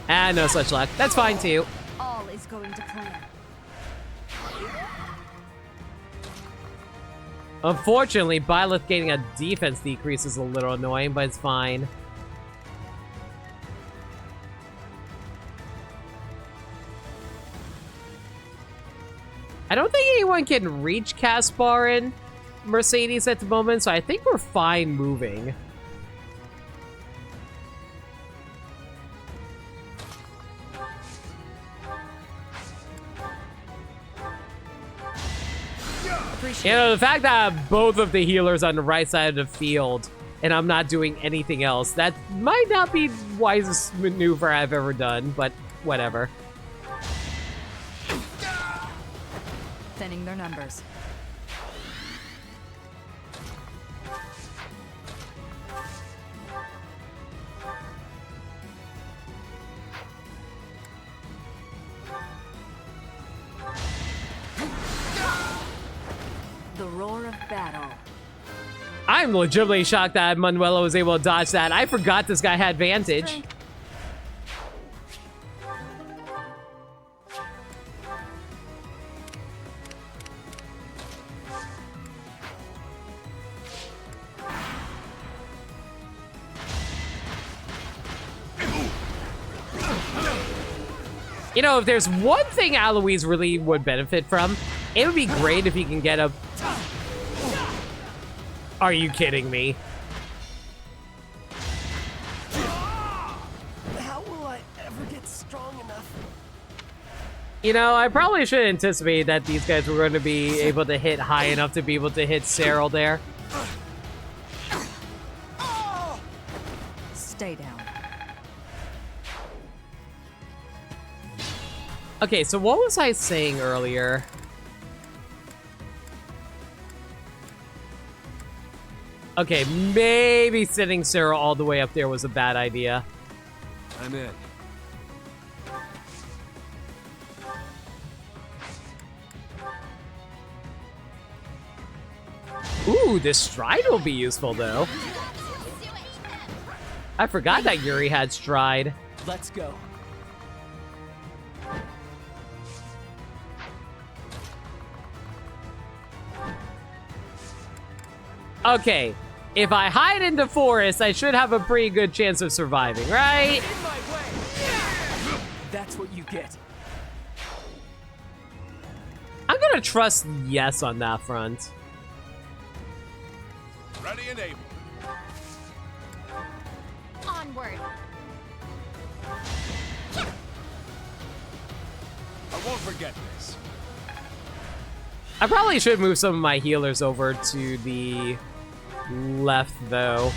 Ah, no such luck. That's fine too. All is going to plan. Unfortunately, Byleth getting a defense decrease is a little annoying, but it's fine. I don't think anyone can reach Caspar and Mercedes at the moment, so I think we're fine moving. You know, the fact that both of the healers on the right side of the field and I'm not doing anything else, that might not be the wisest maneuver I've ever done, but whatever. Thinning their numbers. The roar of battle. I'm legitimately shocked that Manuela was able to dodge that. I forgot this guy had advantage. You know, if there's one thing Aloise really would benefit from, it would be great if you can get a... Are you kidding me? How will I ever get strong enough? You know, I probably should anticipate that these guys were going to be able to hit high enough to be able to hit Cyril there. Stay down. Okay, so what was I saying earlier? Okay, maybe sending Cyril all the way up there was a bad idea. I'm in. Ooh, this stride will be useful, though. I forgot that Yuri had stride. Let's go. Okay, if I hide in the forest, I should have a pretty good chance of surviving, right? In my way. That's what you get. I'm gonna trust yes on that front. Ready and able. Onward. I won't forget this. I probably should move some of my healers over to the left, though.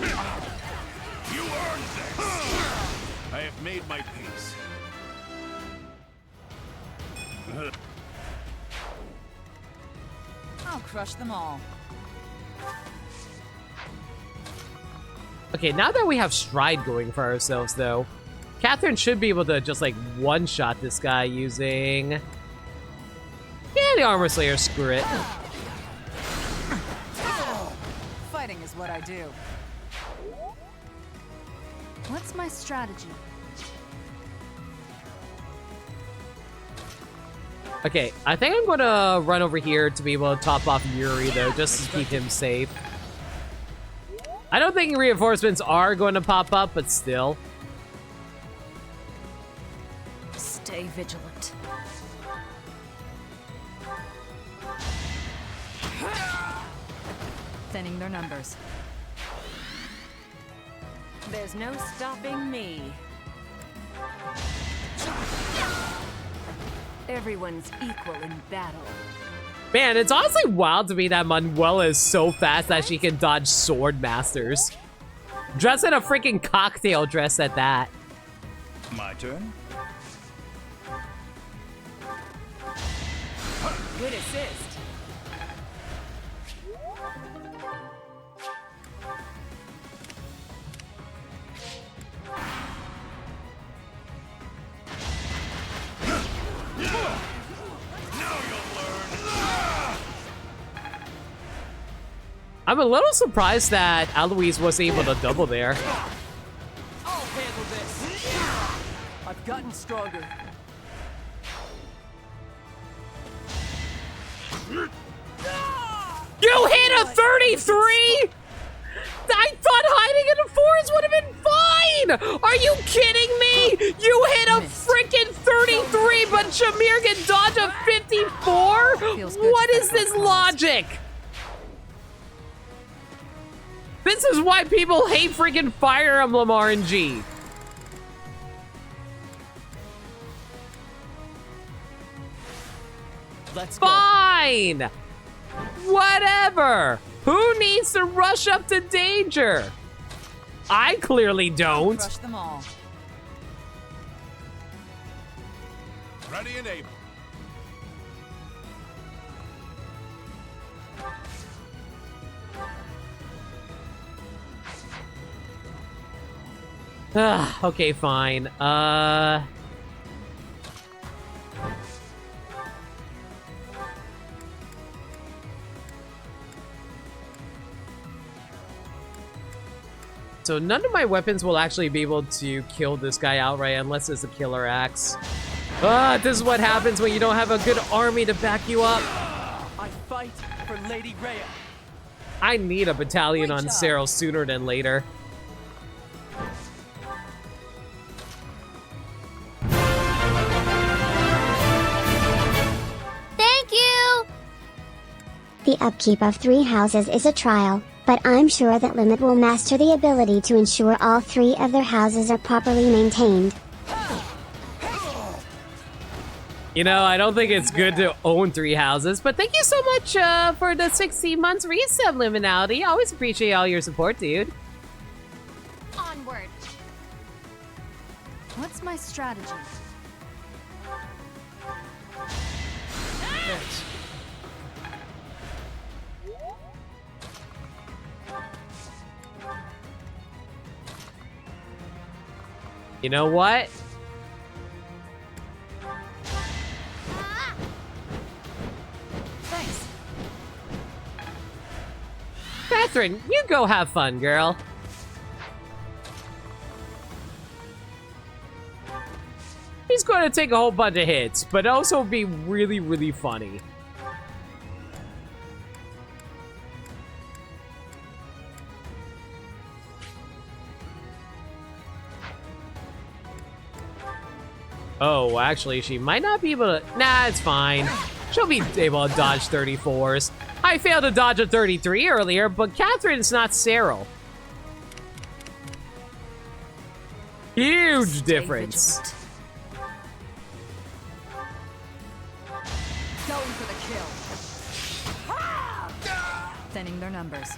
You earned this. I have made my peace. I'll crush them all. Okay, now that we have stride going for ourselves, though, Catherine should be able to just, like, one-shot this guy using... Yeah, the Armor Slayer, screw it. Fighting is what I do. What's my strategy? Okay, I think I'm gonna run over here to be able to top off Yuri, though, just to keep him safe. I don't think reinforcements are going to pop up, but still. Stay vigilant. Thinning their numbers. There's no stopping me. Everyone's equal in battle. Man, it's honestly wild to me that Manuela is so fast that she can dodge sword masters. Dressed in a freaking cocktail dress at that. My turn. Good assist. I'm a little surprised that Aloise was able to double there. I'll handle this. I've gotten stronger. You hit a 33?! I thought hiding in the forest would have been fine! Are you kidding me? You hit a freaking 33, but Shamir can dodge a 54? What is this logic? This is why people hate freaking Fire Emblem RNG. Let's go. Fine! Whatever! Who needs to rush up to danger? I clearly don't. Crush them all. Ready and able. Okay, fine. So none of my weapons will actually be able to kill this guy outright unless it's a killer axe. This is what happens when you don't have a good army to back you up. I fight for Lady Rhea. I need a battalion on Cyril sooner than later. upkeep of 3 houses is a trial, but I'm sure that Limit will master the ability to ensure all 3 of their houses are properly maintained. You know, I don't think it's good to own 3 houses, but thank you so much for the 16 months resub, Liminality. Always appreciate all your support, dude. Onward. What's my strategy? Thanks. You know what? Thanks. Catherine, you go have fun, girl. He's going to take a whole bunch of hits, but also be really, really funny. Oh, actually, she might not be able to... Nah, it's fine. She'll be able to dodge 34s. I failed to dodge a 33 earlier, but Catherine's not Cyril. Huge difference. Vigilant. Going for the kill. Thinning their numbers.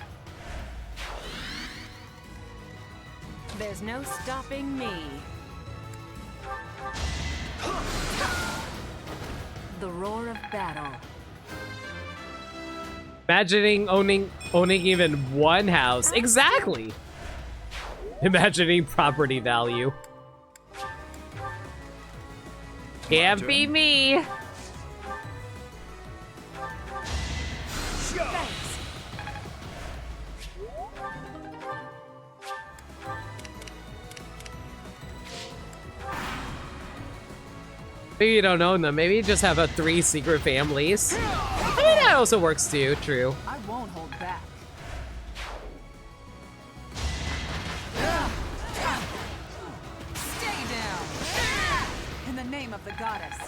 There's no stopping me. The roar of battle. Imagining owning even one house. Exactly. Imagining property value. Can't be me. Maybe you don't own them. Maybe you just have 3 secret families. I mean, that also works too. True. I won't hold back. Stay down! In the name of the goddess.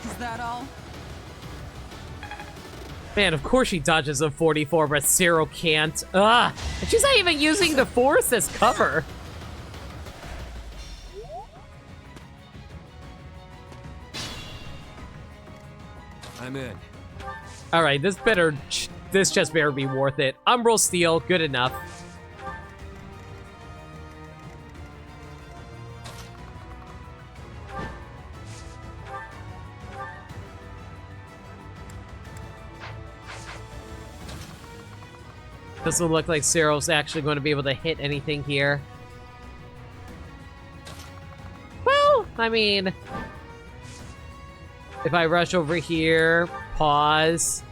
Is that all? Man, of course she dodges a 44, but Cyril can't. Ugh! And she's not even using the Force as cover. I'm in. Alright, this just better be worth it. Umbral Steel, good enough. Doesn't look like Cyril's actually going to be able to hit anything here. Well, I mean, if I rush over here, pause,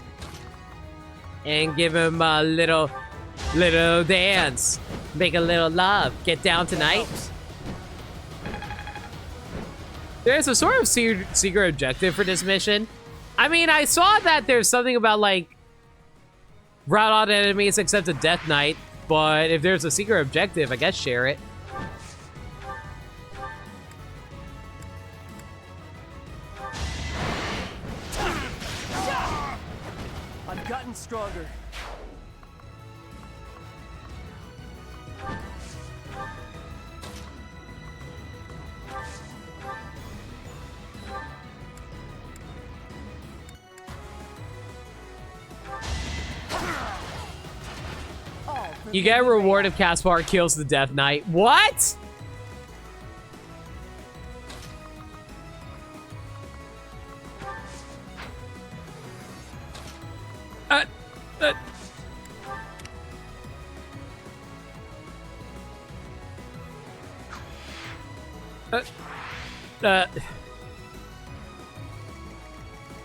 and give him a little dance, make a little love, get down tonight. There's a sort of secret objective for this mission. I mean, I saw that there's something about, like, rout out enemies except a Death Knight, but if there's a secret objective, I guess share it. I've gotten stronger. You get a reward if Caspar kills the Death Knight. What?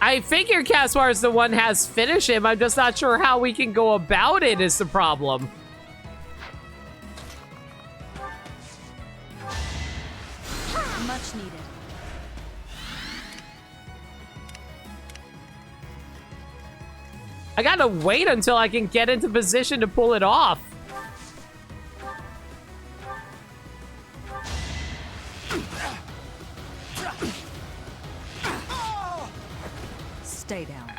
I figure Caspar is the one has finish him. I'm just not sure how we can go about it is the problem. Much needed. I gotta wait until I can get into position to pull it off. Stay down.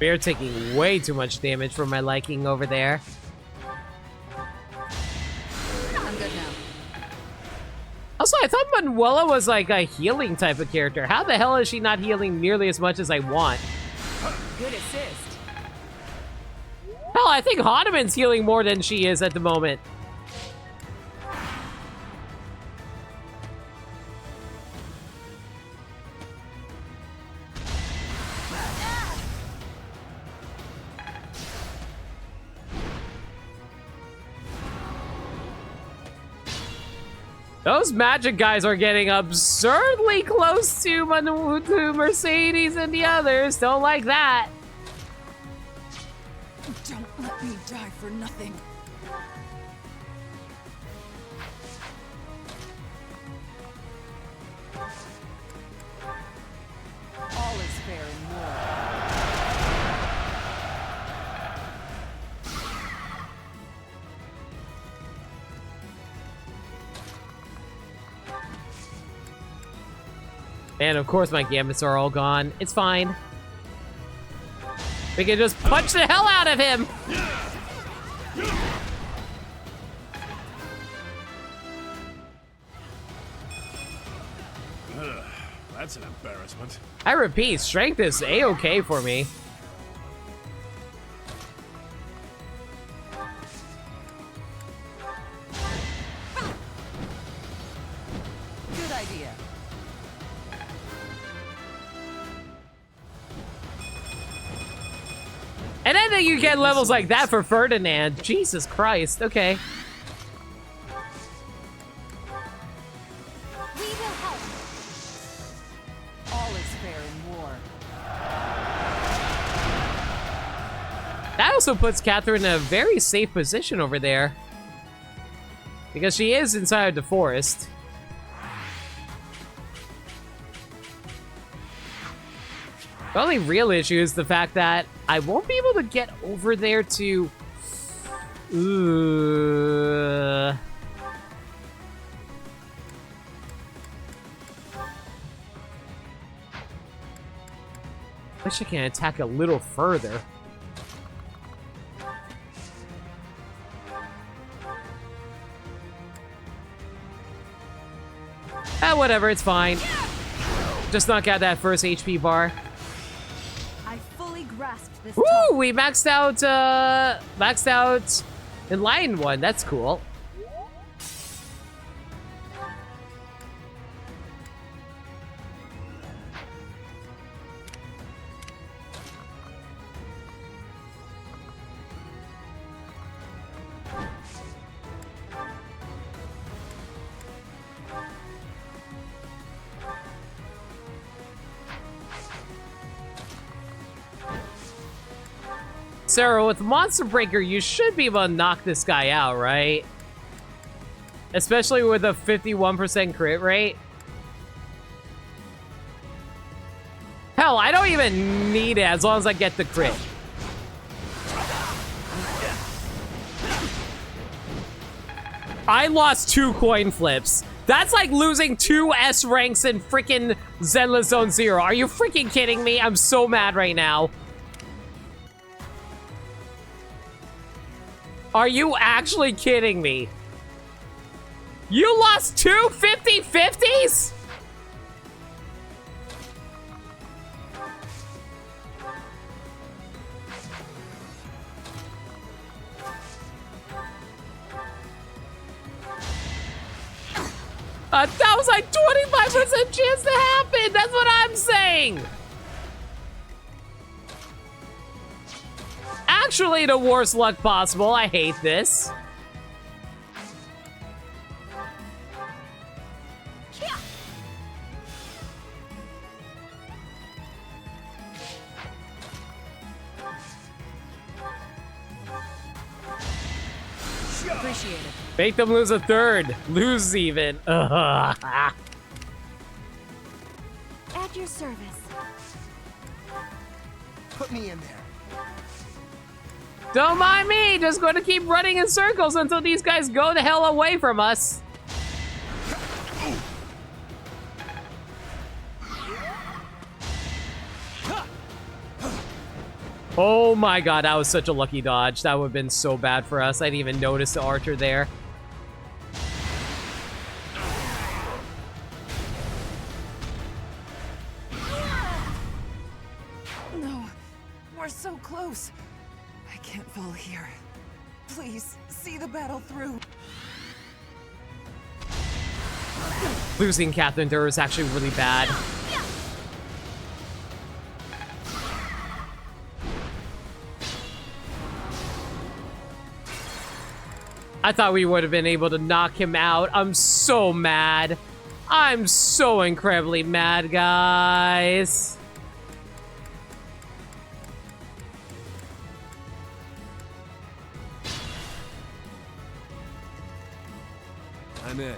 We are taking way too much damage for my liking over there. I'm good now. Also, I thought Manuela was like a healing type of character. How the hell is she not healing nearly as much as I want? Good assist. Hell, I think Hanuman's healing more than she is at the moment. Those magic guys are getting absurdly close to Mercedes and the others. Don't like that. Don't let me die for nothing. All is fair in war. And of course my gambits are all gone. It's fine. We can just punch the hell out of him! That's an embarrassment. I repeat, strength is a-okay for me. Good idea. And then you get levels like that for Ferdinand. Jesus Christ. Okay. We will help. All is fair in war. That also puts Catherine in a very safe position over there. Because she is inside the forest. The only real issue is the fact that I won't be able to get over there to... Ooh. Wish I can attack a little further. Ah, whatever, it's fine. Just knock out that first HP bar. This Woo! We maxed out Enlightened one. That's cool. Sarah, with Monster Breaker, you should be able to knock this guy out, right? Especially with a 51% crit rate. Hell, I don't even need it as long as I get the crit. I lost 2 coin flips. That's like losing 2 S ranks in freaking Zenless Zone Zero. Are you freaking kidding me? I'm so mad right now. Are you actually kidding me? You lost 2 50-50s? That was like 25% chance to happen. That's what I'm saying. Actually, the worst luck possible. I hate this. Appreciate it. Make them lose a third. Lose even. Ugh. At your service. Put me in there. Don't mind me, just going to keep running in circles until these guys go the hell away from us. Oh my god, that was such a lucky dodge. That would have been so bad for us. I didn't even notice the archer there. No, we're so close. I can't fall here. Please, see the battle through. Losing Catherine Durr is actually really bad. I thought we would have been able to knock him out. I'm so mad. I'm so incredibly mad, guys. I'm in.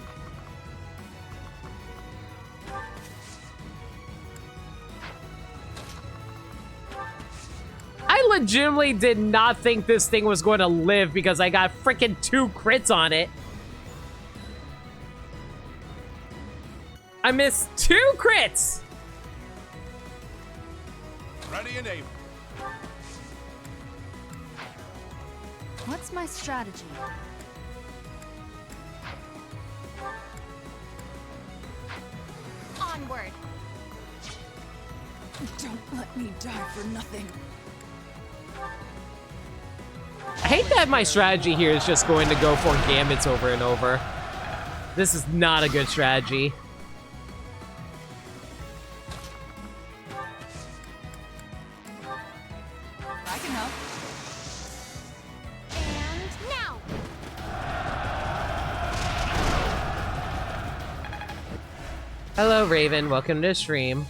I legitimately did not think this thing was going to live because I got freaking 2 crits on it. I missed 2 crits! Ready and able. What's my strategy? Onward. Don't let me die for nothing. I hate that my strategy here is just going to go for gambits over and over. This is not a good strategy. I can help. And now. Hello, Raven. Welcome to the stream.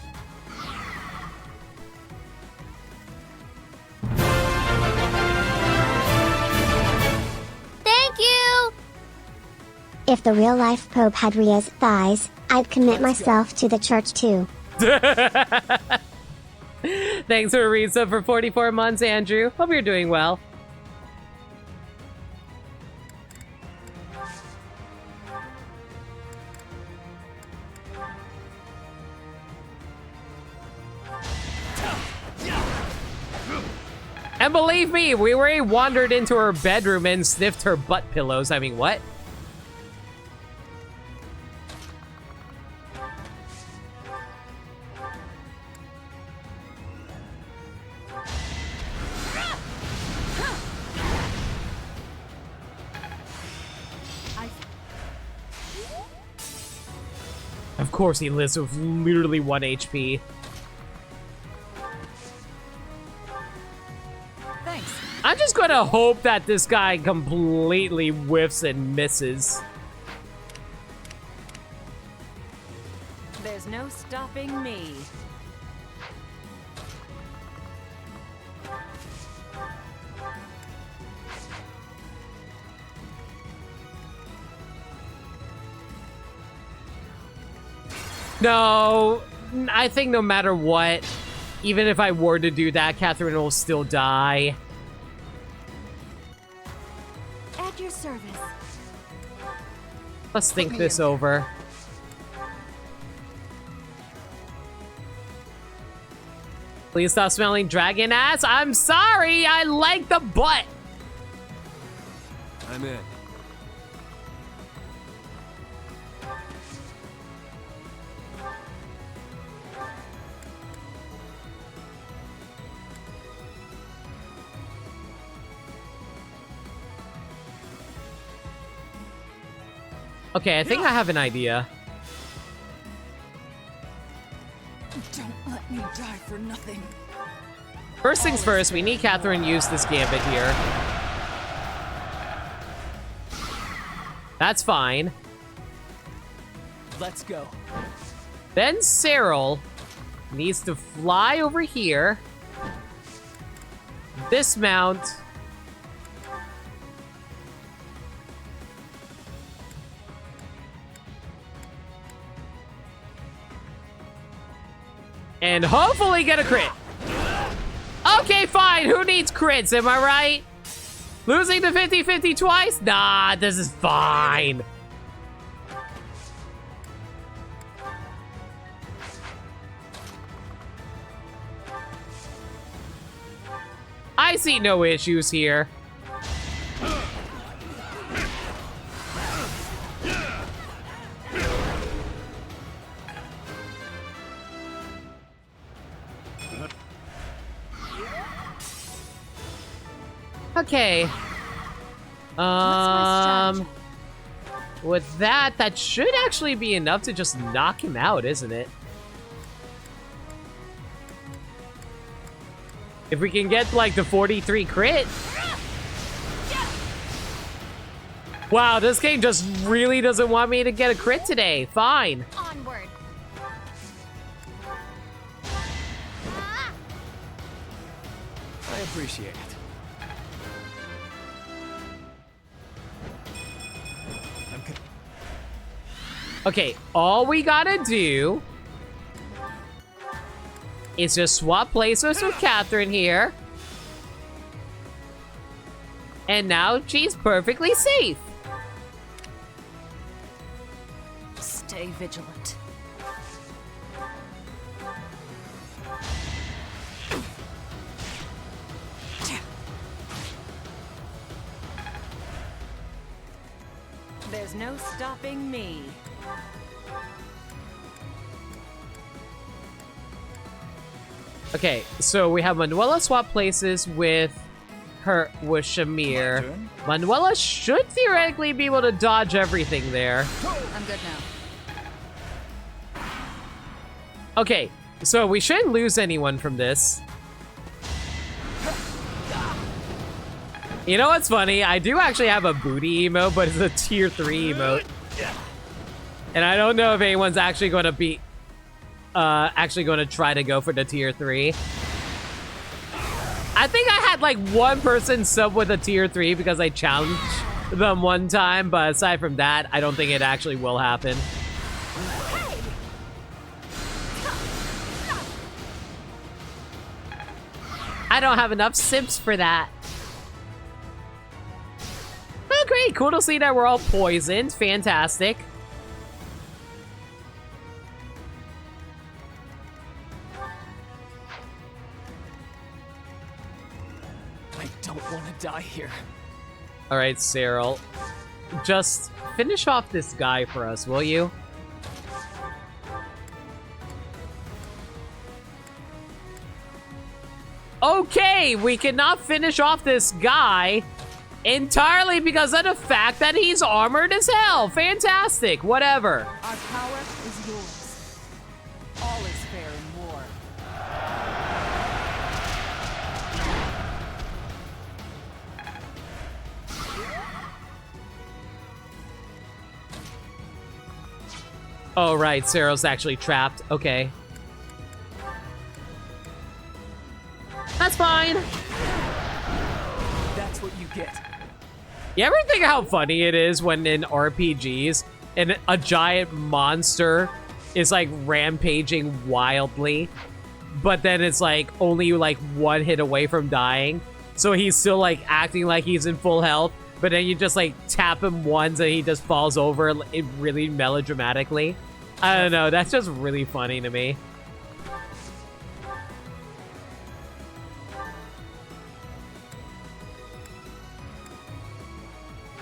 If the real-life Pope had Rhea's thighs, I'd commit myself to the church too. Thanks for a resub for 44 months, Andrew. Hope you're doing well. And believe me, we already wandered into her bedroom and sniffed her butt pillows. I mean, what? Of course he lives with literally 1 HP. Thanks. I'm just gonna hope that this guy completely whiffs and misses. There's no stopping me. No, I think no matter what, even if I were to do that, Catherine will still die. At your service. Let's think this over. Please stop smelling dragon ass. I'm sorry, I like the butt. I'm in. Okay, I think I have an idea. Don't let me die for nothing. First things first, we need Catherine to use this gambit here. That's fine. Let's go. Then Cyril needs to fly over here, dismount, and hopefully get a crit. Okay, fine. Who needs crits? Am I right? Losing the 50-50 twice? Nah, this is fine. I see no issues here. Okay. With that should actually be enough to just knock him out, isn't it? If we can get, like, the 43 crit. Wow, this game just really doesn't want me to get a crit today. Fine. Onward. I appreciate it. Okay, all we gotta do is just swap places with Catherine here. And now she's perfectly safe. Stay vigilant. There's no stopping me. Okay, so we have Manuela swap places with Shamir. Manuela should theoretically be able to dodge everything there. I'm good now. Okay, so we shouldn't lose anyone from this. You know what's funny? I do actually have a booty emote, but it's a tier 3 emote. And I don't know if anyone's actually going to be try to go for the tier 3. I think I had like one person sub with a tier 3 because I challenged them one time, but aside from that, I don't think it actually will happen. I don't have enough sips for that. Oh, great. Cool to see that we're all poisoned. Fantastic. I don't want to die here. All right, Cyril. Just finish off this guy for us, will you? Okay, we cannot finish off this guy entirely because of the fact that he's armored as hell. Fantastic. Whatever. Our power is yours. All is fair in war. Oh, right. Cyril's actually trapped. Okay. That's fine. That's what you get. You ever think how funny it is when in RPGs and a giant monster is like rampaging wildly, but then it's like only like one hit away from dying, so he's still like acting like he's in full health, but then you just like tap him once and he just falls over really melodramatically. I don't know, that's just really funny to me.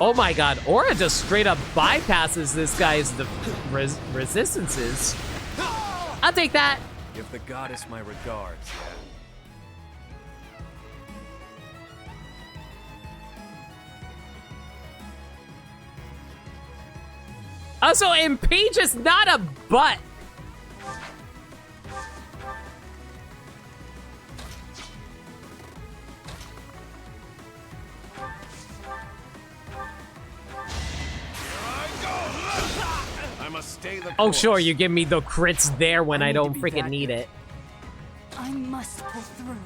Oh my god, Aura just straight up bypasses this guy's resistances. I'll take that. Give the goddess my regards, yeah. Also, Impeach is not a butt. I must stay the Oh, course. sure, you give me the crits there when I don't freaking need it. I must pull through.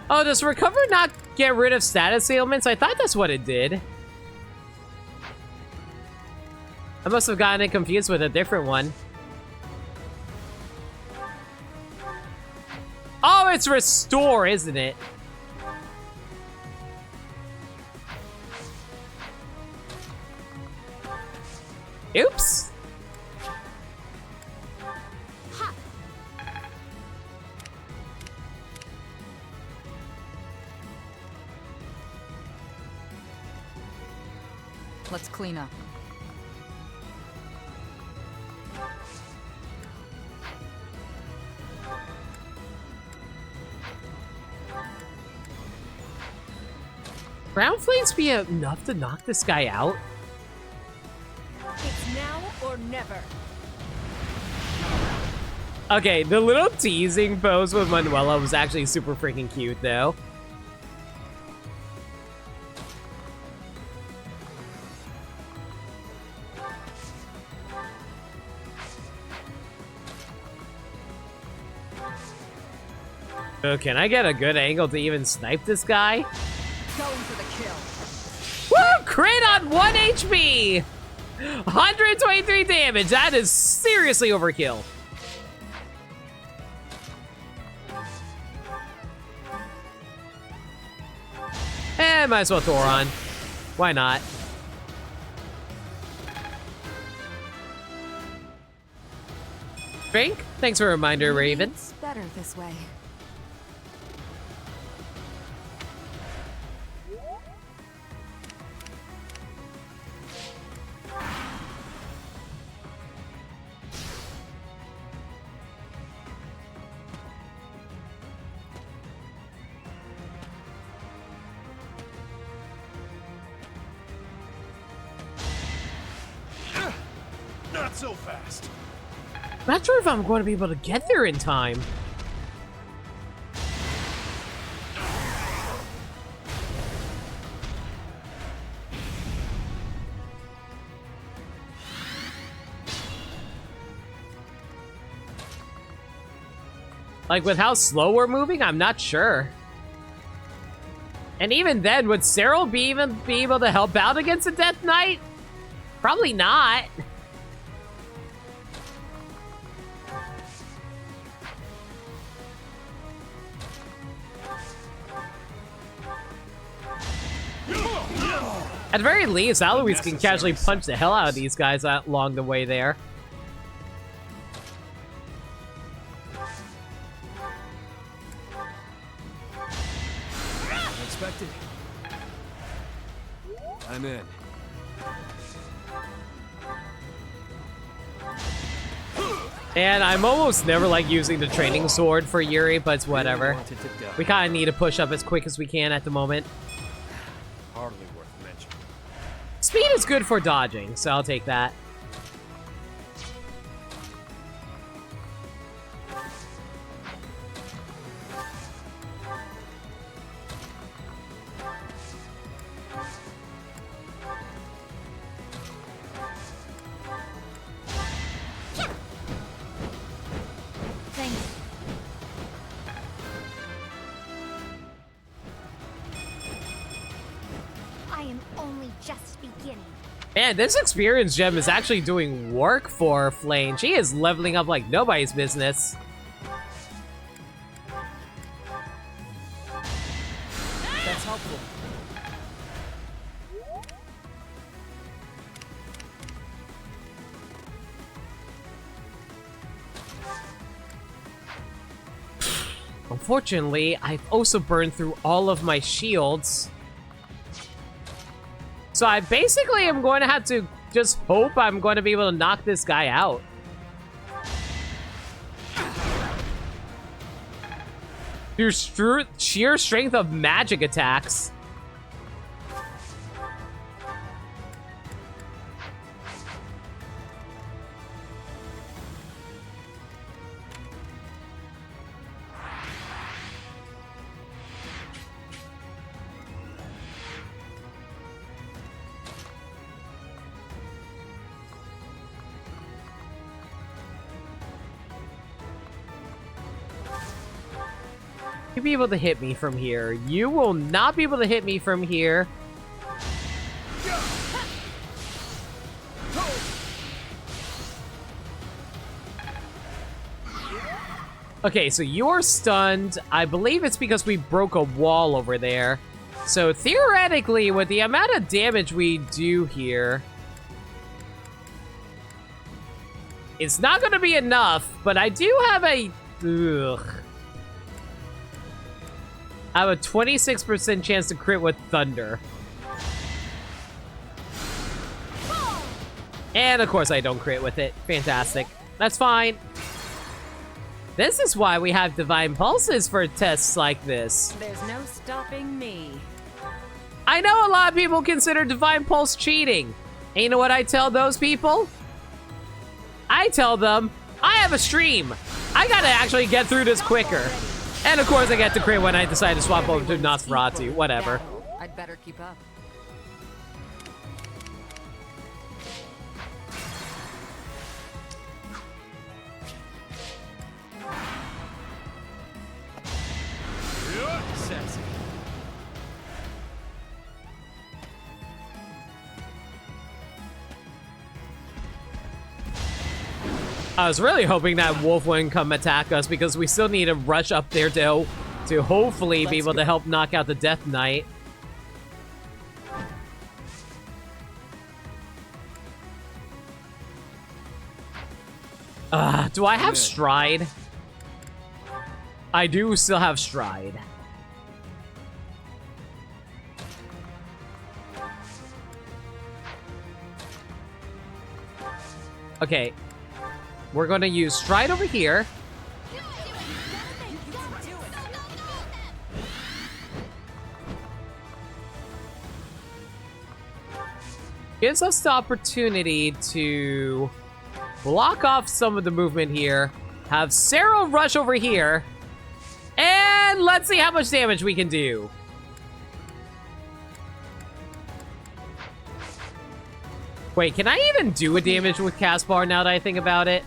Oh, does recover not get rid of status ailments? I thought that's what it did. I must have gotten it confused with a different one. Oh, it's restore, isn't it? Oops. Let's clean up. Ground flames be enough to knock this guy out? It's now or never. Okay, the little teasing pose with Manuela was actually super freaking cute, though. Oh, can I get a good angle to even snipe this guy? Going for the kill. Woo! Crit on 1 HP! 123 damage. That is seriously overkill. Might as well Thoron. Why not? Drink? Thanks for a reminder, Raven. It's better this way. Not so fast. Not sure if I'm going to be able to get there in time. Like, with how slow we're moving, I'm not sure. And even then, would Cyril even be able to help out against the Death Knight? Probably not. At the very least, Alois can casually punch the hell out of these guys along the way there. Unexpected. I'm in. And I'm almost never like using the training sword for Yuri, but it's whatever. We kind of need to push up as quick as we can at the moment. Hardly worth mentioning. Speed is good for dodging, so I'll take that. Man, this experience gem is actually doing work for Flame. She is leveling up like nobody's business. That's helpful. Unfortunately, I've also burned through all of my shields. So I basically am going to have to just hope I'm going to be able to knock this guy out. Through sheer strength of magic attacks. You'll be able to hit me from here. You will not be able to hit me from here. Okay, so you're stunned. I believe it's because we broke a wall over there. So theoretically, with the amount of damage we do here, it's not going to be enough, but I do have a... Ugh. I have a 26% chance to crit with Thunder. And of course I don't crit with it. Fantastic. That's fine. This is why we have Divine Pulses for tests like this. There's no stopping me. I know a lot of people consider Divine Pulse cheating. And you know what I tell those people? I tell them, I have a stream. I gotta actually get through this quicker. And of course I get to crit when I decide to swap over to Nosferatu. Whatever. I'd better keep up. Sassy. I was really hoping that Wolf wouldn't come attack us because we still need to rush up there to hopefully be able to help knock out the Death Knight. Do I have Stride? I do still have Stride. Okay. We're gonna use Stride over here. Gives us the opportunity to block off some of the movement here. Have Sarah rush over here. And let's see how much damage we can do. Wait, can I even do a damage with Caspar now that I think about it?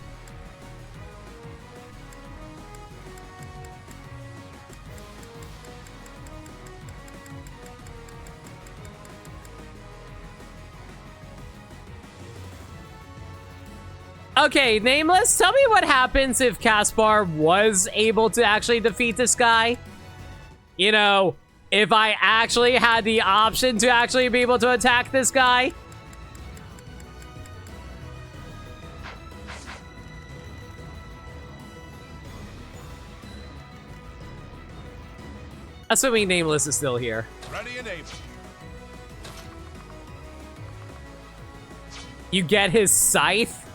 Okay, Nameless, tell me what happens if Caspar was able to actually defeat this guy. You know, if I actually had the option to actually be able to attack this guy. Assuming Nameless is still here. Ready and able. You get his scythe?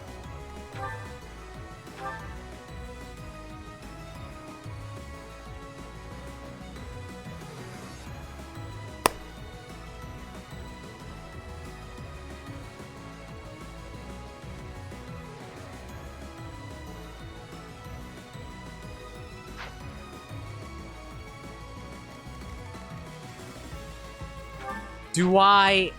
Do I...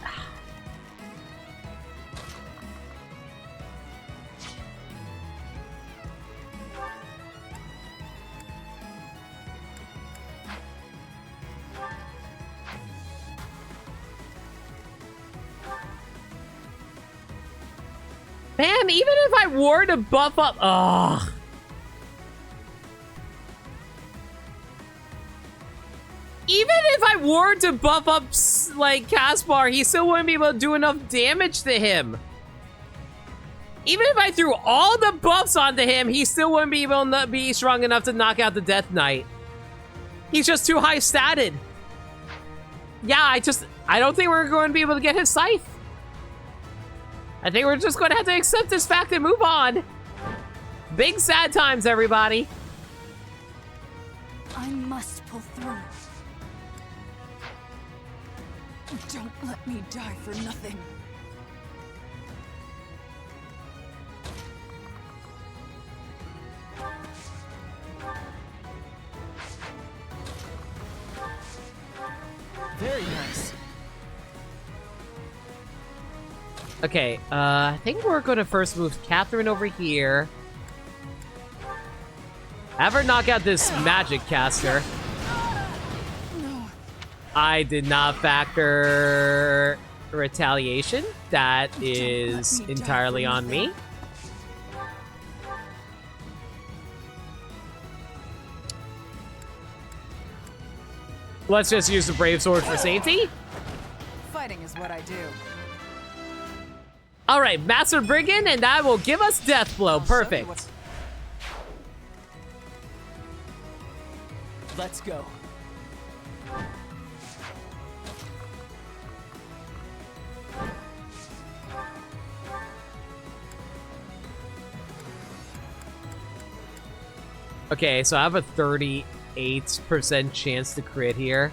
Man, even if I were to buff up... Ugh. Even if I were to buff up, like, Caspar, he still wouldn't be able to do enough damage to him. Even if I threw all the buffs onto him, he still wouldn't be able to be strong enough to knock out the Death Knight. He's just too high statted. Yeah, I don't think we're going to be able to get his scythe. I think we're just going to have to accept this fact and move on. Big sad times, everybody. I must pull through. Don't let me die for nothing. Very nice. Okay, I think we're going to first move Catherine over here. Have her knock out this magic caster. I did not factor retaliation. That is entirely on me. Let's just use the Brave Sword for safety. Fighting is what I do. All right, Master Brigand, and that will give us Death Blow. Perfect. Let's go. Okay, so I have a 38% chance to crit here.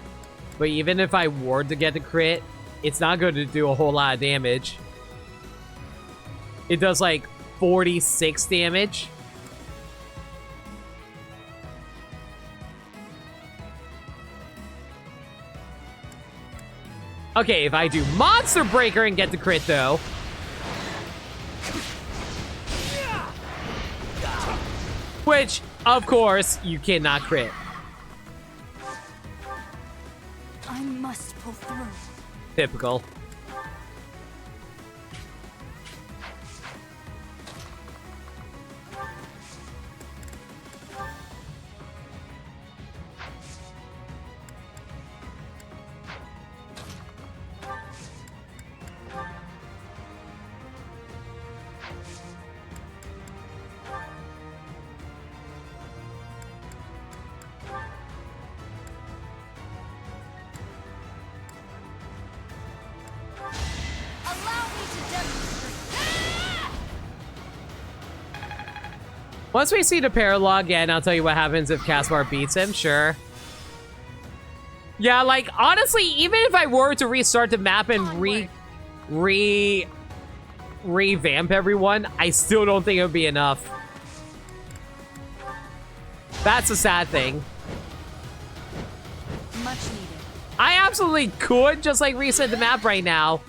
But even if I were to get the crit, it's not going to do a whole lot of damage. It does like 46 damage. Okay, if I do Monster Breaker and get the crit though. Which, of course, you cannot crit. I must pull through. Typical. Once we see the paralog again, I'll tell you what happens if Caspar beats him, sure. Yeah, like, honestly, even if I were to restart the map and revamp everyone, I still don't think it would be enough. That's a sad thing. Much needed. I absolutely could just, like, reset the map right now.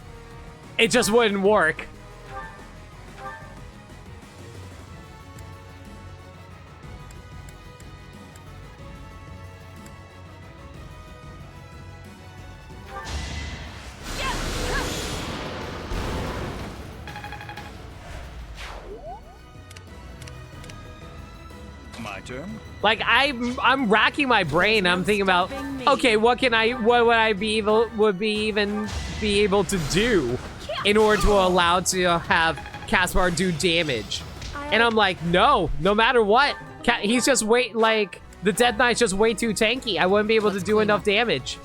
It just wouldn't work. My turn? Like, I'm racking my brain. I'm thinking about, okay, what would I be able to do in order to allow to have Caspar do damage? And I'm like, no matter what, he's just like, the Death Knight's just way too tanky. I wouldn't be able to do enough damage.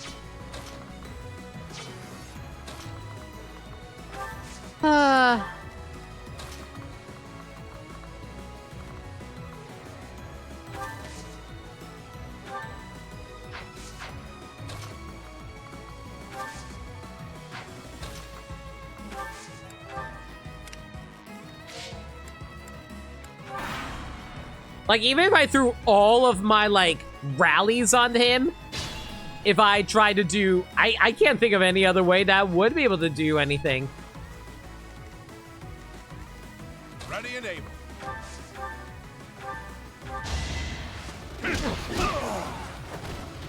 Like, even if I threw all of my, like, rallies on him, if I tried to do... I can't think of any other way that would be able to do anything. Ready and able.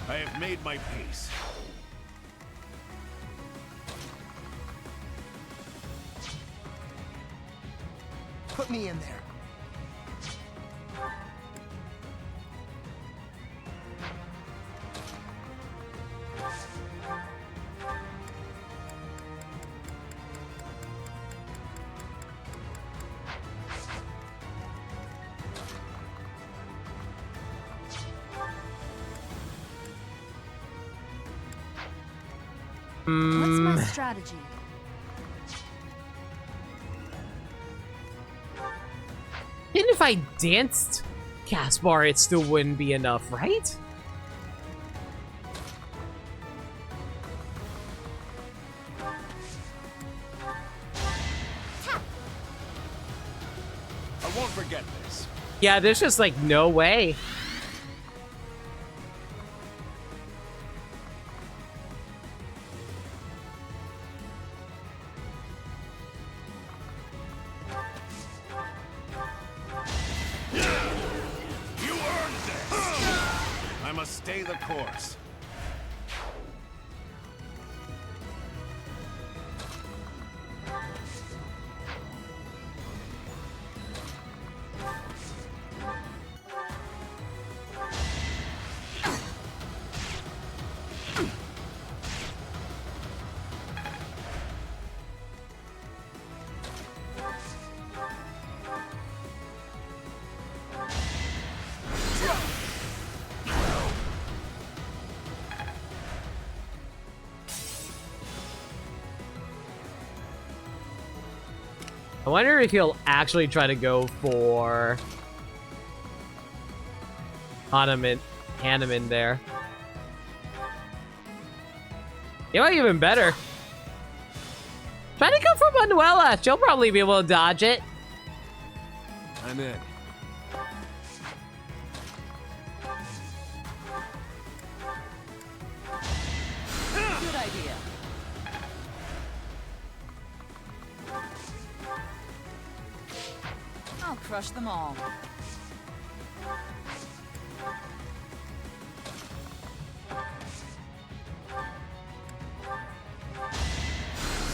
I have made my peace. Put me in there. What's my strategy? Even if I danced Caspar, it still wouldn't be enough, right? I won't forget this. Yeah, there's just, like, no way. I must stay the course. wonder if he'll actually try to go for Hanneman there. You know, even better. Try to go for Manuela. She'll probably be able to dodge it. I'm in. Good idea. I'll crush them all.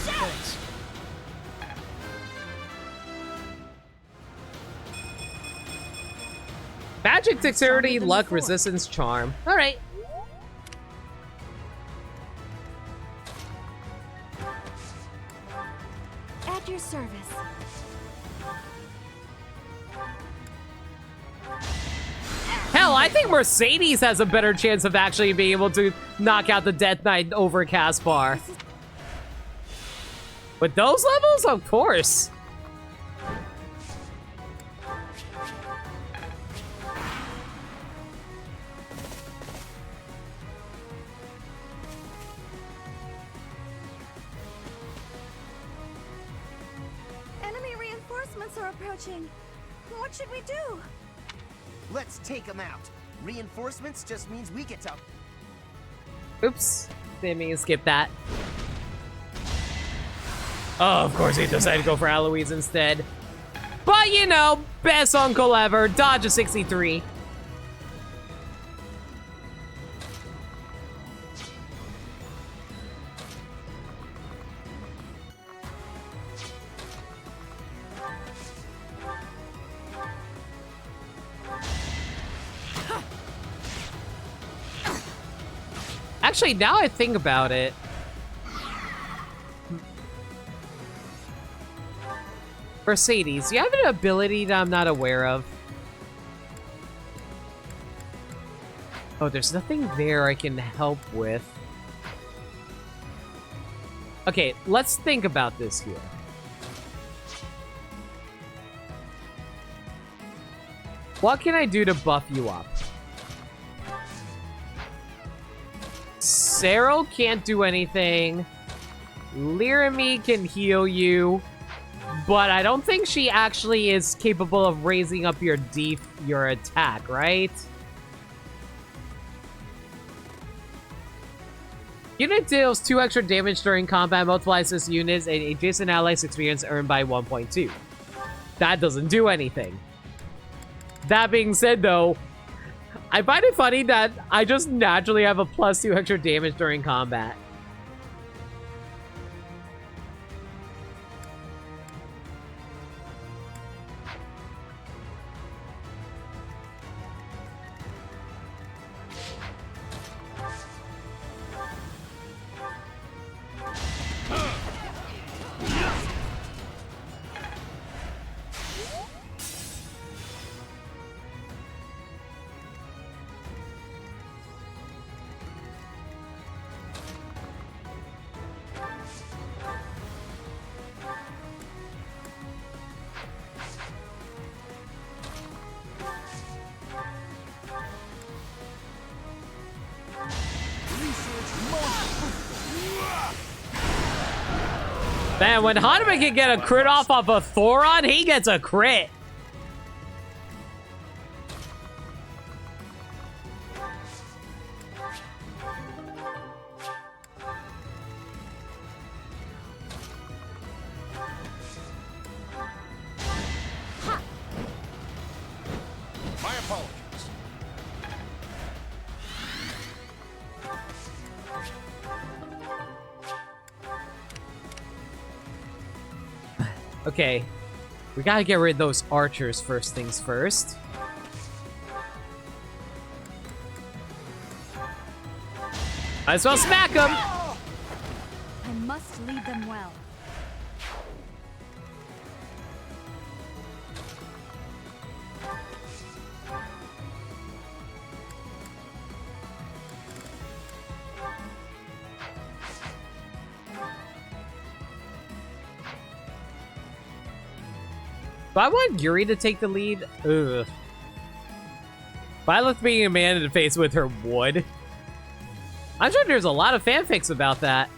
Thanks. Magic, dexterity, luck, resistance, charm. All right. At your service. Hell, I think Mercedes has a better chance of actually being able to knock out the Death Knight over Caspar. With those levels, of course. Enemy reinforcements are approaching. What should we do? Let's take them out. Reinforcements just means we get to... Oops. Didn't mean to skip that. Oh, of course he decided to go for Eloise instead. But, you know, best uncle ever. Dodge a 63. Actually, now I think about it. Mercedes, do you have an ability that I'm not aware of? Oh, there's nothing there I can help with. Okay, let's think about this here. What can I do to buff you up? Cyril can't do anything. Lirami can heal you. But I don't think she actually is capable of raising up your attack, right? Unit deals 2 extra damage during combat, multiplies this unit's and adjacent allies' experience earned by 1.2. That doesn't do anything. That being said, though, I find it funny that I just naturally have a +2 extra damage during combat. Man, when Hubert can get a crit off of a Thoron, he gets a crit. My apologies. Okay, we gotta get rid of those archers first things first. Might as well smack them. I must lead them well. But I want Yuri to take the lead. Ugh. Violet being a man in the face with her wood. I'm sure there's a lot of fanfics about that.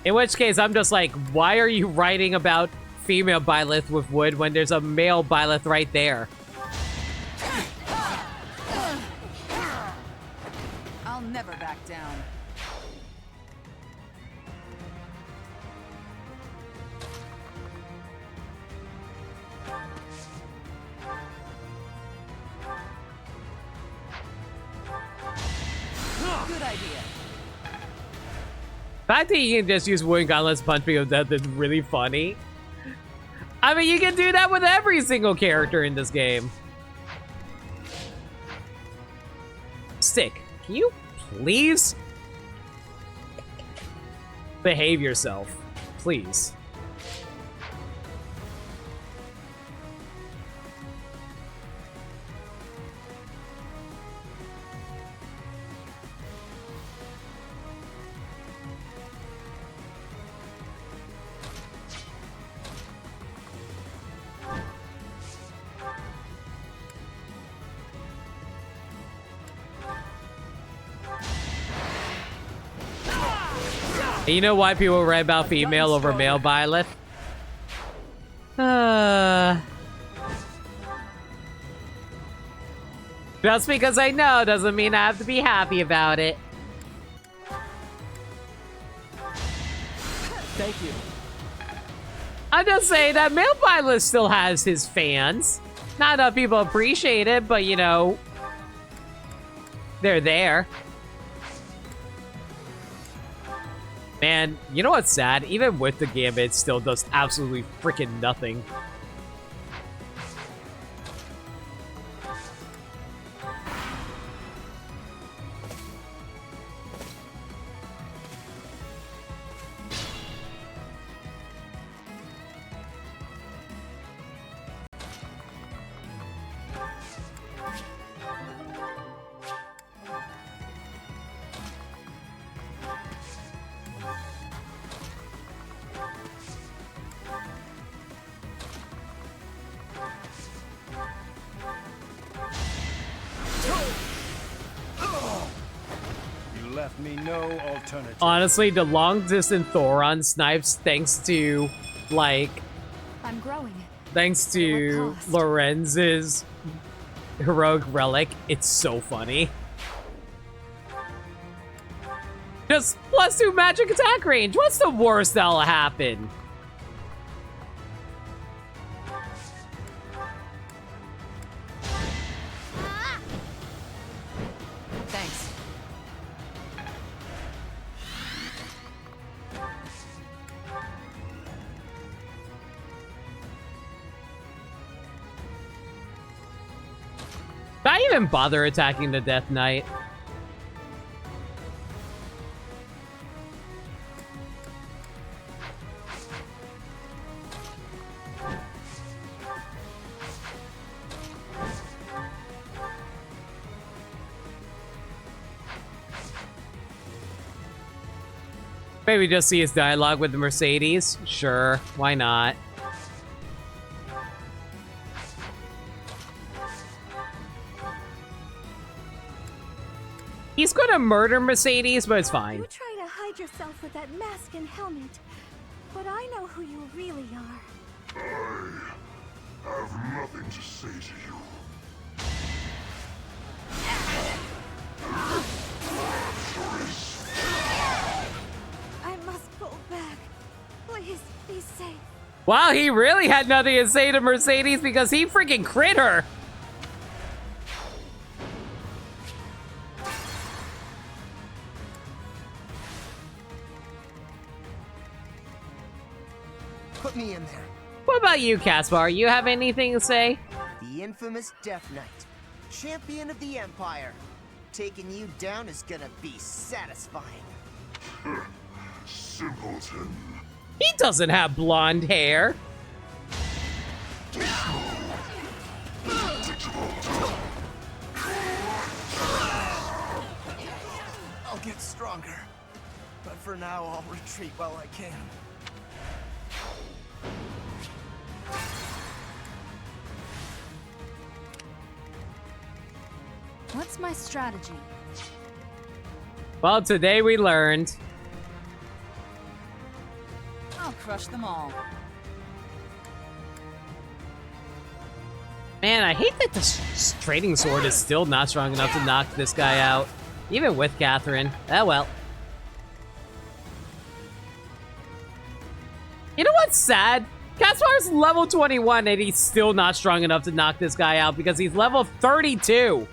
In which case, I'm just like, why are you writing about female Byleth with wood when there's a male Byleth right there? I'll never back down. Good idea. The fact that you can just use wooden gauntlets to punch people to death is really funny. I mean, you can do that with every single character in this game. Stick, can you please behave yourself? Please. And you know why people write about female over male Byleth? Just because I know doesn't mean I have to be happy about it. Thank you. I'm just saying that male Byleth still has his fans. Not enough people appreciate it, but you know, they're there. Man, you know what's sad? Even with the gambit, it still does absolutely freaking nothing. Left me no alternative. Honestly, the long-distance Thoron snipes thanks to, like... I'm growing. Thanks to Lorenz's heroic relic. It's so funny. Just +2 magic attack range. What's the worst that'll happen? Thanks. Did I even bother attacking the Death Knight? Maybe just see his dialogue with the Mercedes? Sure, why not? He's gonna murder Mercedes, but it's fine. You try to hide yourself with that mask and helmet, but I know who you really are. I have nothing to say to you. I must go back. Please, be safe. Wow, he really had nothing to say to Mercedes because he freaking crit her. Put me in there. What about you, Caspar? You have anything to say? The infamous Death Knight, champion of the Empire. Taking you down is gonna be satisfying. Simpleton. He doesn't have blonde hair. I'll get stronger. But for now, I'll retreat while I can. What's my strategy? Well, today we learned. I'll crush them all. Man, I hate that the trading sword is still not strong enough to knock this guy out. Even with Catherine. Oh well. You know what's sad? Caspar's level 21 and he's still not strong enough to knock this guy out because he's level 32.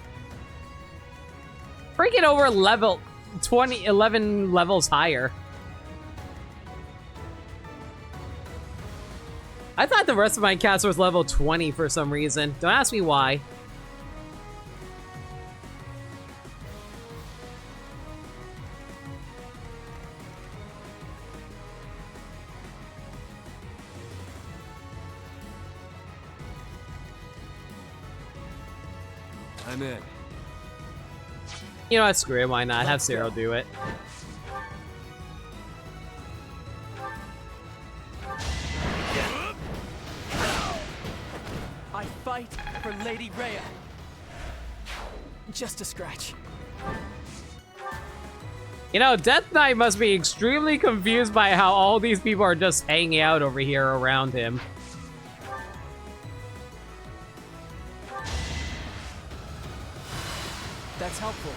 Freaking over level 11 levels higher. I thought the rest of my cast was level 20 for some reason. Don't ask me why. I'm in. You know what? Screw it. Why not? Have Cyril do it. I fight for Lady Rhea. Just a scratch. You know, Death Knight must be extremely confused by how all these people are just hanging out over here around him. That's helpful.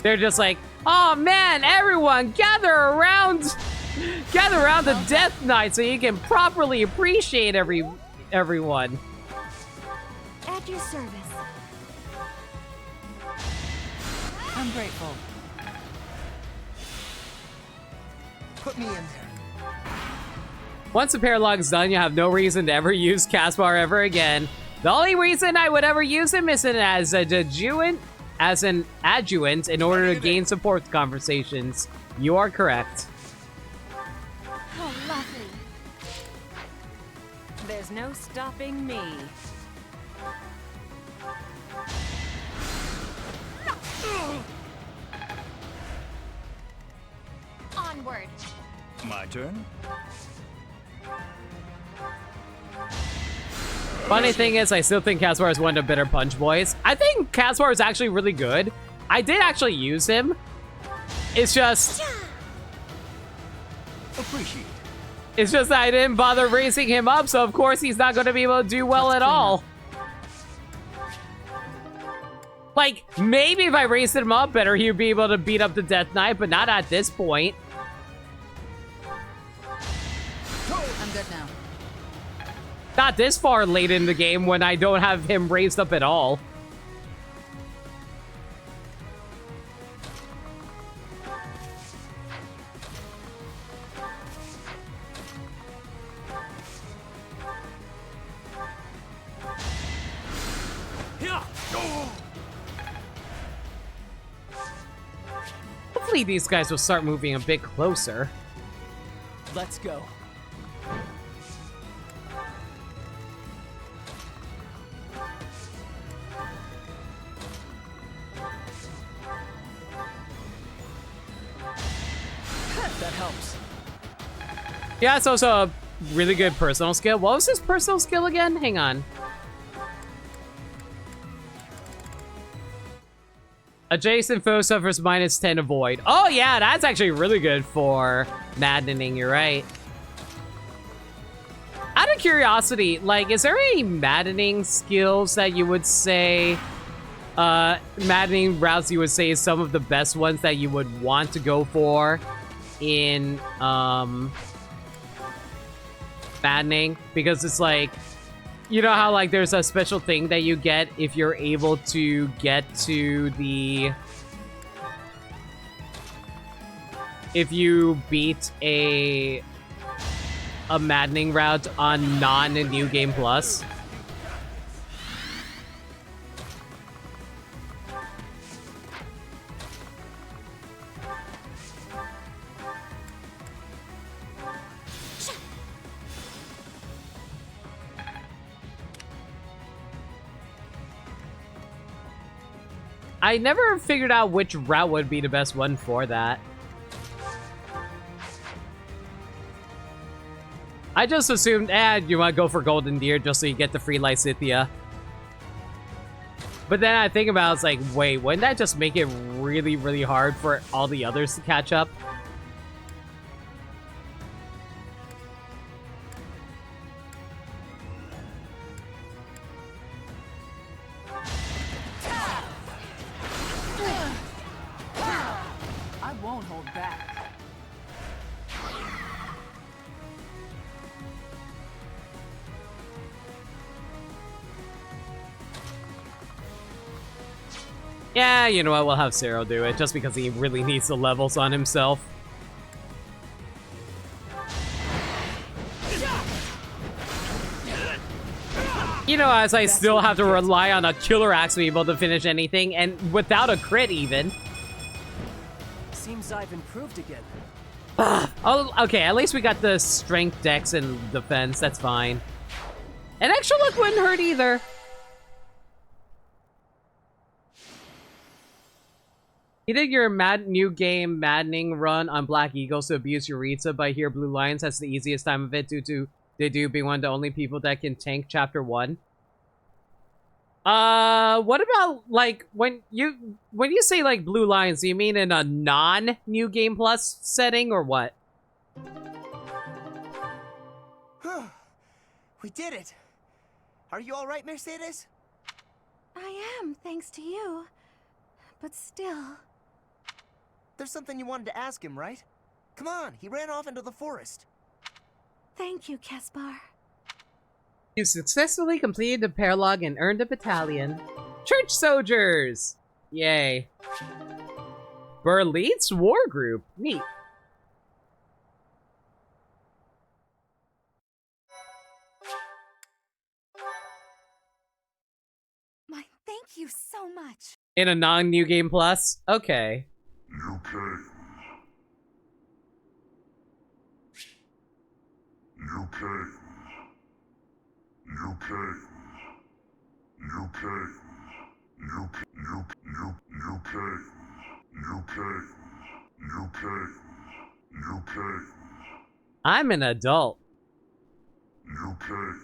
They're just like, oh man, everyone gather around the Death Knight so you can properly appreciate everyone. At your service. I'm grateful. Put me in there. Once the paralog's done, you have no reason to ever use Caspar ever again. The only reason I would ever use him is as an adjuvant in order to gain support conversations. You are correct. Oh, lovely. There's no stopping me. Onward. My turn? Funny thing is, I still think Caspar is one of the better Punch Boys. I think Caspar is actually really good. I did actually use him. It's just... Appreciate. It's just that I didn't bother raising him up, so of course he's not going to be able to do well at all. Like, maybe if I raised him up better, he'd be able to beat up the Death Knight, but not at this point. I'm good now. Not this far late in the game when I don't have him raised up at all. Hopefully these guys will start moving a bit closer. Let's go. That helps. Yeah, it's also a really good personal skill. What was his personal skill again? Hang on. Adjacent foe suffers -10 avoid. Oh yeah, that's actually really good for maddening, you're right. Out of curiosity, like, is there any maddening skills that you would say, maddening routes you would say is some of the best ones that you would want to go for in, maddening? Because it's like, you know how, like, there's a special thing that you get if you're able to get to the... If you beat a maddening route on non-New Game Plus. I never figured out which route would be the best one for that. I just assumed, you want to go for Golden Deer just so you get the free Lysithia. But then I think about it, it's like, wait, wouldn't that just make it really, really hard for all the others to catch up? I won't hold back. Yeah, you know what, we'll have Zero do it, just because he really needs the levels on himself. You know, as I still have to rely on a killer axe to be able to finish anything, and without a crit even. Seems I've improved again. Oh, okay, at least we got the strength, dex, and defense, that's fine. And extra luck wouldn't hurt either. You did your new game maddening run on Black Eagles to abuse Yuritsa, but here Blue Lions has the easiest time of it due to they being one of the only people that can tank Chapter 1. What about, like, when you say, like, Blue Lions, do you mean in a non-New Game Plus setting, or what? We did it! Are you alright, Mercedes? I am, thanks to you. But still... There's something you wanted to ask him, right? Come on, he ran off into the forest. Thank you, Caspar. You successfully completed the paralog and earned a battalion. Church soldiers! Yay. Berlitz War Group. Neat. My thank you so much. In a non-New Game Plus? Okay. You came. You came. You came. You came. You came. You came. You came. You came. You came. I'm an adult. You came.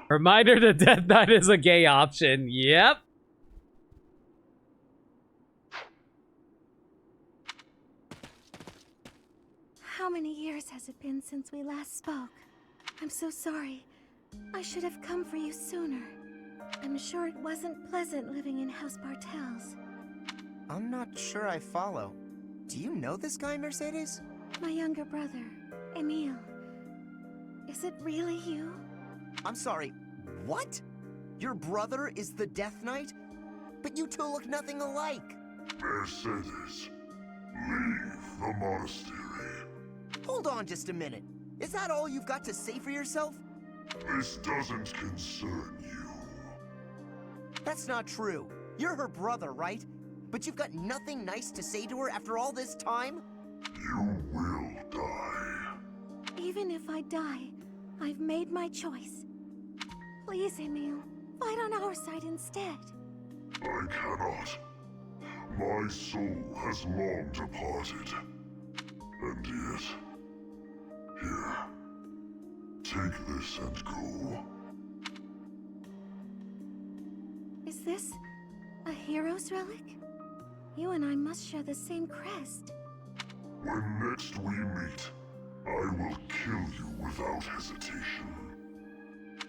Reminder that Death Knight is a gay option. Yep. How many years has it been since we last spoke? I'm so sorry. I should have come for you sooner. I'm sure it wasn't pleasant living in House Bartels. I'm not sure I follow. Do you know this guy, Mercedes? My younger brother, Emile. Is it really you? I'm sorry, what? Your brother is the Death Knight? But you two look nothing alike. Mercedes, leave the monastery. Hold on just a minute. Is that all you've got to say for yourself? This doesn't concern you. That's not true. You're her brother, right? But you've got nothing nice to say to her after all this time? You will die. Even if I die, I've made my choice. Please, Emile, fight on our side instead. I cannot. My soul has long departed. And yet... Here. Take this and go. Is this a hero's relic? You and I must share the same crest. When next we meet, I will kill you without hesitation.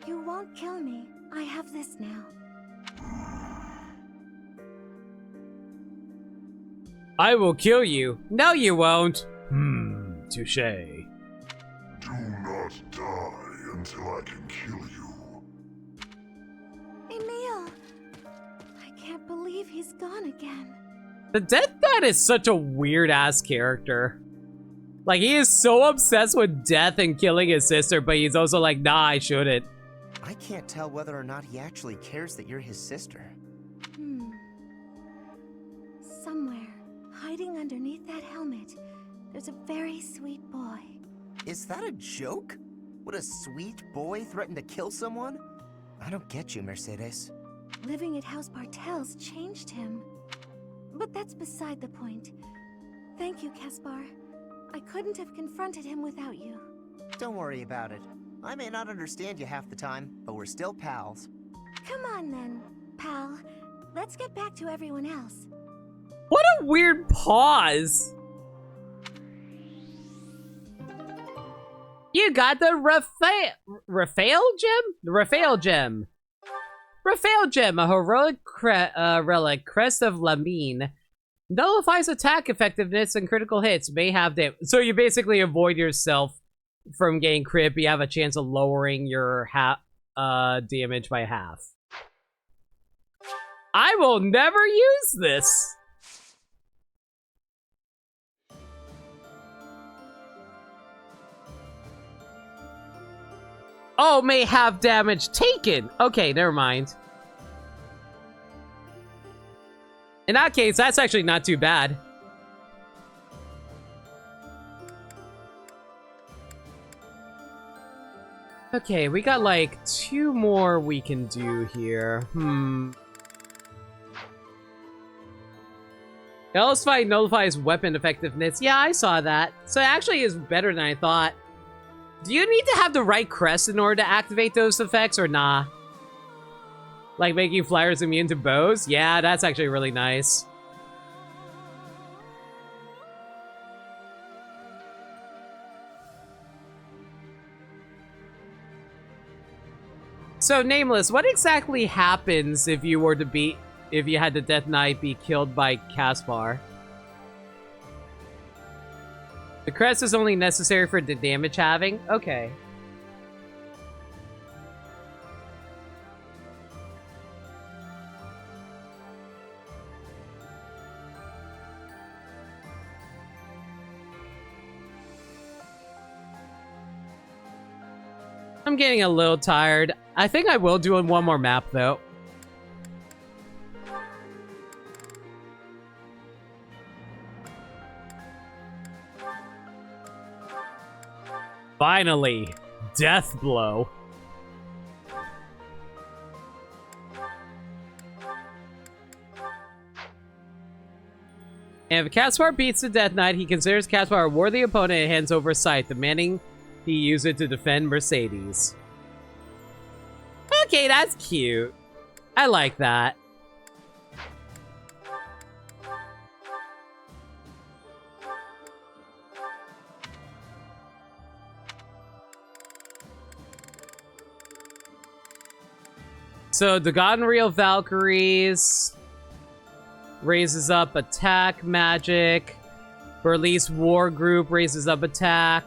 You won't kill me. I have this now. I will kill you. No, you won't. Touche. Do not die until I can kill you. Emile! I can't believe he's gone again. The Death Knight is such a weird-ass character. Like, he is so obsessed with death and killing his sister, but he's also like, nah, I shouldn't. I can't tell whether or not he actually cares that you're his sister. Somewhere, hiding underneath that helmet, there's a very sweet boy. Is that a joke? Would a sweet boy threaten to kill someone? I don't get you, Mercedes. Living at House Bartels changed him. But that's beside the point. Thank you, Caspar. I couldn't have confronted him without you. Don't worry about it. I may not understand you half the time, but we're still pals. Come on then, pal. Let's get back to everyone else. What a weird pause. You got the Raphael gem? The Raphael gem. Raphael gem, a heroic relic, Crest of Lamine. Nullifies attack effectiveness and critical hits. May have damage. So you basically avoid yourself from getting crit, but you have a chance of lowering your damage by half. I will never use this. Oh, may have damage taken. Okay, never mind. In that case, that's actually not too bad. Okay, we got like 2 more we can do here. Ellis Fight nullifies weapon effectiveness. Yeah, I saw that. So it actually is better than I thought. Do you need to have the right crest in order to activate those effects or nah? Like making flyers immune to bows? Yeah, that's actually really nice. So, Nameless, what exactly happens if you were to if you had the Death Knight be killed by Caspar? The crest is only necessary for the damage having? Okay. I'm getting a little tired. I think I will do one more map, though. Finally! Death Blow. And if Caspar beats the Death Knight, he considers Caspar a worthy opponent and hands over Sight, demanding he use it to defend Mercedes. Okay, that's cute. I like that. So, the Goddenreal Valkyries raises up attack magic. Release War Group raises up attack.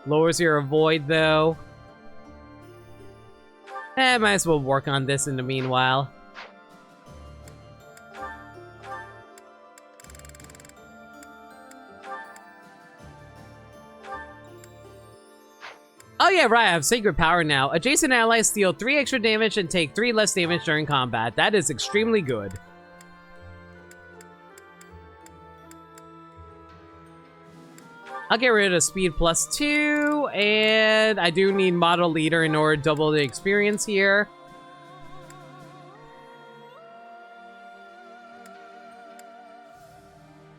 Lowers your avoid, though. Might as well work on this in the meanwhile. Oh yeah, right, I have Sacred Power now. Adjacent allies deal 3 extra damage and take 3 less damage during combat. That is extremely good. I'll get rid of speed +2, and I do need model leader in order to double the experience here.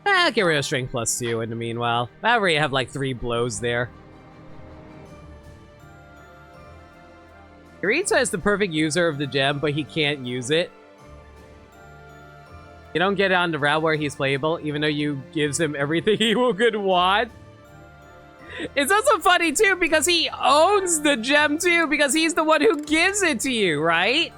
I'll get rid of strength +2 in the meanwhile. I already have like 3 blows there. Yuritsa is the perfect user of the gem, but he can't use it. You don't get it on the route where he's playable, even though you gives him everything he could want. It's also funny, too, because he owns the gem, too, because he's the one who gives it to you, right?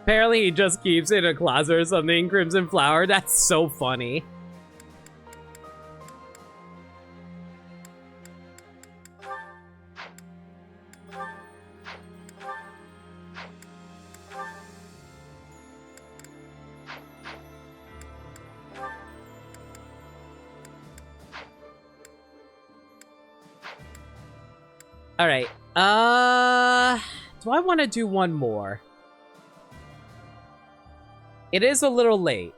Apparently he just keeps it in a closet or something, Crimson Flower. That's so funny. Alright, do I want to do one more? It is a little late.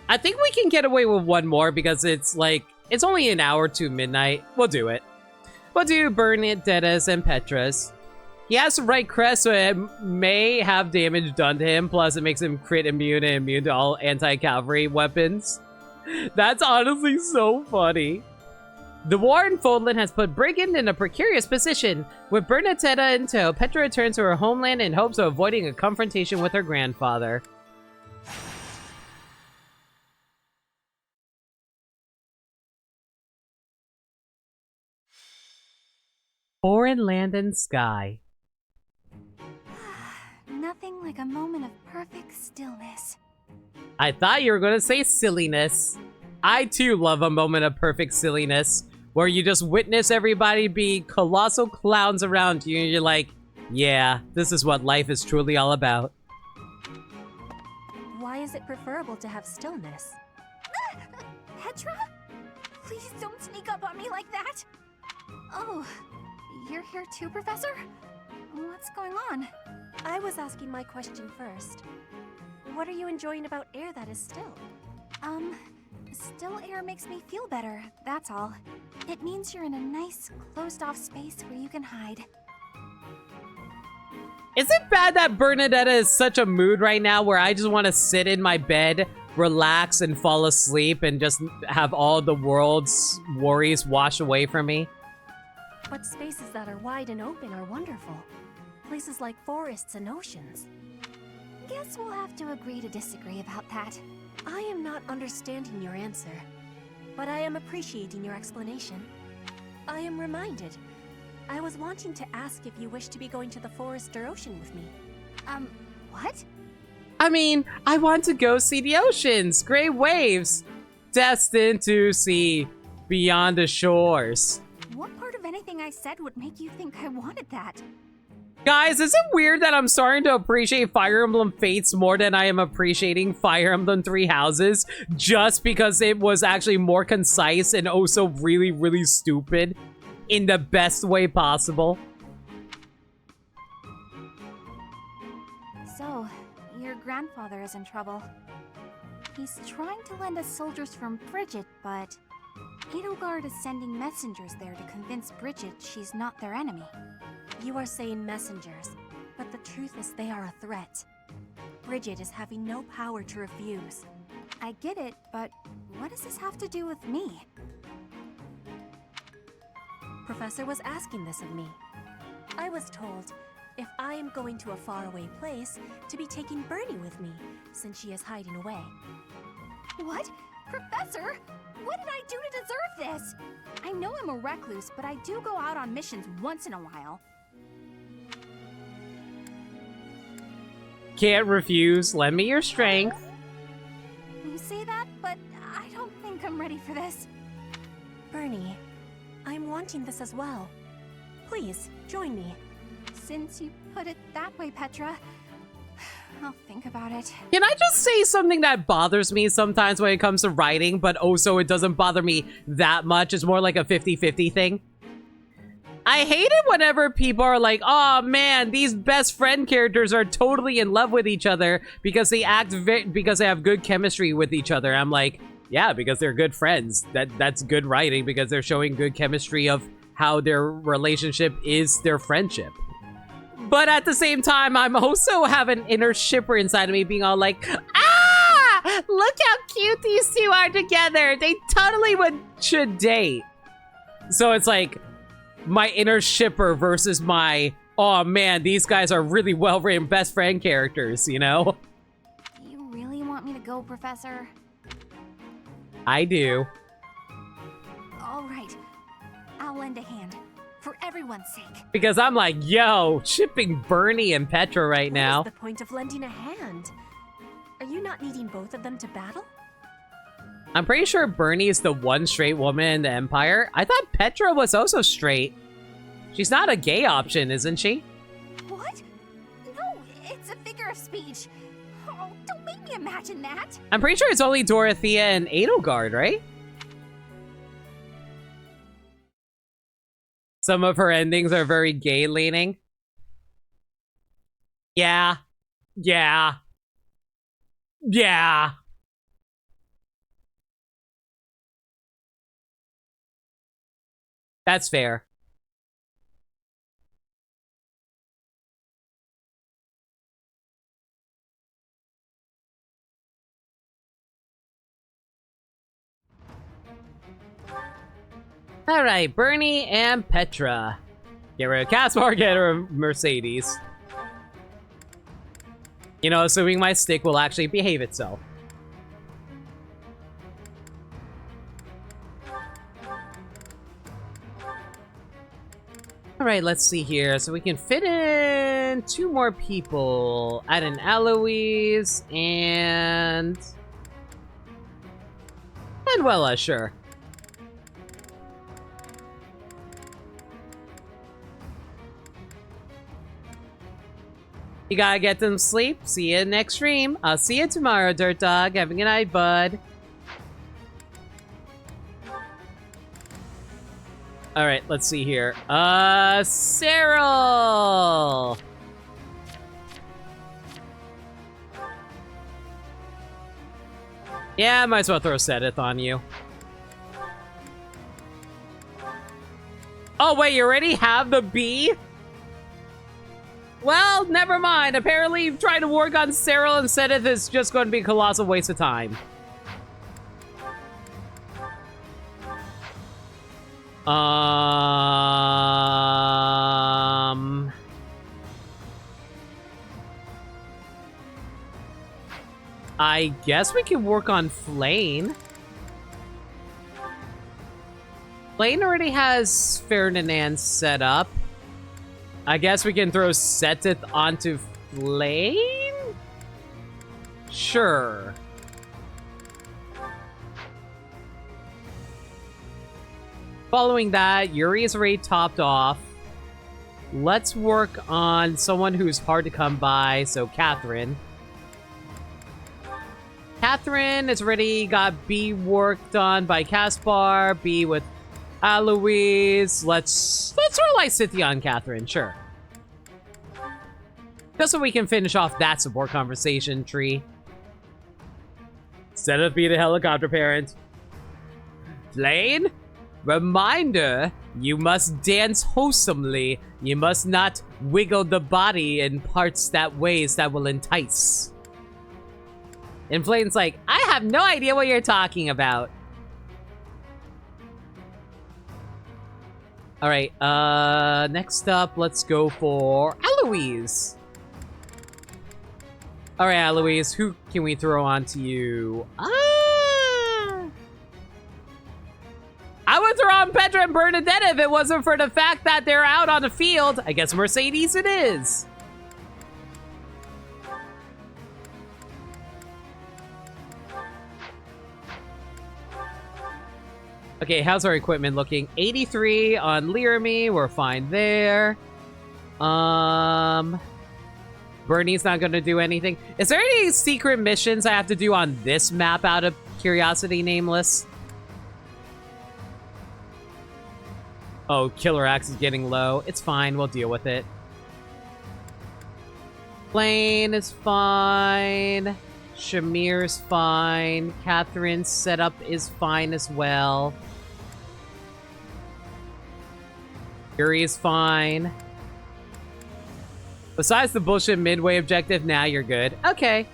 I think we can get away with one more because it's like, it's only an hour to midnight. We'll do it. We'll do Bernadette's and Petra's. He has the right crest, so it may have damage done to him, plus it makes him crit immune and immune to all anti-cavalry weapons. That's honestly so funny. The war in Fodlan has put Brigand in a precarious position. With Bernadette in tow, Petra returns to her homeland in hopes of avoiding a confrontation with her grandfather. Foreign land and sky. Nothing like a moment of perfect stillness. I thought you were going to say silliness. I too love a moment of perfect silliness, where you just witness everybody be colossal clowns around you and you're like, yeah, this is what life is truly all about. Why is it preferable to have stillness? Petra? Please don't sneak up on me like that! Oh, you're here too, Professor? What's going on? I was asking my question first. What are you enjoying about air that is still? Still air makes me feel better, that's all. It means you're in a nice, closed-off space where you can hide. Is it bad that Bernadette is such a mood right now where I just want to sit in my bed, relax, and fall asleep and just have all the world's worries wash away from me? But spaces that are wide and open are wonderful. Places like forests and oceans. Guess we'll have to agree to disagree about that. I am not understanding your answer, but I am appreciating your explanation. I am reminded. I was wanting to ask if you wish to be going to the forest or ocean with me. What? I mean, I want to go see the oceans, great waves, destined to see beyond the shores. What part of anything I said would make you think I wanted that? Guys, is it weird that I'm starting to appreciate Fire Emblem Fates more than I am appreciating Fire Emblem Three Houses just because it was actually more concise and also really, really stupid in the best way possible? So, your grandfather is in trouble. He's trying to lend us soldiers from Bridget, but Edelgard is sending messengers there to convince Bridget she's not their enemy. You are saying messengers, but the truth is they are a threat. Bridget is having no power to refuse. I get it, but what does this have to do with me? Professor was asking this of me. I was told, if I am going to a faraway place, to be taking Bernie with me, since she is hiding away. What? Professor? What did I do to deserve this? I know I'm a recluse, but I do go out on missions once in a while. Can't refuse. Lend me your strength. You say that, but I don't think I'm ready for this. Bernie, I'm wanting this as well. Please, join me. Since you put it that way, Petra, I'll think about it. Can I just say something that bothers me sometimes when it comes to writing, but also it doesn't bother me that much? It's more like a 50-50 thing. I hate it whenever people are like, oh man, these best friend characters are totally in love with each other because they because they have good chemistry with each other. I'm like, yeah, because they're good friends. That's good writing because they're showing good chemistry of how their relationship is their friendship. But at the same time, I'm also have an inner shipper inside of me being all like, ah, look how cute these two are together. They totally should date. So it's like my inner shipper versus my, oh man, these guys are really well-written best friend characters, you know? You really want me to go, Professor? I do. All right. I'll lend a hand. For everyone's sake. Because I'm like, yo, shipping Bernie and Petra right now. What is the point of lending a hand? Are you not needing both of them to battle? I'm pretty sure Bernie is the one straight woman in the Empire. I thought Petra was also straight. She's not a gay option, isn't she? What? No, it's a figure of speech. Oh, don't make me imagine that. I'm pretty sure it's only Dorothea and Edelgard, right? Some of her endings are very gay-leaning. Yeah, Yeah. Yeah. That's fair. Alright, Bernie and Petra. Get rid of Caspar, get rid of Mercedes. You know, assuming my stick will actually behave itself. Alright, let's see here. So we can fit in 2 more people. Add an Eloise and... Manuela, sure. You gotta get them sleep. See you next stream. I'll see you tomorrow, Dirt Dog. Have a good night, bud. Alright, let's see here. Cyril! Yeah, might as well throw Sedith on you. Oh, wait, you already have the bee? Well, never mind. Apparently, trying to work on Cyril and Sedith is just going to be a colossal waste of time. I guess we can work on Flane. Flane already has Ferdinand set up. I guess we can throw Sedith onto Flane? Sure. Following that, Yuri's already topped off. Let's work on someone who's hard to come by, so Catherine. Catherine has already got B worked on by Caspar, B with Aloise. Let's rely City on Catherine, sure. Just so we can finish off that support conversation tree. Instead of being a helicopter parent. Flane? Reminder, you must dance wholesomely. You must not wiggle the body in parts that ways that will entice. And Flane's like, I have no idea what you're talking about. Alright, next up, let's go for Eloise. Alright, Eloise, who can we throw onto you? I would throw on Petra and Bernadette if it wasn't for the fact that they're out on the field. I guess Mercedes it is. Okay, how's our equipment looking? 83 on Learmy, we're fine there. Bernie's not gonna do anything. Is there any secret missions I have to do on this map out of curiosity, Nameless? Oh, Killer Axe is getting low. It's fine, we'll deal with it. Flane is fine. Shamir's fine. Catherine's setup is fine as well. Yuri's fine. Besides the bullshit midway objective, now you're good. Okay.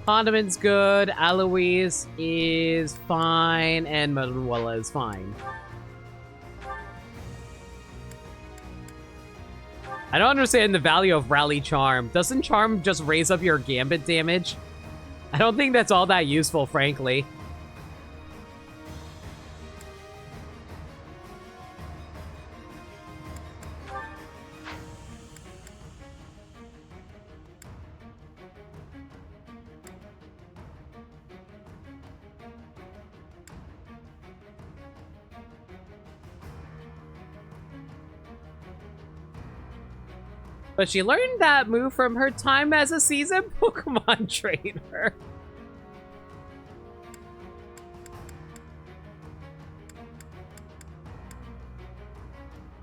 Condiment's good. Aloise is fine. And Manuela is fine. I don't understand the value of Rally Charm. Doesn't Charm just raise up your Gambit damage? I don't think that's all that useful, frankly. But she learned that move from her time as a seasoned Pokemon trainer.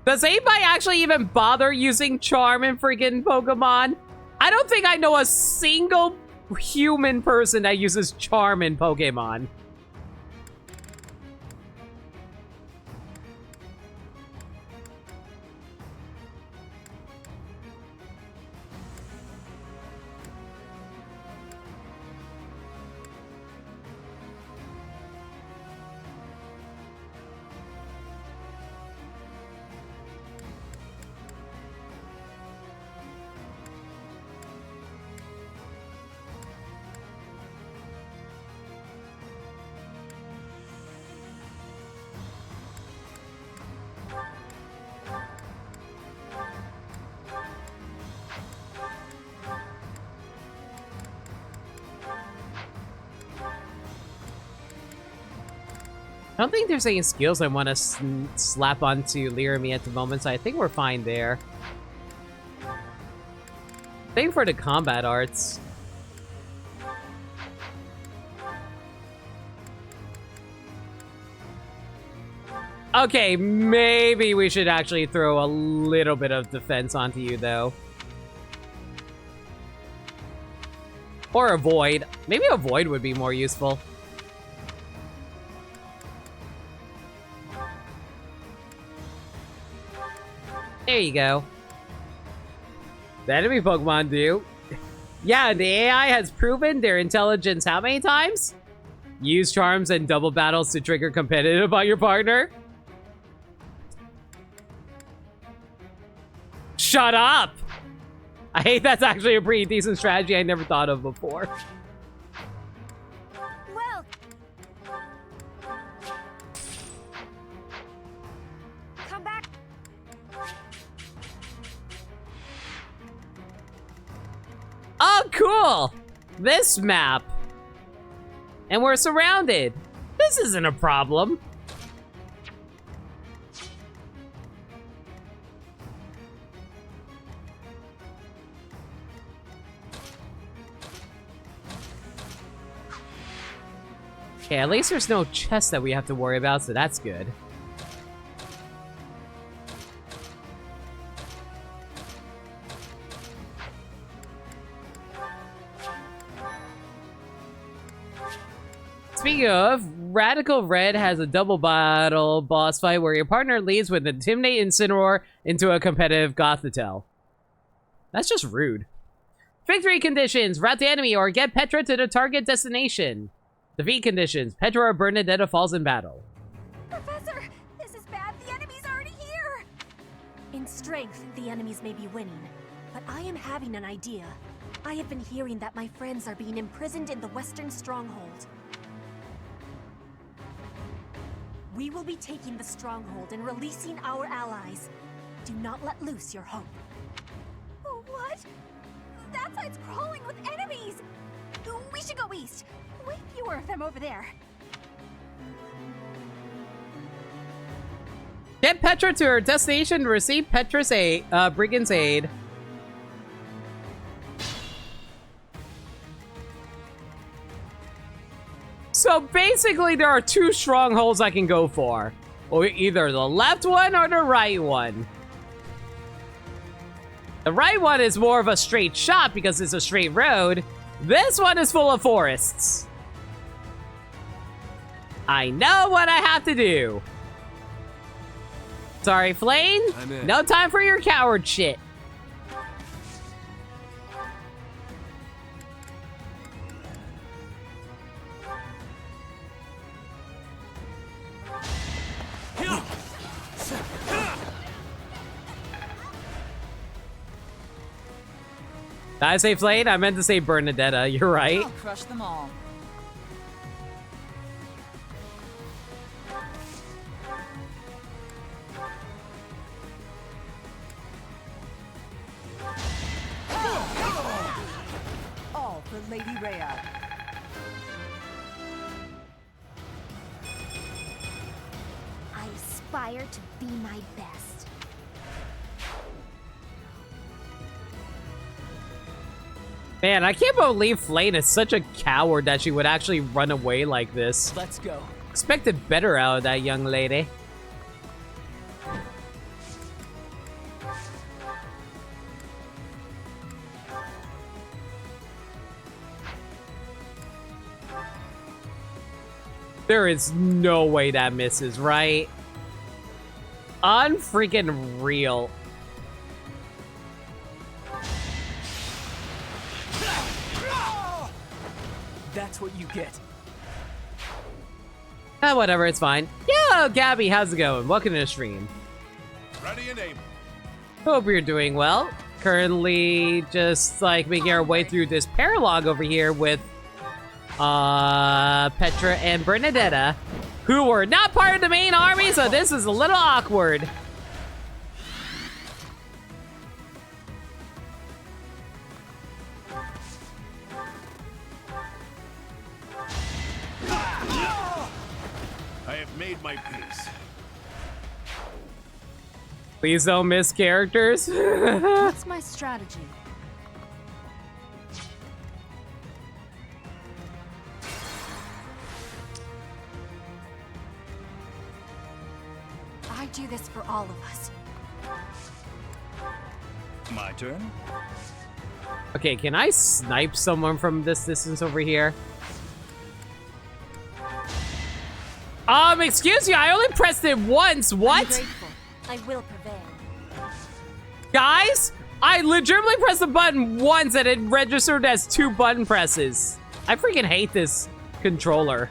Does anybody actually even bother using Charm in freaking Pokemon? I don't think I know a single human person that uses charm in Pokemon. I don't think there's any skills I want to slap onto Leeremy at the moment, so I think we're fine there. Same for the combat arts. Okay, maybe we should actually throw a little bit of defense onto you, though. Or a void. Maybe a void would be more useful. There you go. The enemy Pokemon do. Yeah, the AI has proven their intelligence how many times? Use charms and double battles to trigger competitive on your partner. Shut up! I hate that's actually a pretty decent strategy I never thought of before. Well, come back. Oh, cool! This map. And we're surrounded. This isn't a problem. Okay, at least there's no chest that we have to worry about, so that's good. Speaking of, Radical Red has a double battle boss fight where your partner leads with Intimidate Incineroar into a competitive Gothitelle. That's just rude. Victory conditions, rout the enemy or get Petra to the target destination. Defeat conditions, Petra or Bernadetta falls in battle. Professor, this is bad. The enemy's already here. In strength, the enemies may be winning, but I am having an idea. I have been hearing that my friends are being imprisoned in the Western Stronghold. We will be taking the Stronghold and releasing our allies. Do not let loose your hope. What? That side's crawling with enemies. We should go east. Way fewer of them over there. Get Petra to her destination to receive Petra's brigand's aid. So basically there are two strongholds I can go for. Or either the left one or the right one. The right one is more of a straight shot because it's a straight road. This one is full of forests. I know what I have to do. Sorry, Flame. No time for your coward shit. Did I say Flame? I meant to say Bernadetta. You're right. I'll crush them all. All for Lady Rhea. I aspire to be my best. Man, I can't believe Flame is such a coward that she would actually run away like this. Let's go. Expected better out of that young lady. There is no way that misses, right? Unfreaking real. That's what you get. Whatever, it's fine. Yo, Gabby, how's it going? Welcome to the stream. Ready and able. Hope you're doing well. Currently just like making our way through this paralog over here with Petra and Bernadetta, who were not part of the main army, so this is a little awkward. I have made my peace. Please don't miss characters. What's my strategy? I do this for all of us. My turn. Okay, can I snipe someone from this distance over here? Excuse you, I only pressed it once. What? I will prevail. Guys, I legitimately pressed the button once and it registered as 2 button presses. I freaking hate this controller.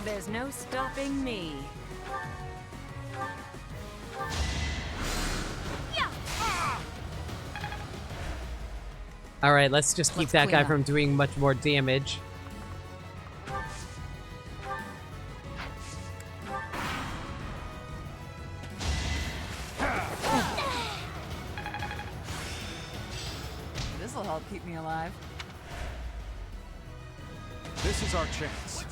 There's no stopping me. All right, let's just keep that guy from doing much more damage. This'll help keep me alive. This is our chance.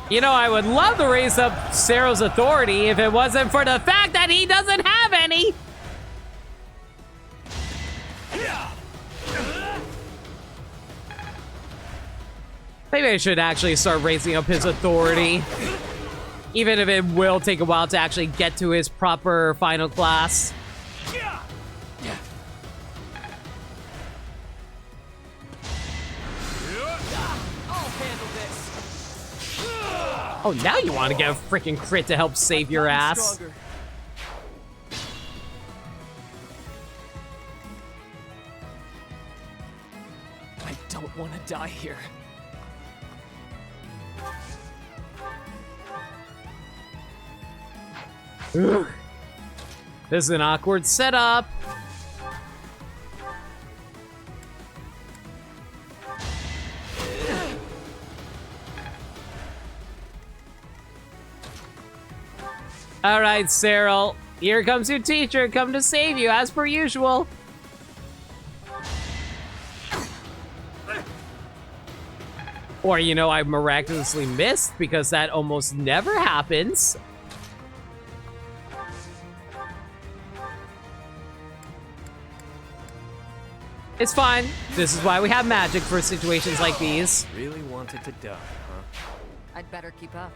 You know, I would love to raise up Cero's authority if it wasn't for the fact that he doesn't have any. Maybe I should actually start raising up his authority. Even if it will take a while to actually get to his proper final class. Oh, now you want to get a freaking crit to help save your ass. I don't want to die here. Ugh. This is an awkward setup. All right, Cyril. Here comes your teacher, come to save you, as per usual. Or, you know, I miraculously missed, because that almost never happens. It's fine. This is why we have magic for situations like these. Really wanted to die, huh? I'd better keep up.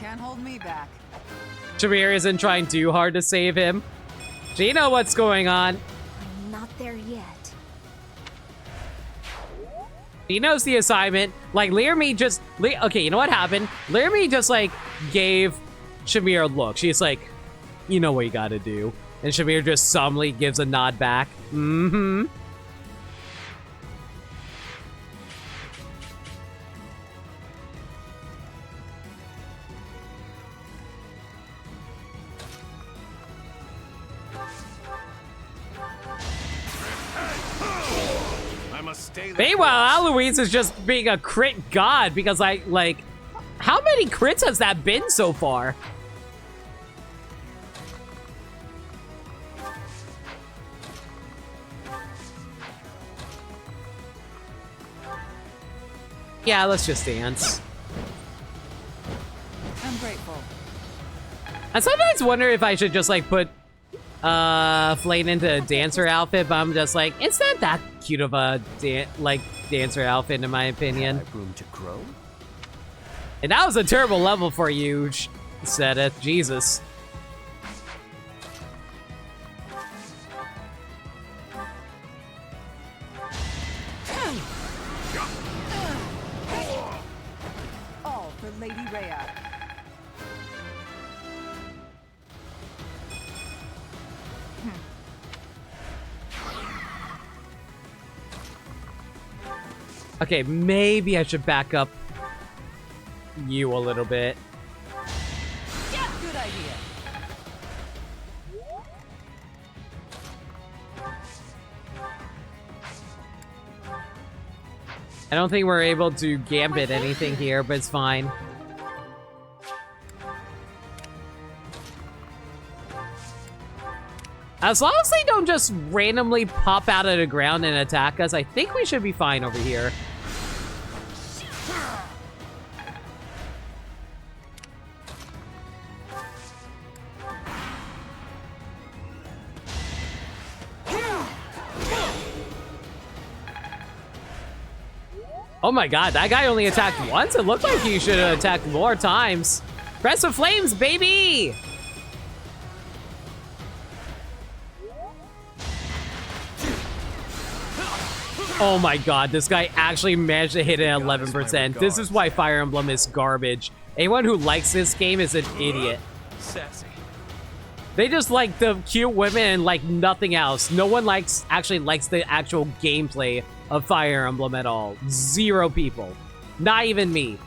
Can't hold me back. Shamir isn't trying too hard to save him. She knows what's going on. I'm not there yet. He knows the assignment. Like, Learme just... okay, you know what happened? Learme just, like, gave Shamir a look. She's like, you know what you gotta do. And Shamir just solemnly gives a nod back. Mm-hmm. Meanwhile, Aloise is just being a crit god because how many crits has that been so far? Yeah, let's just dance. I'm grateful. I sometimes wonder if I should just like put Flame into a dancer outfit, but I'm just like, it's not that cute of a dancer outfit, in my opinion. Room to grow. And that was a terrible level for you, Sedith. Jesus. All for Lady Rhea. Okay, maybe I should back up you a little bit. Yeah, good idea. I don't think we're able to gambit anything here, but it's fine. As long as they don't just randomly pop out of the ground and attack us, I think we should be fine over here. Oh my god, that guy only attacked once? It looked like he should have attacked more times. Press of flames, baby! Oh my god, this guy actually managed to hit it at 11%. This is why Fire Emblem is garbage. Anyone who likes this game is an idiot. Sassy. They just like the cute women and like nothing else. No one actually likes the actual gameplay of Fire Emblem at all. 0 people. Not even me.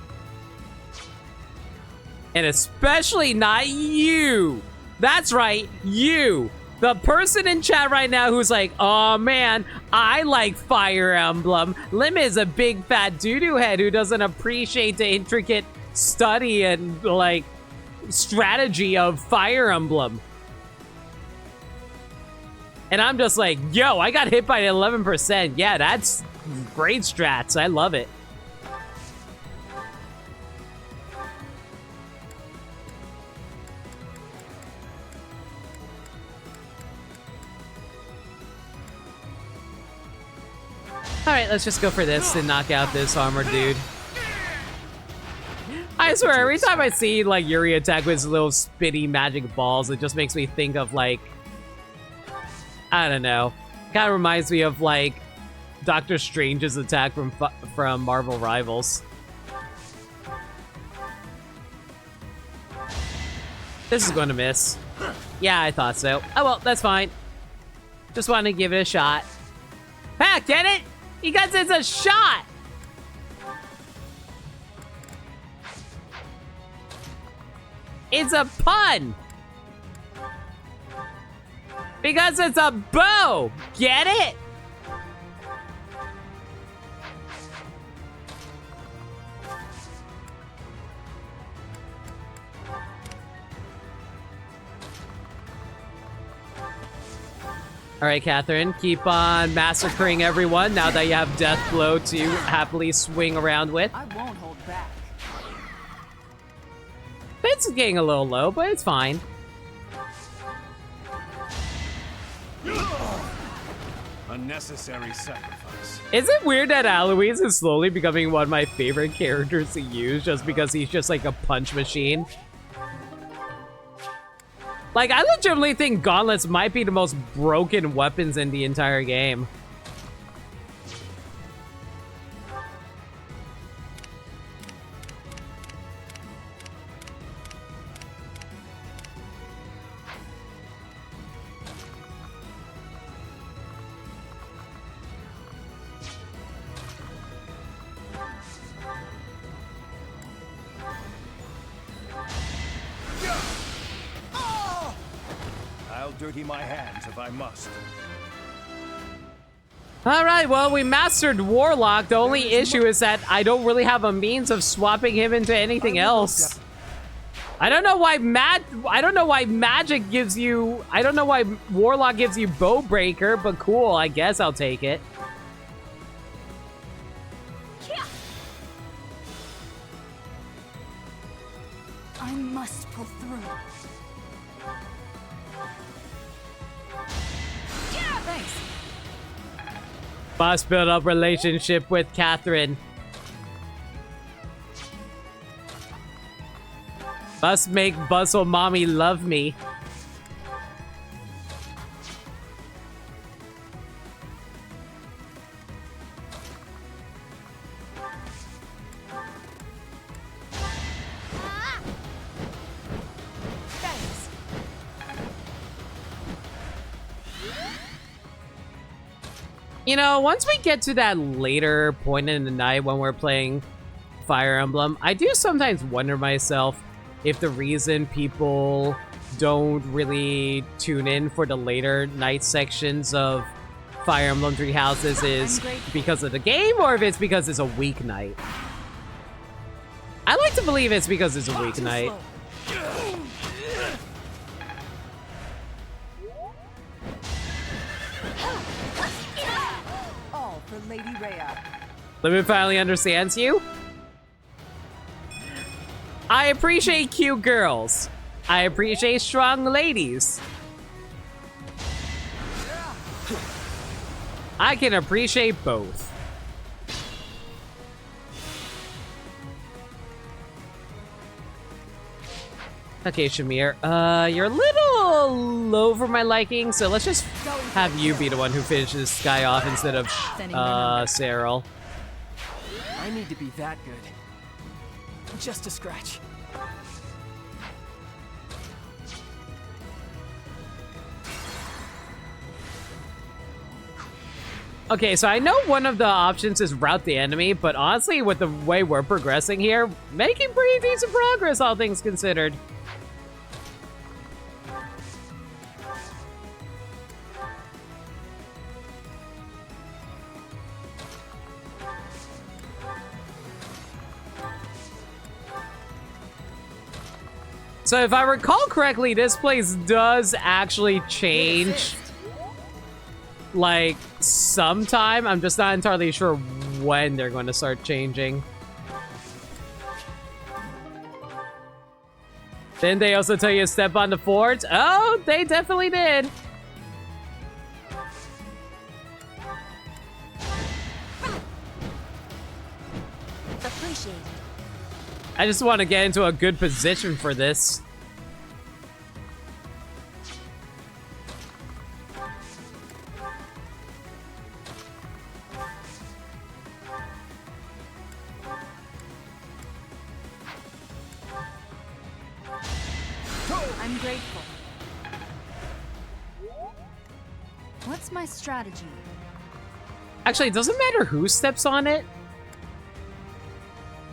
And especially not you. That's right, you. The person in chat right now who's like, oh man, I like Fire Emblem. Lim is a big fat doo-doo head who doesn't appreciate the intricate study and like strategy of Fire Emblem. And I'm just like, yo, I got hit by 11%. Yeah, that's great strats. I love it. Alright, let's just go for this and knock out this armor dude. I swear, every time I see like Yuri attack with his little spitty magic balls, it just makes me think of like, I don't know. Kind of reminds me of like Doctor Strange's attack from Marvel Rivals. This is going to miss. Yeah, I thought so. Oh well, that's fine. Just wanted to give it a shot. Ah, get it? Because it's a shot! It's a pun! Because it's a bow! Get it? Alright, Catherine, keep on massacring everyone now that you have Death Blow to happily swing around with. I won't hold back. It's getting a little low, but it's fine. Unnecessary sacrifice. Is it weird that Aloys is slowly becoming one of my favorite characters to use just because he's just like a punch machine? Like, I legitimately think gauntlets might be the most broken weapons in the entire game. I'll dirty my hands if I must. Alright, well, we mastered Warlock. The only issue is that I don't really have a means of swapping him into anything else. I don't know why magic gives you... I don't know why Warlock gives you Bowbreaker, but cool, I guess I'll take it. I must pull through. Thanks. Must build up relationship with Catherine. Must make Bustle Mommy love me. You know, once we get to that later point in the night when we're playing Fire Emblem, I do sometimes wonder myself if the reason people don't really tune in for the later night sections of Fire Emblem Three Houses is because of the game, or if it's because it's a weeknight. I like to believe it's because it's a weeknight. All for Lady Rhea. Limit finally understands you. I appreciate cute girls. I appreciate strong ladies. I can appreciate both. Okay, Shamir, you're a little low for my liking, so let's just have you be the one who finishes this guy off instead of, Cyril. I need to be that good. Just a scratch. Okay, so I know one of the options is route the enemy, but honestly, with the way we're progressing here, making pretty decent progress, all things considered. So if I recall correctly, this place does actually change, like, sometime. I'm just not entirely sure when they're going to start changing. Didn't they also tell you to step on the fort? Oh, they definitely did. Appreciate it. I just want to get into a good position for this. I'm grateful. What's my strategy? Actually, it doesn't matter who steps on it.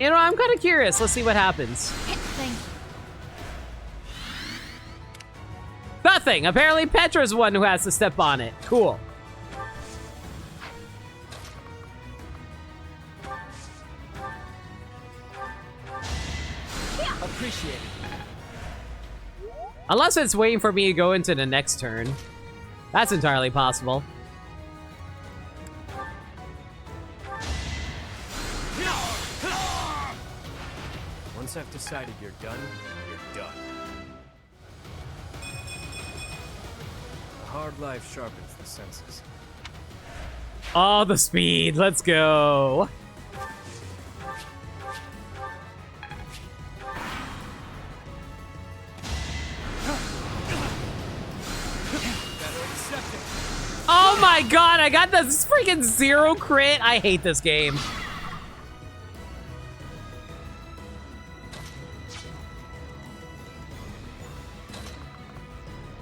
You know, I'm kind of curious. Let's see what happens. Thank you. Nothing. Apparently, Petra's the one who has to step on it. Cool. Appreciate it. Unless it's waiting for me to go into the next turn. That's entirely possible. Once I've decided you're done, you're done. A hard life sharpens the senses. Oh, the speed. Let's go. Oh my god, I got this freaking 0 crit. I hate this game.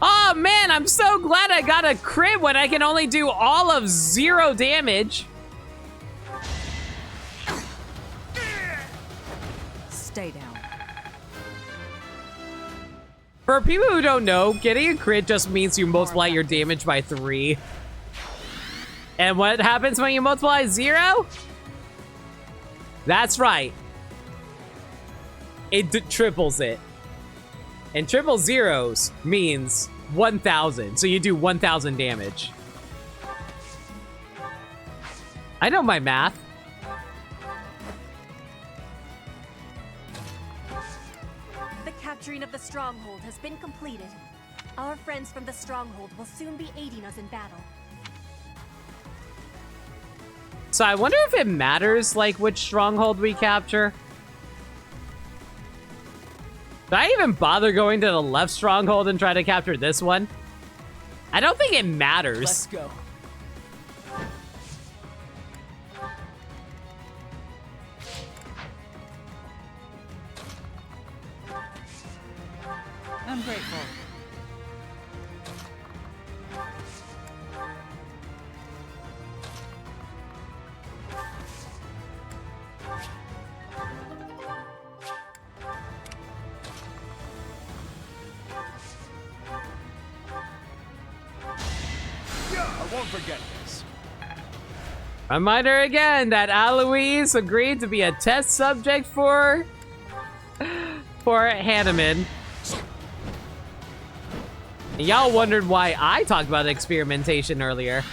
Oh man, I'm so glad I got a crit when I can only do all of 0 damage. Stay down. For people who don't know, getting a crit just means you multiply your damage by 3. And what happens when you multiply 0? That's right. It triples it. And triple zeros means 1,000. So you do 1,000 damage. I know my math. The capturing of the stronghold has been completed. Our friends from the stronghold will soon be aiding us in battle. So I wonder if it matters, like, which stronghold we capture. Did I even bother going to the left stronghold and try to capture this one? I don't think it matters. Let's go. I'm grateful. I won't forget this. Reminder again that Aloise agreed to be a test subject for Hanneman. Y'all wondered why I talked about experimentation earlier.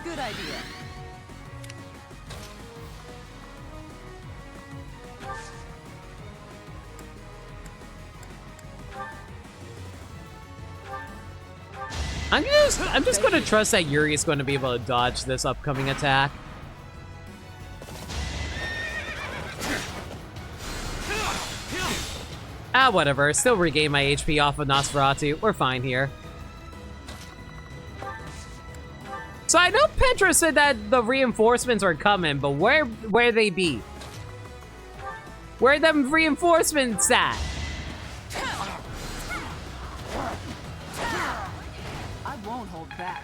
Good idea. I'm just gonna trust that Yuri is going to be able to dodge this upcoming attack. Ah, whatever. Still regain my HP off of Nosferatu. We're fine here. So I know Petra said that the reinforcements are coming, but where they be? Where them reinforcements at? I won't hold back.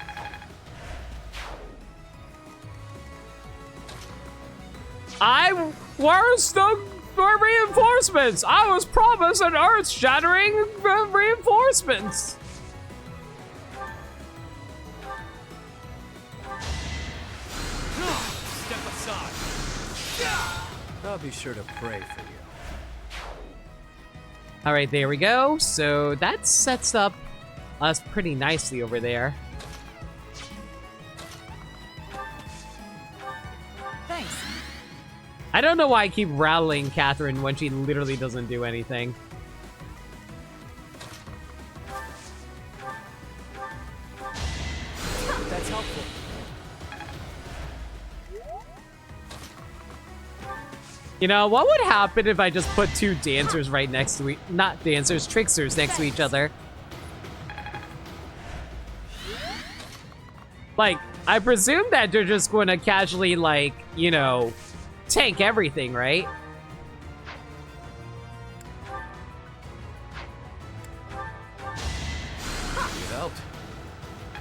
Where's the reinforcements? I was promised an earth-shattering reinforcements. Step aside. I'll be sure to pray for you. All right, there we go. So that sets up us pretty nicely over there. Thanks. I don't know why I keep rattling Catherine when she literally doesn't do anything. That's helpful. You know, what would happen if I just put two dancers right next to not dancers, tricksters next to each other? Like, I presume that they're just going to casually, like, you know, tank everything, right?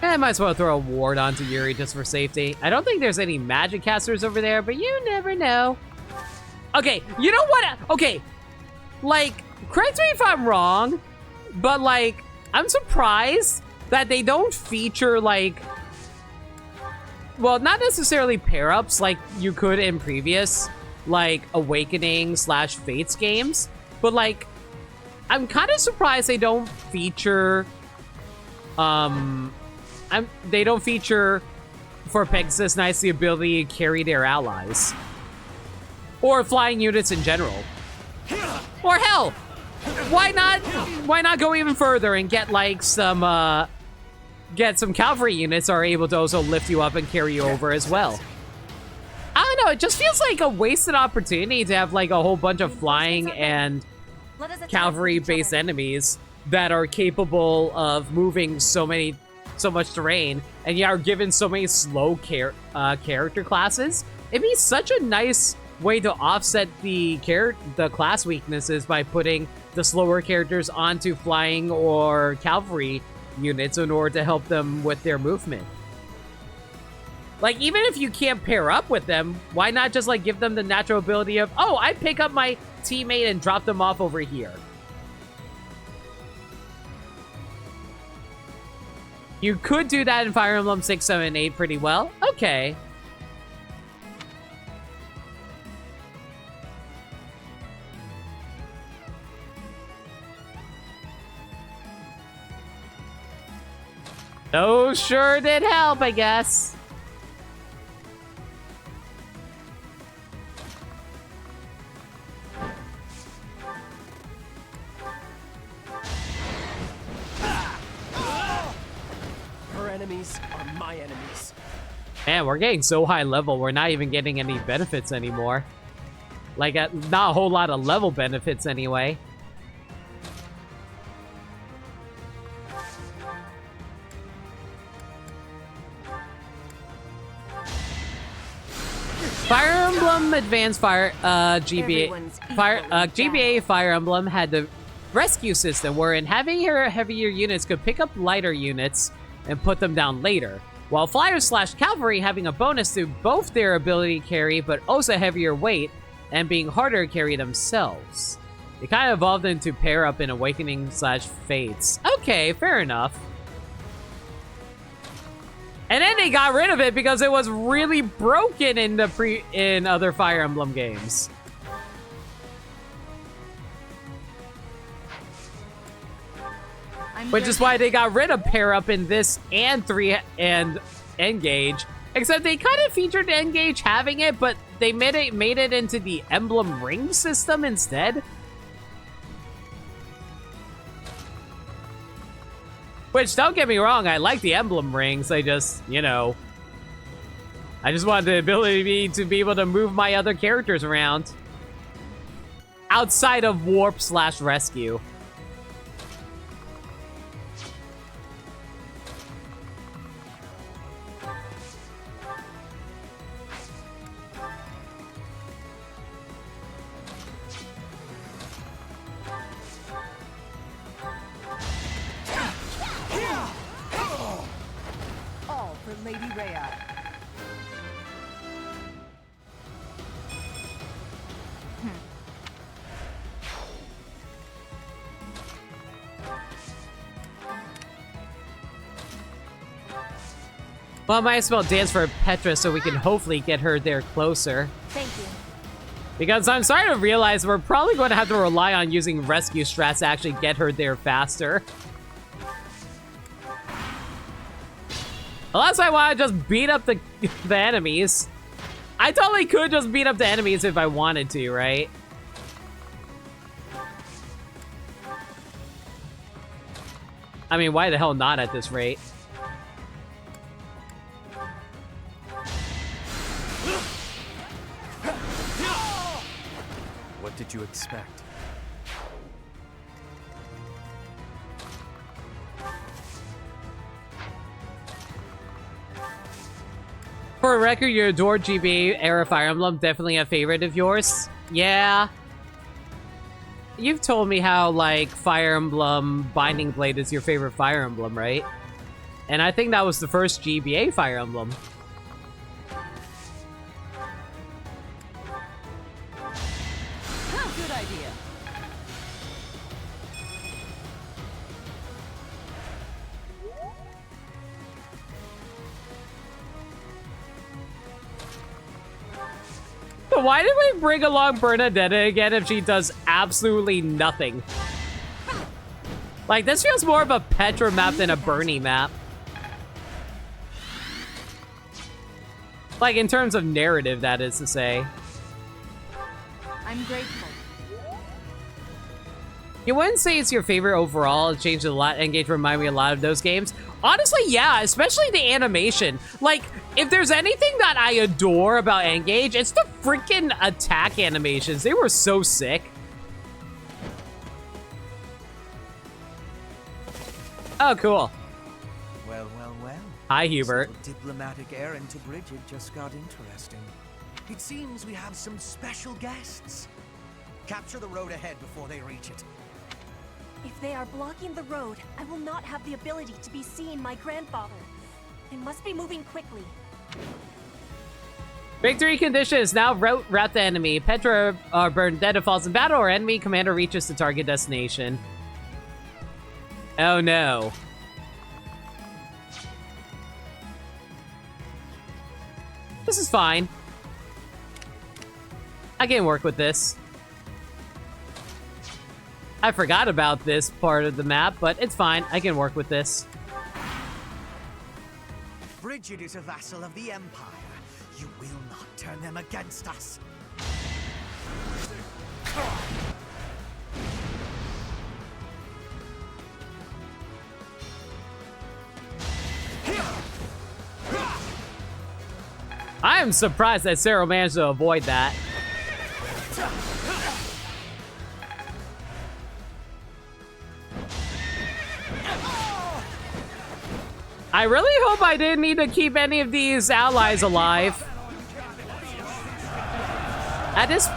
I might as well throw a ward onto Yuri just for safety. I don't think there's any magic casters over there, but you never know. Okay, you know what? Okay, like, correct me if I'm wrong, but, like, I'm surprised that they don't feature, like, well, not necessarily pair-ups like you could in previous, like, Awakening/Fates games, but, like, I'm kind of surprised they don't feature, they don't feature for Pegasus Knights the ability to carry their allies. Or flying units in general. Or hell, why not go even further and get like some cavalry units that are able to also lift you up and carry you over as well. I don't know, it just feels like a wasted opportunity to have like a whole bunch of flying and cavalry-based enemies that are capable of moving so much terrain, and yet are given so many slow character classes. It'd be such a nice way to offset the class weaknesses by putting the slower characters onto flying or cavalry units in order to help them with their movement. Like, even if you can't pair up with them, why not just like give them the natural ability of, oh, I pick up my teammate and drop them off over here. You could do that in Fire Emblem 6, 7, and 8 pretty well. Okay. Those sure did help, I guess. Her enemies are my enemies. Man, we're getting so high level, we're not even getting any benefits anymore. Like, not a whole lot of level benefits anyway. Fire Emblem Advanced Fire, GBA Fire Emblem had the rescue system wherein heavier units could pick up lighter units and put them down later, while Flyers/Cavalry having a bonus to both their ability to carry but also heavier weight and being harder to carry themselves. It kind of evolved into pair up in Awakening/Fates. Okay, fair enough. And then they got rid of it because it was really broken in other Fire Emblem games. Which is why they got rid of pair up in this and 3 and Engage. Except they kind of featured Engage having it, but they made it into the Emblem ring system instead. Which, don't get me wrong, I like the Emblem rings. I just, you know, I just wanted the ability to be able to move my other characters around outside of Warp/Rescue. All for Lady Rhea. Well, I might as well dance for Petra so we can hopefully get her there closer. Thank you. Because I'm starting to realize we're probably going to have to rely on using rescue strats to actually get her there faster. Well, that's why I want to just beat up the enemies. I totally could just beat up the enemies if I wanted to, right? I mean, why the hell not at this rate? What did you expect? For a record, you adore GBA era Fire Emblem, definitely a favorite of yours. Yeah. You've told me how, like, Fire Emblem Binding Blade is your favorite Fire Emblem, right? And I think that was the first GBA Fire Emblem. Good idea. But why did we bring along Bernadetta again if she does absolutely nothing? Like, this feels more of a Petra map than a Bernie map. Like, in terms of narrative, that is to say. I'm grateful. You wouldn't say it's your favorite overall. It changed a lot. Engage reminded me a lot of those games. Honestly, yeah, especially the animation. Like, if there's anything that I adore about Engage, it's the freaking attack animations. They were so sick. Oh, cool. Well, well, well. Hi, Hubert. This little diplomatic errand to Bridget just got interesting. It seems we have some special guests. Capture the road ahead before they reach it. If they are blocking the road, I will not have the ability to be seeing my grandfather. They must be moving quickly. Victory conditions. Now route the enemy. Petra or Bernadetta falls in battle or enemy commander reaches the target destination. Oh no. This is fine. I can work with this. I forgot about this part of the map, but it's fine. I can work with this. Bridget is a vassal of the Empire. You will not turn them against us. I am surprised that Sarah managed to avoid that. I really hope I didn't need to keep any of these allies alive. At this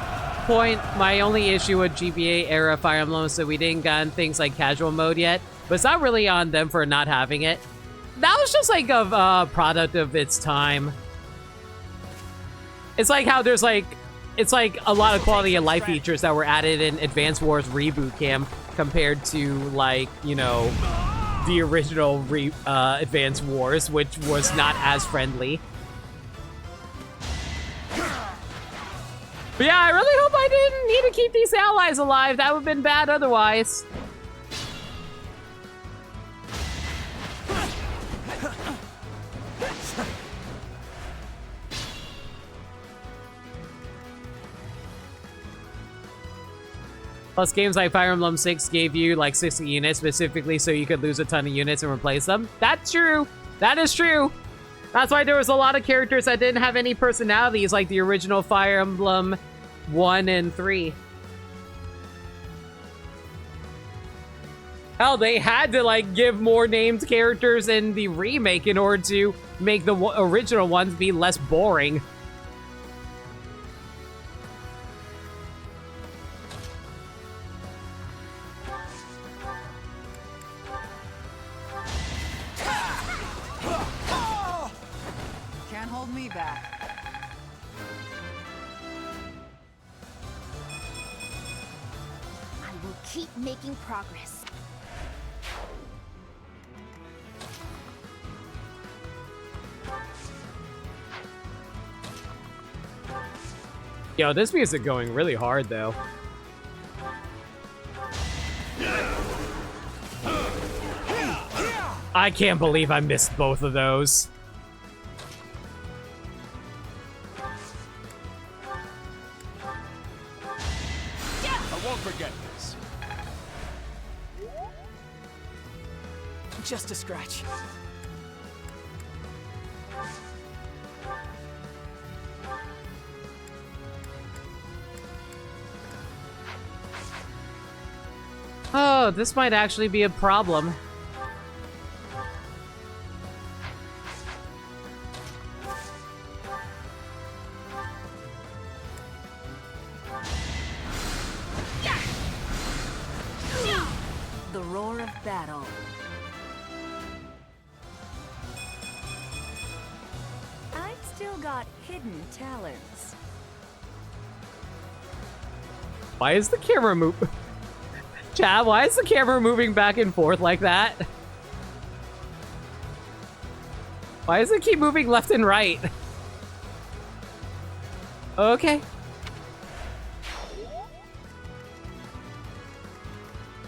point, my only issue with GBA era Fire Emblem is that we didn't get things like casual mode yet, but it's not really on them for not having it. That was just like a product of its time. It's like how there's like, it's like a lot of quality of life features that were added in Advance Wars Reboot Camp compared to like, you know, the original Advance Wars, which was not as friendly. But yeah, I really hope I didn't need to keep these allies alive. That would have been bad otherwise. Plus, games like Fire Emblem 6 gave you like 60 units specifically so you could lose a ton of units and replace them. That's true. That is true. That's why there was a lot of characters that didn't have any personalities like the original Fire Emblem 1 and 3. Hell, they had to like give more named characters in the remake in order to make the original ones be less boring. Can't hold me back. I will keep making progress. Yo, this music going really hard though. I can't believe I missed both of those. I won't forget this. Just a scratch. Oh, this might actually be a problem. The roar of battle. I've still got hidden talents. Why is the camera moving? Chad, why is the camera moving back and forth like that? Why does it keep moving left and right? Okay.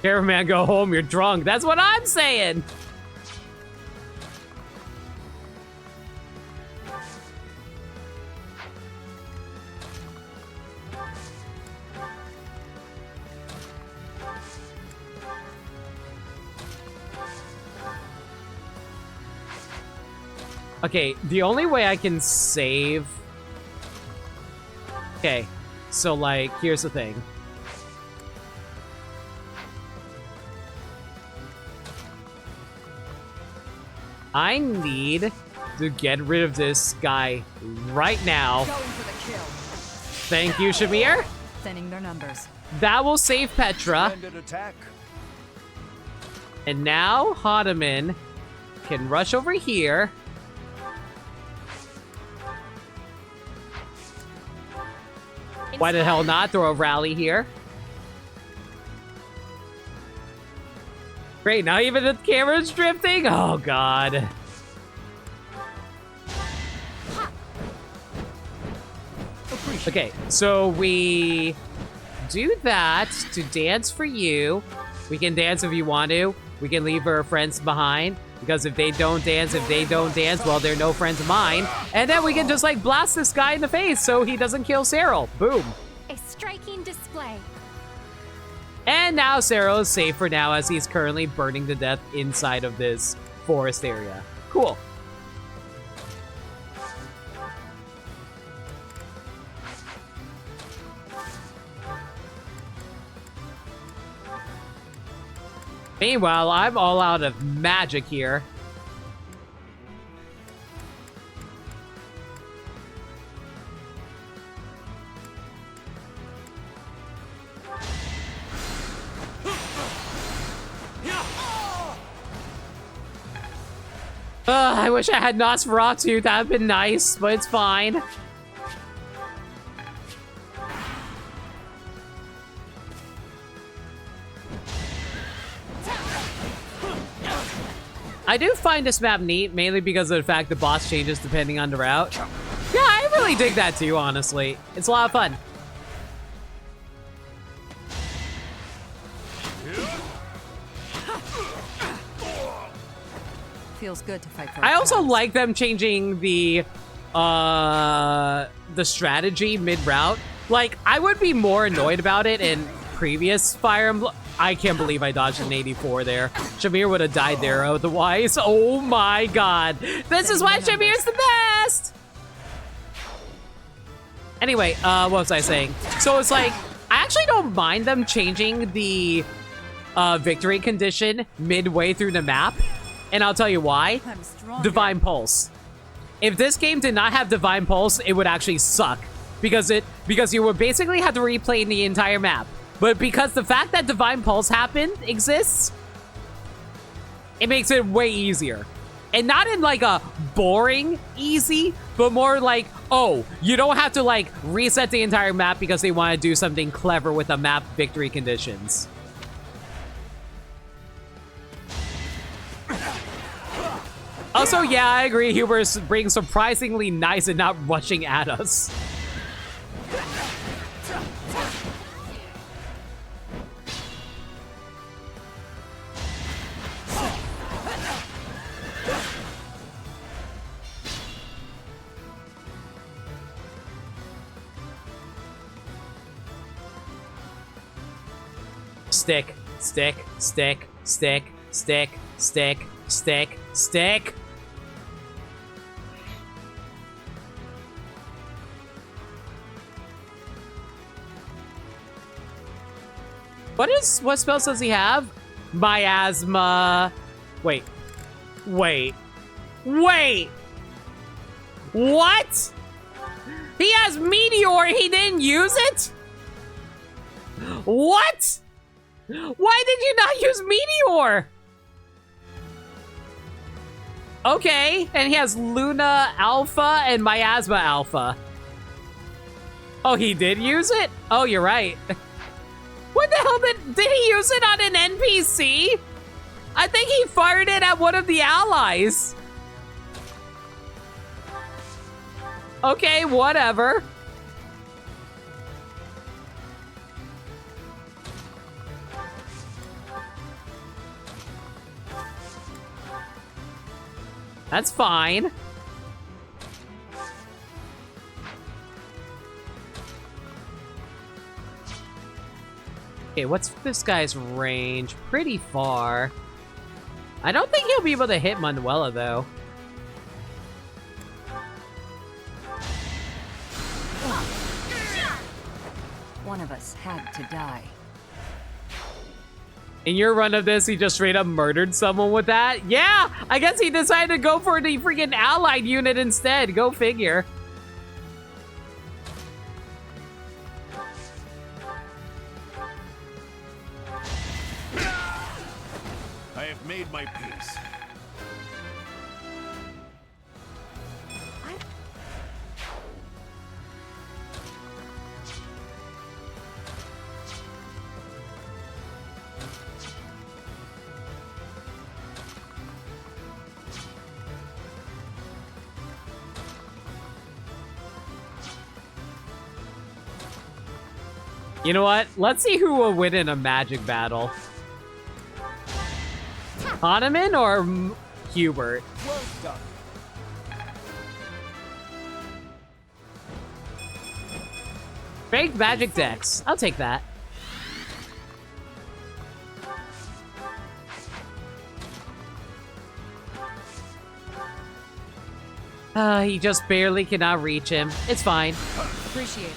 Cameraman, go home, you're drunk. That's what I'm saying! Okay, the only way I can save... Okay, so like, here's the thing. I need to get rid of this guy right now. Going for the kill. Thank you, Shamir. Thinning their numbers. That will save Petra. Splendid attack. And now Hodeman can rush over here. Why the hell not throw a rally here? Great, now even the camera's drifting? Oh, God. Okay, so we do that to dance for you. We can dance if you want to. We can leave our friends behind. Because if they don't dance, well, they're no friends of mine. And then we can just, like, blast this guy in the face so he doesn't kill Cyril. Boom. A striking display. And now Cyril is safe for now as he's currently burning to death inside of this forest area. Cool. Meanwhile, I'm all out of magic here. I wish I had Nosferatu. That would have been nice, but it's fine. I do find this map neat, mainly because of the fact the boss changes depending on the route. Yeah, I really dig that too, honestly. It's a lot of fun. Feels good to fight for I also like them changing the strategy mid-route. Like, I would be more annoyed about it in previous Fire Emblem. I can't believe I dodged an 84 there. Shamir would have died there otherwise. Oh my god. This is why Shamir's the best! Anyway, what was I saying? So it's like, I actually don't mind them changing the victory condition midway through the map. And I'll tell you why. Divine Pulse. If this game did not have Divine Pulse, it would actually suck. Because you would basically have to replay the entire map. But because the fact that Divine Pulse exists, it makes it way easier. And not in like a boring easy, but more like, oh, you don't have to like reset the entire map because they want to do something clever with the map victory conditions. Also, yeah, I agree. Hubert's being surprisingly nice and not rushing at us. Stick, stick, stick, stick, stick, stick, stick, stick. What spells does he have? Miasma. Wait. What? He has Meteor, he didn't use it? What? Why did you not use Meteor? Okay, and he has Luna Alpha and Miasma Alpha. Oh, he did use it? Oh, you're right. What the hell did he use it on an NPC? I think he fired it at one of the allies. Okay, whatever. That's fine. Okay, what's this guy's range? Pretty far. I don't think he'll be able to hit Manuela, though. One of us had to die. In your run of this, he just straight up murdered someone with that? Yeah! I guess he decided to go for the freaking allied unit instead. Go figure. I have made my peace. You know what? Let's see who will win in a magic battle. Hahnemann or Hubert? Well done. Fake magic decks. I'll take that. He just barely cannot reach him. It's fine. Appreciate it.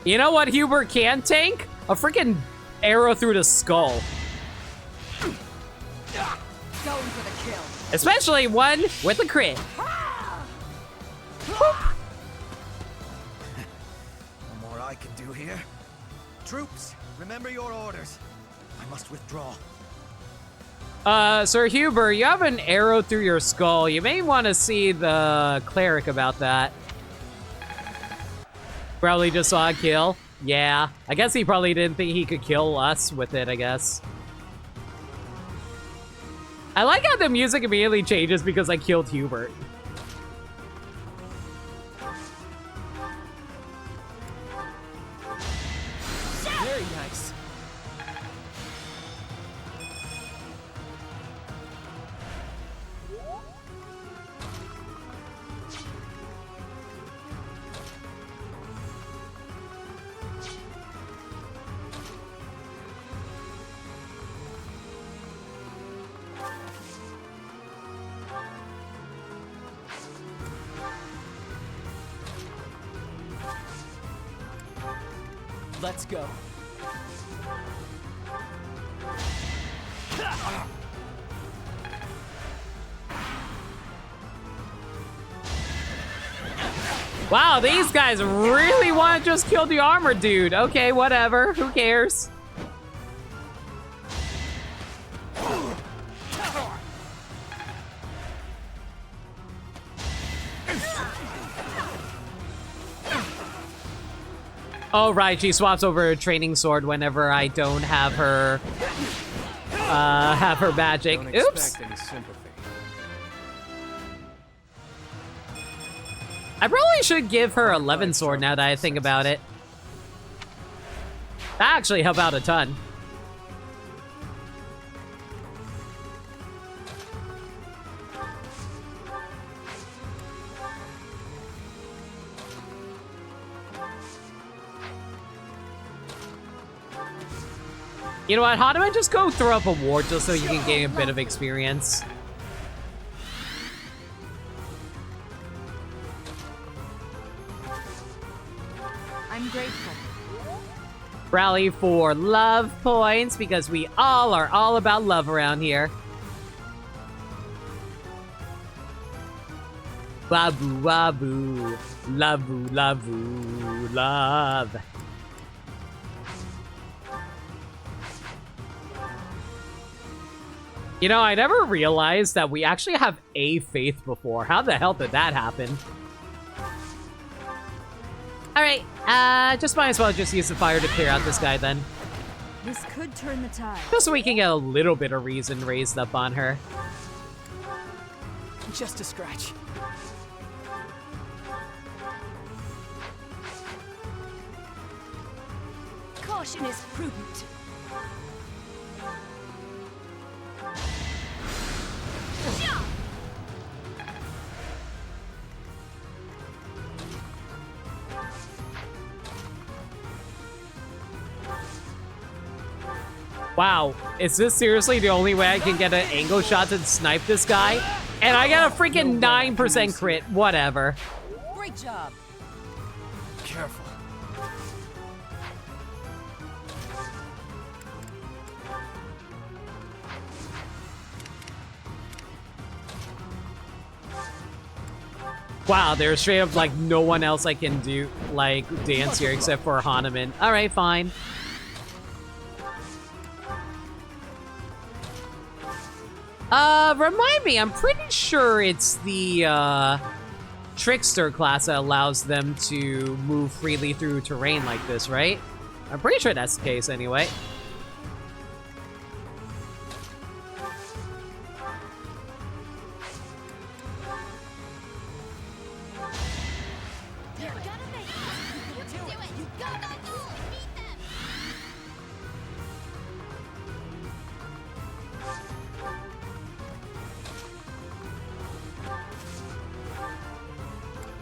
You know what Hubert can tank? A freaking arrow through the skull. Going for the kill. Especially one with a crit. No more I can do here. Troops, remember your orders. I must withdraw. Sir Hubert, you have an arrow through your skull. You may want to see the cleric about that. Probably just saw a kill. Yeah, I guess he probably didn't think he could kill us with it, I guess. I like how the music immediately changes because I killed Hubert. Very nice. Let's go. Wow, these guys really want to just kill the armor dude. Okay, whatever. Who cares? Oh, right. She swaps over a training sword whenever I don't have her magic. Don't Oops. expect any sympathy. I probably should give her 11 sword now that I think about it. That actually help out a ton. You know what, how do I just go throw up a ward just so you can gain a bit of experience? I'm grateful. Rally for love points because we all are all about love around here. Wabu wabu, lavu lavu, love. You know, I never realized that we actually have a faith before. How the hell did that happen? Alright, just might as well just use the fire to clear out this guy then. This could turn the tide. Just so we can get a little bit of reason raised up on her. Just a scratch. Caution is prudent. Wow, is this seriously the only way I can get an angle shot to snipe this guy? And I got a freaking 9% crit, whatever. Great job. Careful. Wow, there's straight up like no one else I can do like dance here except for Hahnemann. Alright, fine. Remind me, I'm pretty sure it's the, Trickster class that allows them to move freely through terrain like this, right? I'm pretty sure that's the case anyway.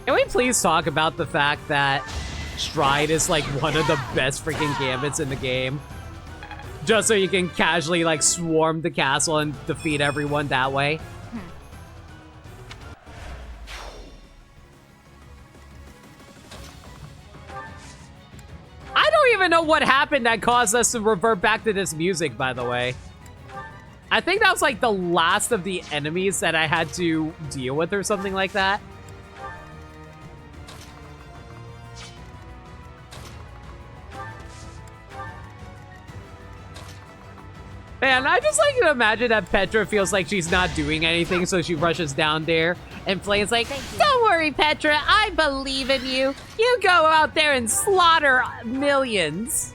Can we please talk about the fact that Stride is like one of the best freaking gambits in the game? Just so you can casually like swarm the castle and defeat everyone that way. what happened that caused us to revert back to this music, by the way. I think that was like the last of the enemies that I had to deal with or something like that. Man, I just like to imagine that Petra feels like she's not doing anything, so she rushes down there, and Flame's like, "Don't worry, Petra, I believe in you. You go out there and slaughter millions."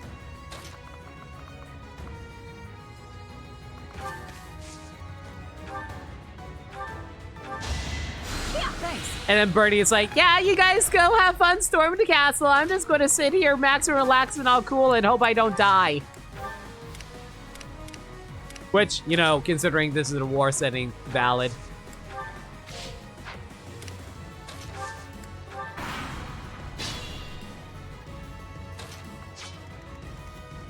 Yeah, thanks. And then Bernie's like, "Yeah, you guys go have fun storming the castle. I'm just gonna sit here, max and relax and all cool and hope I don't die." Which, you know, considering this is a war setting, valid.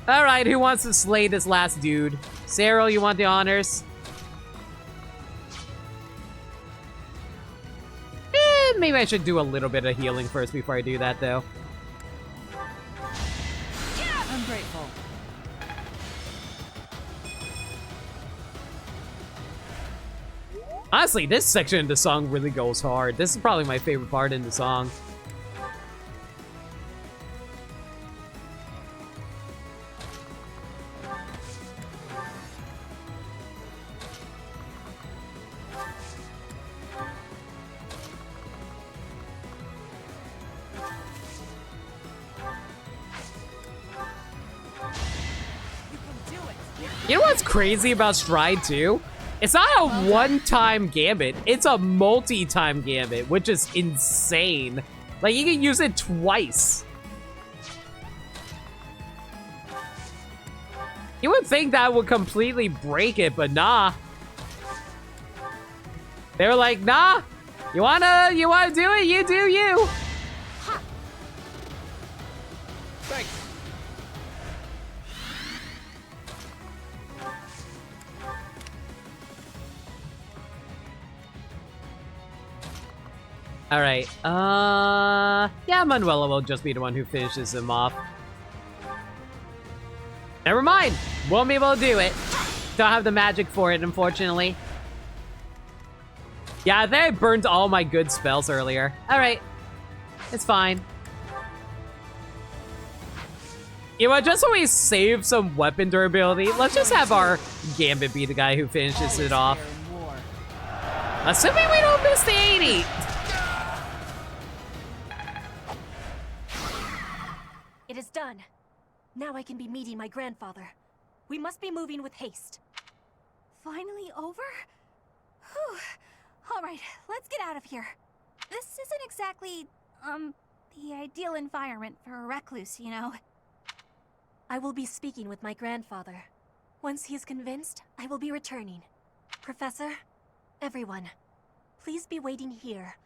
Alright, who wants to slay this last dude? Cyril, you want the honors? Maybe I should do a little bit of healing first before I do that, though. Yeah, I'm grateful. Honestly, this section of the song really goes hard. This is probably my favorite part in the song. You know what's crazy about Stride 2? It's not a one-time gambit, it's a multi-time gambit, which is insane. Like, you can use it twice. You would think that would completely break it, but nah. They were like, nah, you wanna do it, you do you. Thanks. Alright, yeah, Manuela will just be the one who finishes him off. Never mind, won't be able to do it. Don't have the magic for it, unfortunately. Yeah, I think I burned all my good spells earlier. Alright, it's fine. You know what, just so we save some weapon durability, let's just have our Gambit be the guy who finishes it off. Assuming we don't miss the 80. It is done. Now I can be meeting my grandfather. We must be moving with haste. Finally over? Whew. Alright, let's get out of here. This isn't exactly, the ideal environment for a recluse, you know. I will be speaking with my grandfather. Once he is convinced, I will be returning. Professor, everyone, please be waiting here.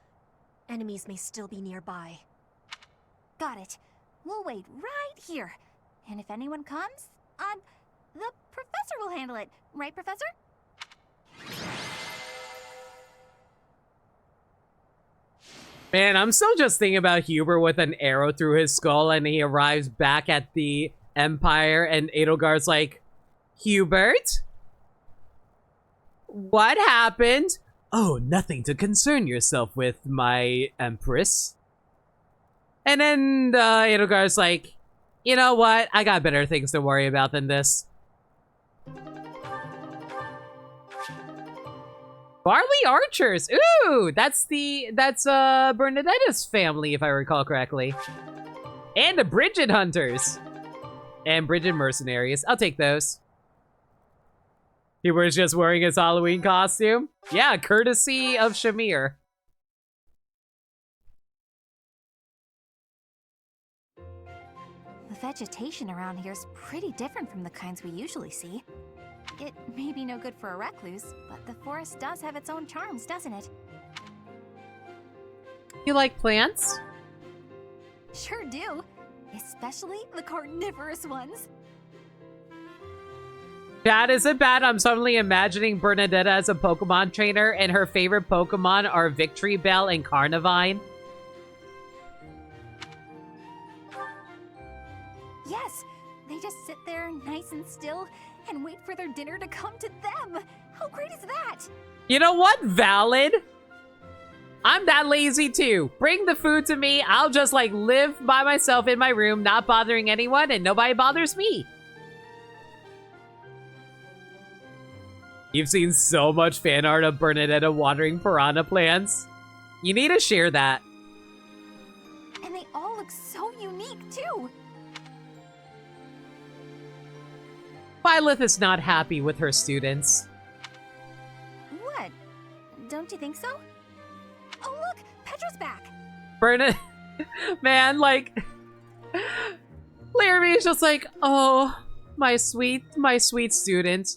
Enemies may still be nearby. Got it. We'll wait right here. And if anyone comes, the professor will handle it. Right, Professor? Man, I'm still just thinking about Hubert with an arrow through his skull and he arrives back at the Empire and Edelgard's like, "Hubert? What happened?" "Oh, nothing to concern yourself with, my Empress." And then Edelgard's like, "You know what? I got better things to worry about than this." Barley Archers! Ooh! That's Bernadetta's family, if I recall correctly. And the Bridget Hunters. And Bridget Mercenaries. I'll take those. He was just wearing his Halloween costume. Yeah, courtesy of Shamir. The vegetation around here is pretty different from the kinds we usually see. It may be no good for a recluse, but the forest does have its own charms, doesn't it? You like plants? Sure do. Especially the carnivorous ones. Chat, is it bad I'm suddenly imagining Bernadetta as a Pokemon trainer and her favorite Pokemon are Victory Bell and Carnivine? Yes, sit there nice and still and wait for their dinner to come to them. How great is that? You know what? Valid. I'm that lazy too. Bring the food to me. I'll just like live by myself in my room, not bothering anyone, and nobody bothers me. You've seen so much fan art of Bernadetta watering piranha plants. You need to share that. And they all look so unique too. Violet is not happy with her students. What? Don't you think so? Oh look, Petra's back. Bernadette, man, like, Laramie is just like, oh, my sweet student.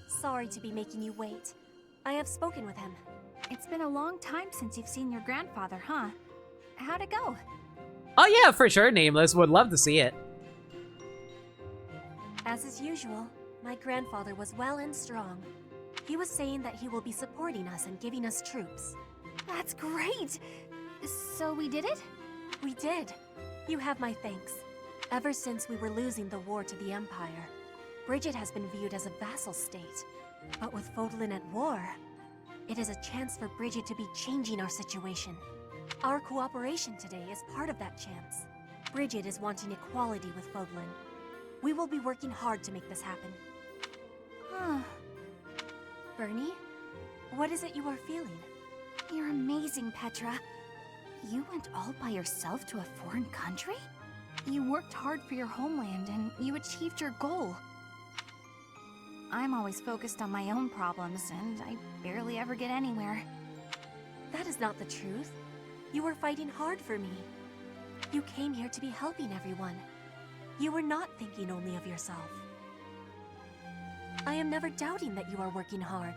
Sorry to be making you wait. I have spoken with him. It's been a long time since you've seen your grandfather, huh? How'd it go? Oh yeah, for sure, Nameless. Would love to see it. As is usual, my grandfather was well and strong. He was saying that he will be supporting us and giving us troops. That's great! So we did it? We did. You have my thanks. Ever since we were losing the war to the Empire, Bridget has been viewed as a vassal state. But with Fodlan at war, it is a chance for Bridget to be changing our situation. Our cooperation today is part of that chance. Bridget is wanting equality with Fodlan. We will be working hard to make this happen. Huh. Bernie, what is it you are feeling? You're amazing, Petra. You went all by yourself to a foreign country? You worked hard for your homeland and you achieved your goal. I'm always focused on my own problems and I barely ever get anywhere. That is not the truth. You were fighting hard for me. You came here to be helping everyone. You were not thinking only of yourself. I am never doubting that you are working hard.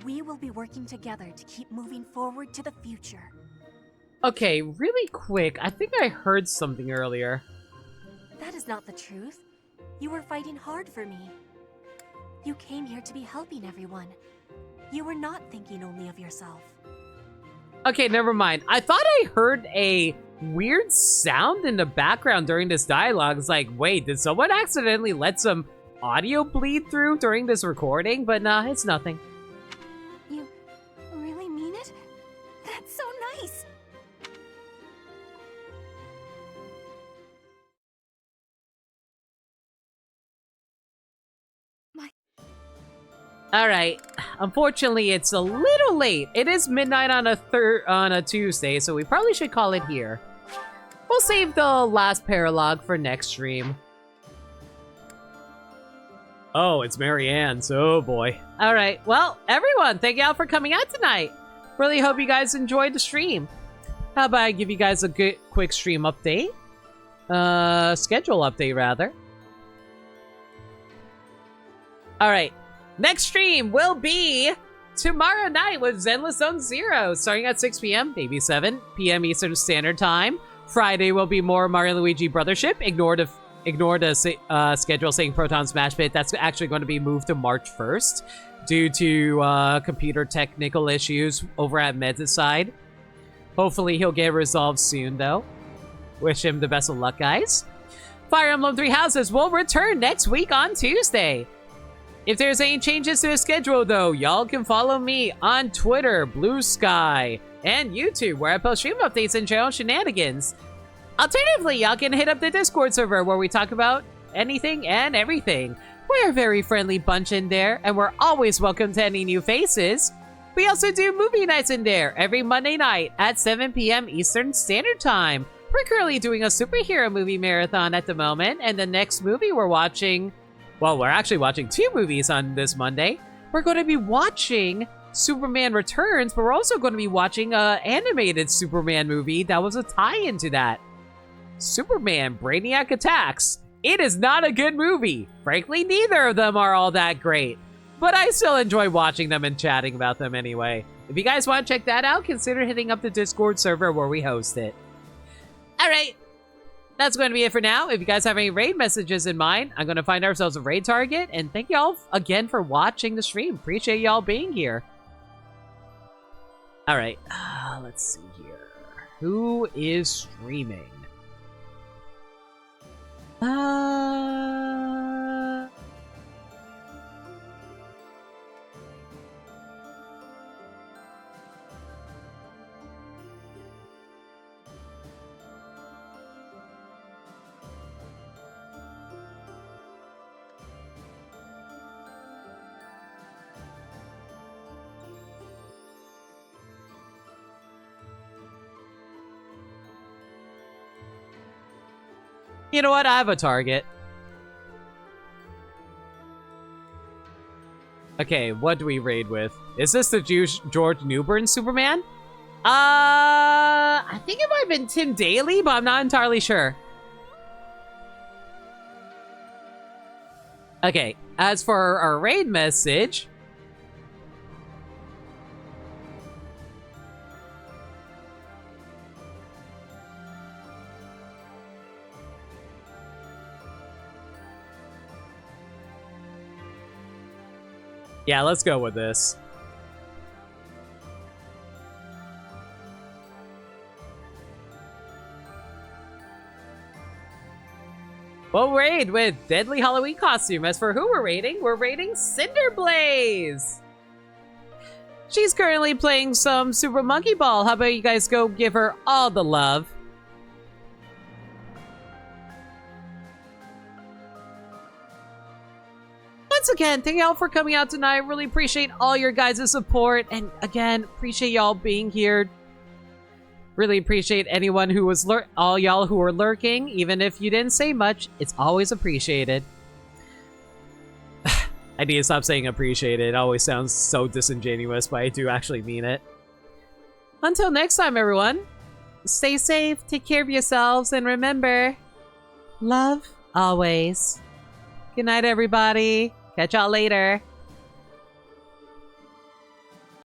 We will be working together to keep moving forward to the future. Okay, really quick. I think I heard something earlier. That is not the truth. You were fighting hard for me. You came here to be helping everyone. You were not thinking only of yourself. Okay, never mind. I thought I heard a weird sound in the background during this dialogue. It's like, wait, did someone accidentally let some audio bleed through during this recording? But nah, it's nothing. You really mean it? That's so nice! Alright, unfortunately it's a little late. It is midnight on a Tuesday, so we probably should call it here. We'll save the last paralogue for next stream. Oh, it's Marianne, so oh boy. Alright, well, everyone, thank y'all for coming out tonight. Really hope you guys enjoyed the stream. How about I give you guys a good quick stream update? Schedule update, rather. Alright. Next stream will be tomorrow night with Zenless Zone Zero, starting at 6 p.m., maybe 7 p.m. Eastern Standard Time. Friday will be more Mario and Luigi Brothership. Ignore the schedule saying Proton Smash Pit. That's actually going to be moved to March 1st due to computer technical issues over at Med's side. Hopefully he'll get resolved soon, though. Wish him the best of luck, guys. Fire Emblem Three Houses will return next week on Tuesday. If there's any changes to the schedule, though, y'all can follow me on Twitter, Blue Sky, and YouTube, where I post stream updates and channel shenanigans. Alternatively, y'all can hit up the Discord server, where we talk about anything and everything. We're a very friendly bunch in there, and we're always welcome to any new faces. We also do movie nights in there every Monday night at 7 p.m. Eastern Standard Time. We're currently doing a superhero movie marathon at the moment, and the next movie we're watching... Well, we're actually watching 2 movies on this Monday. We're going to be watching Superman Returns, but we're also going to be watching an animated Superman movie that was a tie-in to that. Superman Brainiac Attacks. It is not a good movie. Frankly, neither of them are all that great. But I still enjoy watching them and chatting about them anyway. If you guys want to check that out, consider hitting up the Discord server where we host it. Alright. That's going to be it for now. If you guys have any raid messages in mind, I'm going to find ourselves a raid target. And thank y'all again for watching the stream. Appreciate y'all being here. All right. Let's see here. Who is streaming? You know what? I have a target. Okay, what do we raid with? Is this the George Newbern Superman? I think it might have been Tim Daly, but I'm not entirely sure. Okay, as for our raid message... Yeah, let's go with this. We'll raid with Deadly Halloween costume. As for who we're raiding Cinderblaze! She's currently playing some Super Monkey Ball. How about you guys go give her all the love? Once again, thank y'all for coming out tonight. Really appreciate all your guys' support. And again, appreciate y'all being here. Really appreciate anyone who was all y'all who were lurking. Even if you didn't say much, it's always appreciated. I need to stop saying appreciated. It always sounds so disingenuous, but I do actually mean it. Until next time, everyone. Stay safe, take care of yourselves, and remember, love always. Good night, everybody. Catch y'all later.